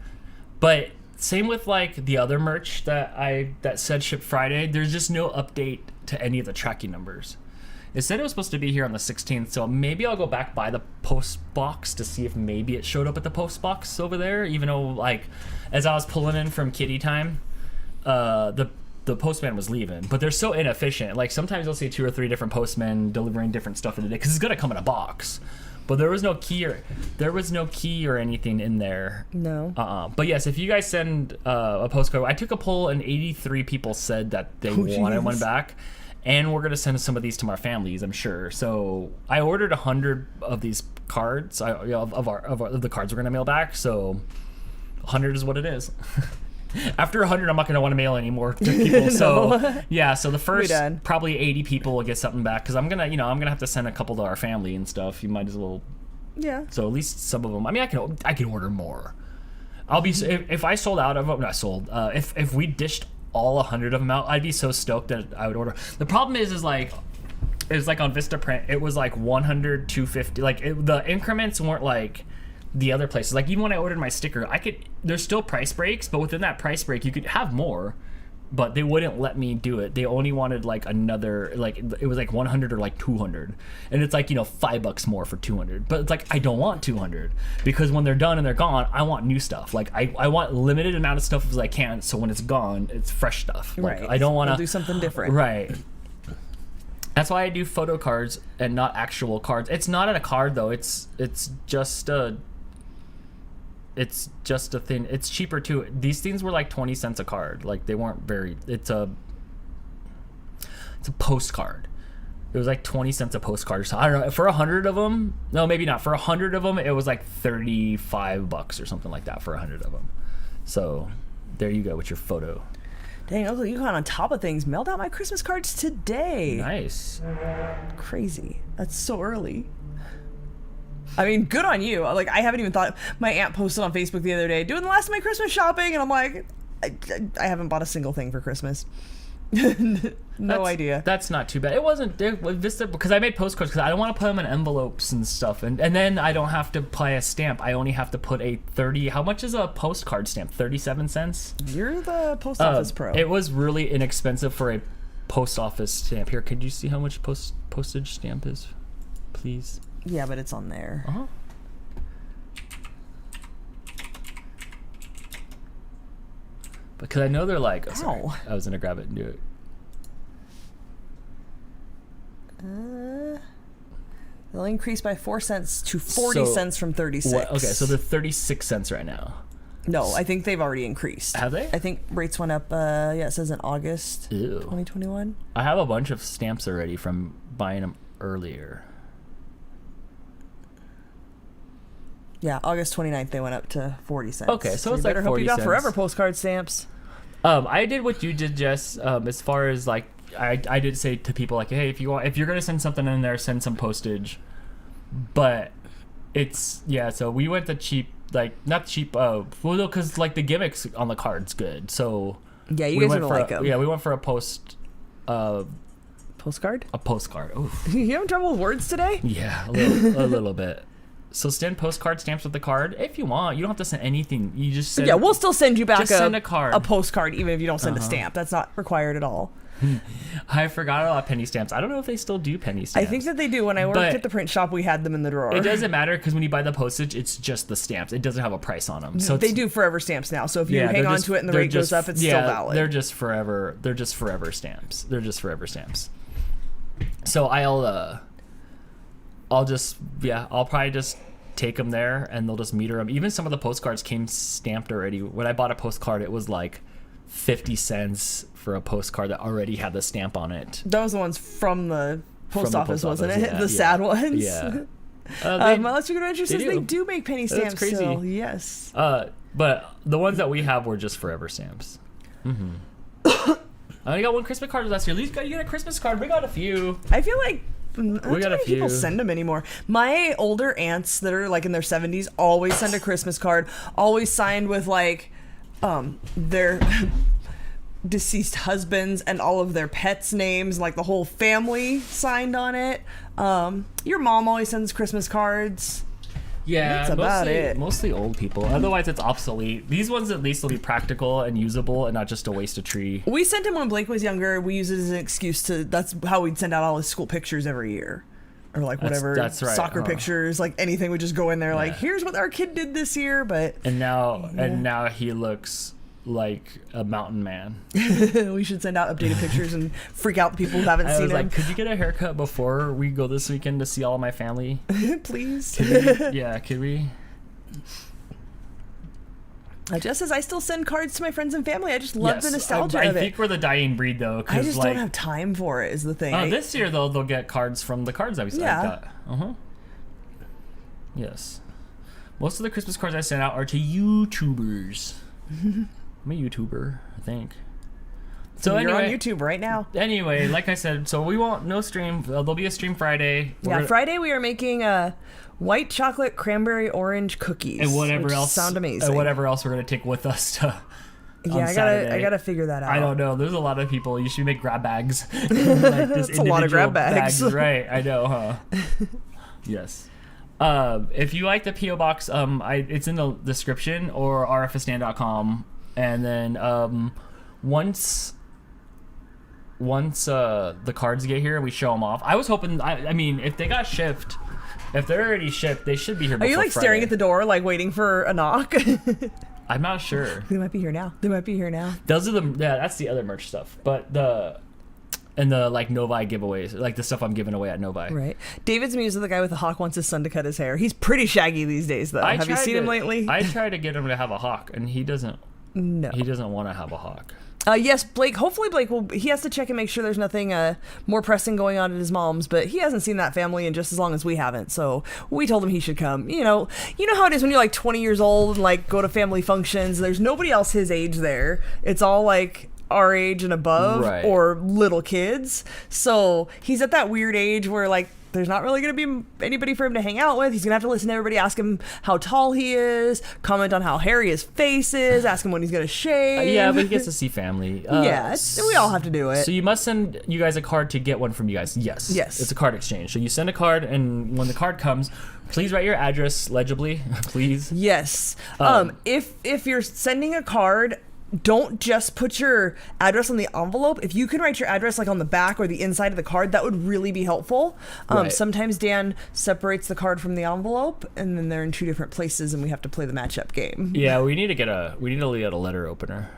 A: but same with like the other merch that said ship Friday. There's just no update to any of the tracking numbers. It said it was supposed to be here on the 16th, so maybe I'll go back by the post box to see if maybe it showed up at the post box over there. Even though, like, as I was pulling in from kitty time, the postman was leaving. But they're so inefficient. Like, sometimes you'll see 2 or 3 different postmen delivering different stuff in the day because it's gonna come in a box. But there was no key or anything in there.
B: No.
A: But yes, if you guys send a postcard, I took a poll and 83 people said that they wanted one back. And we're going to send some of these to our families, I'm sure. So I ordered 100 of these cards, of the cards we're going to mail back. So 100 is what it is. After 100, I'm not going to want to mail any more to people. No. So yeah, so the first probably 80 people will get something back because I'm going to have to send a couple to our family and stuff. You might as well.
B: Yeah.
A: So at least some of them. I mean, I can order more. I'll be if I sold out of them. Not sold. If we dished all 100 of them out, I'd be so stoked that I would order. The problem is like on Vistaprint, it was like 100, 250. Like the increments weren't like the other places. Like even when I ordered my sticker, there's still price breaks, but within that price break, you could have more, but they wouldn't let me do it. They only wanted like another, like it was like 100 or like 200, and it's like, $5 more for 200. But it's like I don't want 200 because when they're done and they're gone, I want new stuff. Like I want limited amount of stuff as I can, so when it's gone, it's fresh stuff. Like,
B: right.
A: I don't want to
B: do something different.
A: Right. That's why I do photo cards and not actual cards. It's not a card though. It's just a thing. It's cheaper too. These things were like 20 cents a card. Like they weren't very. It's a postcard. It was like 20 cents a postcard. So I don't know. For 100 of them, no, maybe not. For 100 of them, it was like $35 or something like that for 100 of them. So there you go with your photo.
B: Dang, Uncle Yukon on top of things mailed out my Christmas cards today.
A: Nice.
B: Crazy. That's so early. I mean, good on you. Like, I haven't even thought. My aunt posted on Facebook the other day, doing the last of my Christmas shopping, and I'm like, I haven't bought a single thing for Christmas. Idea.
A: That's not too bad. It wasn't Vista because I made postcards because I don't want to put them in envelopes and stuff, and then I don't have to apply a stamp. I only have to put a 30. How much is a postcard stamp? 37 cents.
B: You're the post office pro.
A: It was really inexpensive for a post office stamp. Here, could you see how much postage stamp is, please?
B: Yeah, but it's on there.
A: Uh-huh. Because I know they're like, oh, sorry, I was gonna grab it and do it.
B: They'll increase by 4 cents to 40 cents from 36.
A: Okay, so they're 36 cents right now.
B: No, I think they've already increased.
A: Have they?
B: I think rates went up. It says in August 2021.
A: I have a bunch of stamps already from buying them earlier.
B: Yeah, August 29th they went up to 40 cents.
A: Okay, so it's like 40 cents.
B: Hope you got forever postcard stamps.
A: I did what you did, Jess. As far as like, I did say to people like, hey, if you're gonna send something in there, send some postage. But it's so we went the cheap, like not cheap. Well, no, because like the gimmicks on the card's good. So
B: yeah, you guys are gonna like them.
A: Yeah, we went for a post
B: Postcard?
A: A postcard. Oof.
B: You having trouble with words today?
A: Yeah, a little bit. So send postcard stamps with the card if you want. You don't have to send anything. You just send.
B: Yeah, we'll still send you back
A: send a card.
B: a postcard, even if you don't send a stamp. That's not required at all.
A: I forgot about penny stamps. I don't know if they still do penny stamps.
B: I think that they do. When I worked at the print shop, we had them in the drawer.
A: It doesn't matter because when you buy the postage, it's just the stamps. It doesn't have a price on them. So
B: they do forever stamps now. So if you hang on to it and the rate goes up, it's still valid.
A: They're just forever. They're just forever stamps. So I'll probably just take them there and they'll just meter them. Even some of the postcards came stamped already. When I bought a postcard, it was like 50 cents for a postcard that already had the stamp on it.
B: Those ones from the post office, wasn't it? The sad ones.
A: Yeah.
B: Unless you're going to interest, they do make penny stamps.
A: That's crazy.
B: Still. Yes.
A: But the ones that we have were just forever stamps. Mm-hmm. I only got one Christmas card last year. At least you get a Christmas card. We got a few.
B: I feel like not
A: we got a few.
B: People send them anymore. My older aunts that are like in their 70s always send a Christmas card, always signed with like their deceased husbands and all of their pets' names, like the whole family signed on it. Your mom always sends Christmas cards.
A: Yeah,
B: that's about it.
A: Mostly old people. Otherwise, it's obsolete. These ones at least will be practical and usable and not just a waste of tree.
B: We sent him when Blake was younger. We used it as an excuse to. That's how we'd send out all his school pictures every year, or like whatever. That's right. Soccer pictures, like anything. We just go in there, like, here's what our kid did this year. But
A: now he looks like a mountain man.
B: We should send out updated pictures and freak out the people who haven't seen him.
A: Like, could you get a haircut before we go this weekend to see all my family?
B: Please.
A: Could we?
B: Just as I still send cards to my friends and family, I just love the nostalgia of it.
A: I think we're the dying breed, though.
B: I just don't have time for it, is the thing.
A: This year, though, they'll get cards from the cards that we got. Yes. Most of the Christmas cards I send out are to YouTubers. I'm a YouTuber, I think. So
B: you're
A: anyway,
B: on YouTube right now.
A: Anyway, like I said, so we won't no stream. There'll be a stream Friday.
B: Friday we are making white chocolate cranberry orange cookies
A: and whatever else
B: sound amazing.
A: And whatever else we're gonna take with us to.
B: I gotta figure that out.
A: I don't know. There's a lot of people. You should make grab bags.
B: It's a lot of grab bags.
A: Right? I know, huh? Yes. If you like the PO box, it's in the description or RFSdan.com. And then once the cards get here, we show them off. I was hoping. I mean, if they got shipped, if they're already shipped, they should be here.
B: Are you like
A: Friday.
B: Staring at the door, like waiting for a knock?
A: I'm not sure.
B: They might be here now.
A: Those are that's the other merch stuff. But the like Novi giveaways, like the stuff I'm giving away at Novi.
B: Right. David's Muse is the guy with the hawk wants his son to cut his hair. He's pretty shaggy these days, though. Have you seen him lately?
A: I try to get him to have a hawk, and he doesn't.
B: No.
A: He doesn't want to have a hawk.
B: Yes, Blake. Hopefully, Blake he has to check and make sure there's nothing more pressing going on at his mom's. But he hasn't seen that family in just as long as we haven't. So we told him he should come. You know how it is when you're like 20 years old and like go to family functions. There's nobody else his age there. It's all like our age and above, or little kids. So he's at that weird age where like there's not really going to be anybody for him to hang out with. He's going to have to listen to everybody ask him how tall he is, comment on how hairy his face is, ask him when he's going to shave.
A: Yeah, but he gets to see family.
B: We all have to do it.
A: So you must send you guys a card to get one from you guys. Yes. It's a card exchange. So you send a card, and when the card comes, please write your address legibly, please.
B: Yes. If you're sending a card, don't just put your address on the envelope. If you can write your address like on the back or the inside of the card, that would really be helpful. Sometimes Dan separates the card from the envelope, and then they're in two different places, and we have to play the matchup game.
A: Yeah, we need to get a letter opener.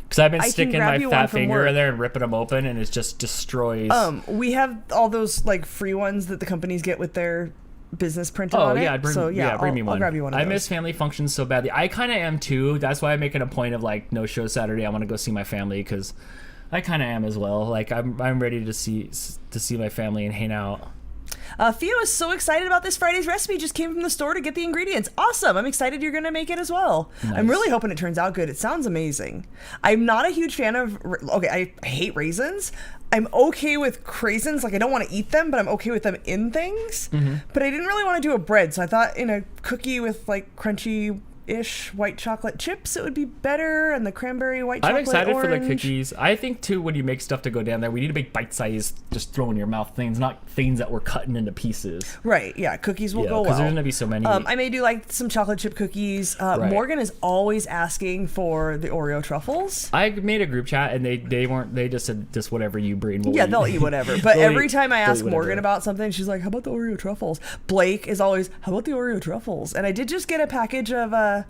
A: Because I've been sticking my fat finger in there and ripping them open, and it just destroys.
B: We have all those like free ones that the companies get with their business printed on it.
A: Bring me one.
B: I'll grab you one of those.
A: I miss family functions so badly. I kind of am too. That's why I'm making a point of like no show Saturday. I want to go see my family because I kind of am as well. Like I'm ready to see my family and hang out.
B: Theo is so excited about this Friday's recipe. Just came from the store to get the ingredients. Awesome. I'm excited you're going to make it as well. Nice. I'm really hoping it turns out good. It sounds amazing. I'm not a huge fan of... I hate raisins. I'm okay with craisins. Like, I don't want to eat them, but I'm okay with them in things. Mm-hmm. But I didn't really want to do a bread, so I thought in a cookie with, like, crunchy ish white chocolate chips, it would be better, and the cranberry white chocolate
A: I'm excited
B: orange.
A: for the cookies. I think too, when you make stuff to go down there, we need to make bite-sized, just throw in your mouth things, not things that we're cutting into pieces.
B: Right, yeah, cookies will go well.
A: Because there's gonna be so many.
B: I may do like some chocolate chip cookies.
A: Right.
B: Morgan is always asking for the Oreo truffles.
A: I made a group chat and they just said just whatever you bring. We'll
B: They'll eat whatever. But every time I ask
A: whatever.
B: Morgan about something, she's like, "How about the Oreo truffles?" Blake is always, "How about the Oreo truffles?" And I did just get a package of the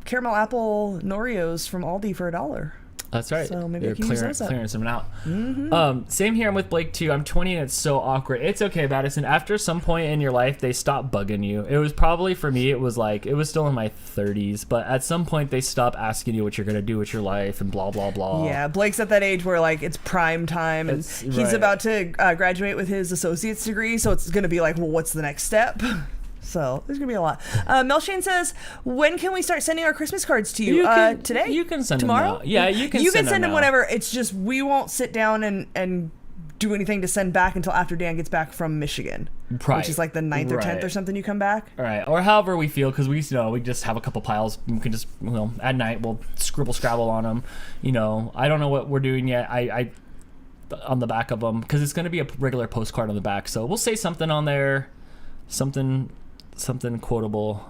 B: caramel apple Noreos from Aldi for $1.
A: That's right.
B: So maybe
A: They're
B: I can use those up.
A: clearing some out. Mm-hmm. Same here. I'm with Blake too. I'm 20 and it's so awkward. It's okay, Madison. After some point in your life, they stop bugging you. It was probably for me. It was still in my 30s, but at some point they stop asking you what you're gonna do with your life and blah blah blah.
B: Yeah, Blake's at that age where like it's prime time, and he's about to graduate with his associate's degree, so it's gonna be like, well, what's the next step? So there's gonna be a lot. Melshane says, when can we start sending our Christmas cards to you? Today?
A: You can send
B: tomorrow.
A: them now. Yeah, you can.
B: You can
A: send
B: them whenever. It's just we won't sit down and do anything to send back until after Dan gets back from Michigan, which is like the 9th or 10th or something. You come back.
A: All right, or however we feel, because we just have a couple piles. We can just at night we'll scrabble on them. I don't know what we're doing yet. I on the back of them because it's going to be a regular postcard on the back. So we'll say something on there, something quotable,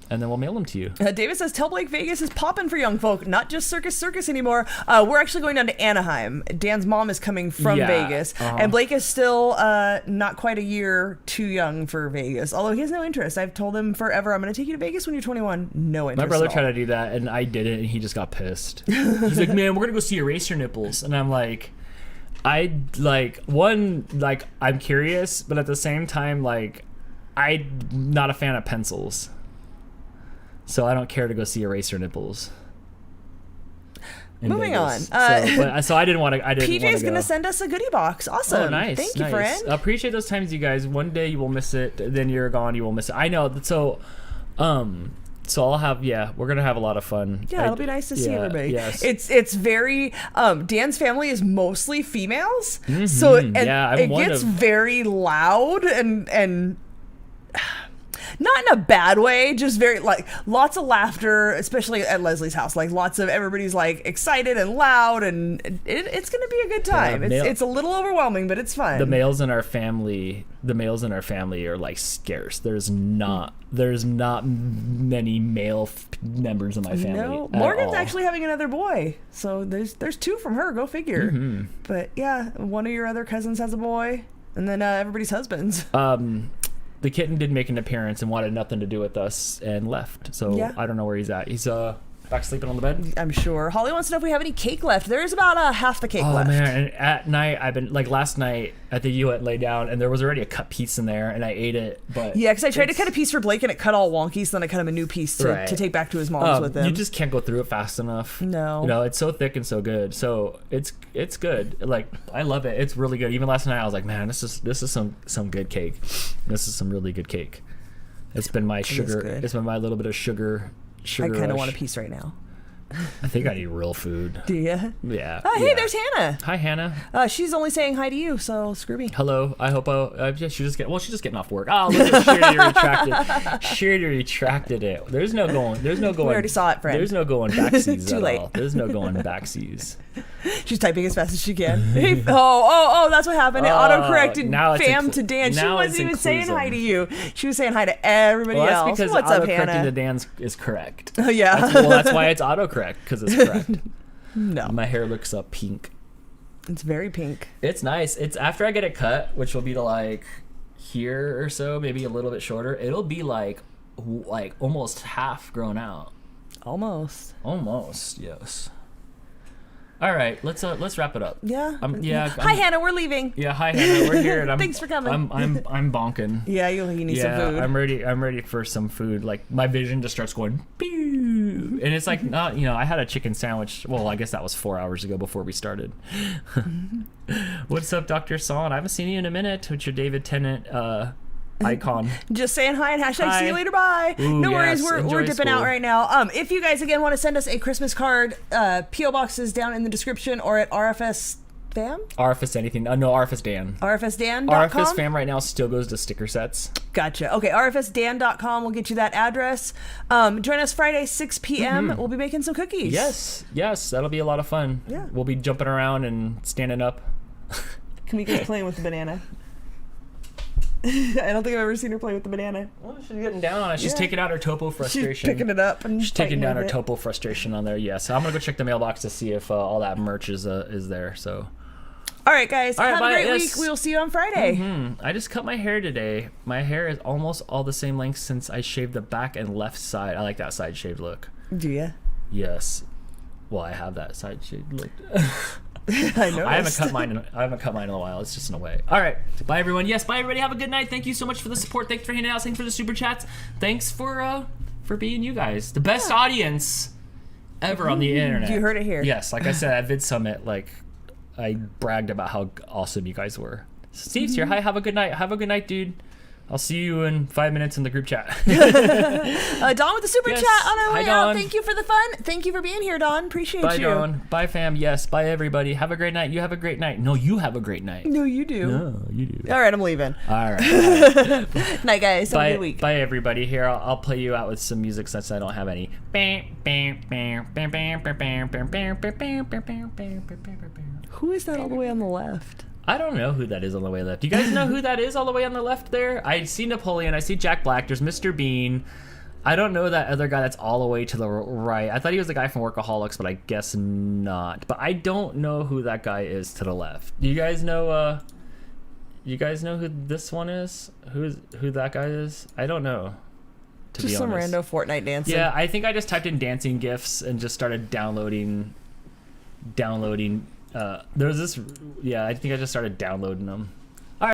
A: and then we'll mail them to you.
B: David says, tell Blake Vegas is popping for young folk, not just circus anymore. We're actually going down to Anaheim. Dan's mom is coming from Vegas, and Blake is still not quite a year too young for Vegas, although he has no interest. I've told him forever, I'm going to take you to Vegas when you're 21. No interest.
A: My brother tried to do that, and I did it, and he just got pissed. He's like, man, we're going to go see Eraser Nipples. And I'm like, I'm curious, but at the same time, I'm not a fan of pencils, so I don't care to go see Eraser Nipples.
B: Moving on.
A: So I didn't want to.
B: PJ's going to send us a goodie box. Awesome.
A: Oh, nice.
B: Thank you, friend.
A: I appreciate those times, you guys. One day you will miss it, then you're gone. You will miss it. I know. So I'll have. Yeah, we're gonna have a lot of fun.
B: Yeah, it'll be nice to see everybody.
A: Yes.
B: It's very. Dan's family is mostly females, so it gets very loud and. Not in a bad way, just very lots of laughter, especially at Leslie's house. Lots of everybody's excited and loud, and it's gonna be a good time. Yeah, it's a little overwhelming, but it's fun.
A: The males in our family are scarce. There's not many male members of my family.
B: No, Morgan's actually having another boy, so there's 2 from her. Go figure. Mm-hmm. But yeah, one of your other cousins has a boy, and then everybody's husbands.
A: The kitten did make an appearance and wanted nothing to do with us and left. So yeah. I don't know where he's at. He's back sleeping on the bed. I'm sure. Holly wants to know if we have any cake left. There's about half the cake left. Oh man! And at night, I've been last night at the U at lay down, and there was already a cut piece in there, and I ate it. But yeah, because I tried to cut a piece for Blake, and it cut all wonky. So then I cut him a new piece to take back to his mom's with him. You just can't go through it fast enough. No, it's so thick and so good. So it's good. I love it. It's really good. Even last night, I was like, man, this is some good cake. This is some really good cake. It's been my sugar. It's been my little bit of sugar. I kind of want a piece right now. I think I need real food. Do you? Yeah. Hey, there's Hannah. Hi, Hannah. She's only saying hi to you, so screw me. Hello. I hope she's just getting off work. Oh, look at Shirley retracted. Shirley retracted it. There's no going. We already saw it, friend. There's no going backsies Too late. All. There's no going backsies. She's typing as fast as she can. Hey, oh, that's what happened. It auto-corrected fam to Dan. She wasn't even saying hi to you. She was saying hi to everybody else. That's because what's up, Hannah? To Dan is correct. Oh, yeah. That's why it's autocorrect, because it's correct. No. My hair looks pink. It's very pink. It's nice. It's after I get it cut, which will be to here or so, maybe a little bit shorter. It'll be like almost half grown out. Almost, yes. All right, let's wrap it up. Yeah. Hi, Hannah. We're leaving. Yeah. Hi, Hannah. We're here. And thanks for coming. I'm bonking. Yeah, you need some food. I'm ready for some food. My vision just starts going, pew, and it's not. I had a chicken sandwich. Well, I guess that was 4 hours ago before we started. What's up, Dr. Son? I haven't seen you in a minute. With your David Tennant icon. Just saying hi and hashtag see you later, bye. Ooh, no worries, we're dipping out right now. If you guys again want to send us a Christmas card, P.O. box is down in the description or at RFS RFS anything. No, RFS Dan.
B: RFSdan.com?
A: RFSfam right now still goes to sticker sets.
B: Gotcha. Okay, RFSdan.com will get you that address. Join us Friday, 6 p.m. We'll be making some cookies.
A: Yes, that'll be a lot of fun.
B: Yeah.
A: We'll be jumping around and standing up.
B: Kamika's playing with the banana. I don't think I've ever seen her play with the banana.
A: Well, she's getting down on it. She's taking out her topo frustration.
B: She's picking it up and
A: she's taking down her topo frustration on there. Yeah, so I'm gonna go check the mailbox to see if all that merch is there. So.
B: All right, guys.
A: All right,
B: have a great week. We will see you on Friday.
A: I just cut my hair today. My hair is almost all the same length since I shaved the back and left side. I like that side shaved look.
B: Do you?
A: Yes. Well, I have that side shaved look.
B: I know.
A: I haven't cut mine in a while. It's just in a way. All right. Bye, everyone. Yes, bye, everybody. Have a good night. Thank you so much for the support. Thanks for hanging out. Thanks for the super chats. Thanks for being you guys. The best audience ever on the internet.
B: You heard it here.
A: Yes. Like I said at Vid Summit, I bragged about how awesome you guys were. Steve's here. Hi. Have a good night. Have a good night, dude. I'll see you in 5 minutes in the group chat.
B: Don with the super chat on our way out.
A: Dawn.
B: Thank you for the fun. Thank you for being here, Don. Appreciate
A: Bye,
B: you.
A: Dawn. Bye, fam. Yes. Bye, everybody. Have a great night. You have a great night. No, you have a great night.
B: No, you do.
A: No, you do.
B: All right, I'm leaving.
A: All right.
B: Night, guys. Have a good week.
A: Bye, everybody. Here, I'll play you out with some music since I don't have any.
B: Who is that all the way on the left?
A: I don't know who that is on the way left. You guys know who that is all the way on the left there? I see Napoleon. I see Jack Black. There's Mr. Bean. I don't know that other guy that's all the way to the right. I thought he was the guy from Workaholics, but I guess not. But I don't know who that guy is to the left. Do you guys know? You guys know who this one is? Who that guy is? I don't know. To
B: just
A: be
B: some
A: honest.
B: rando Fortnite dancing.
A: Yeah, I think I just typed in dancing GIFs and just started downloading. There's this. Yeah, I think I just started downloading them.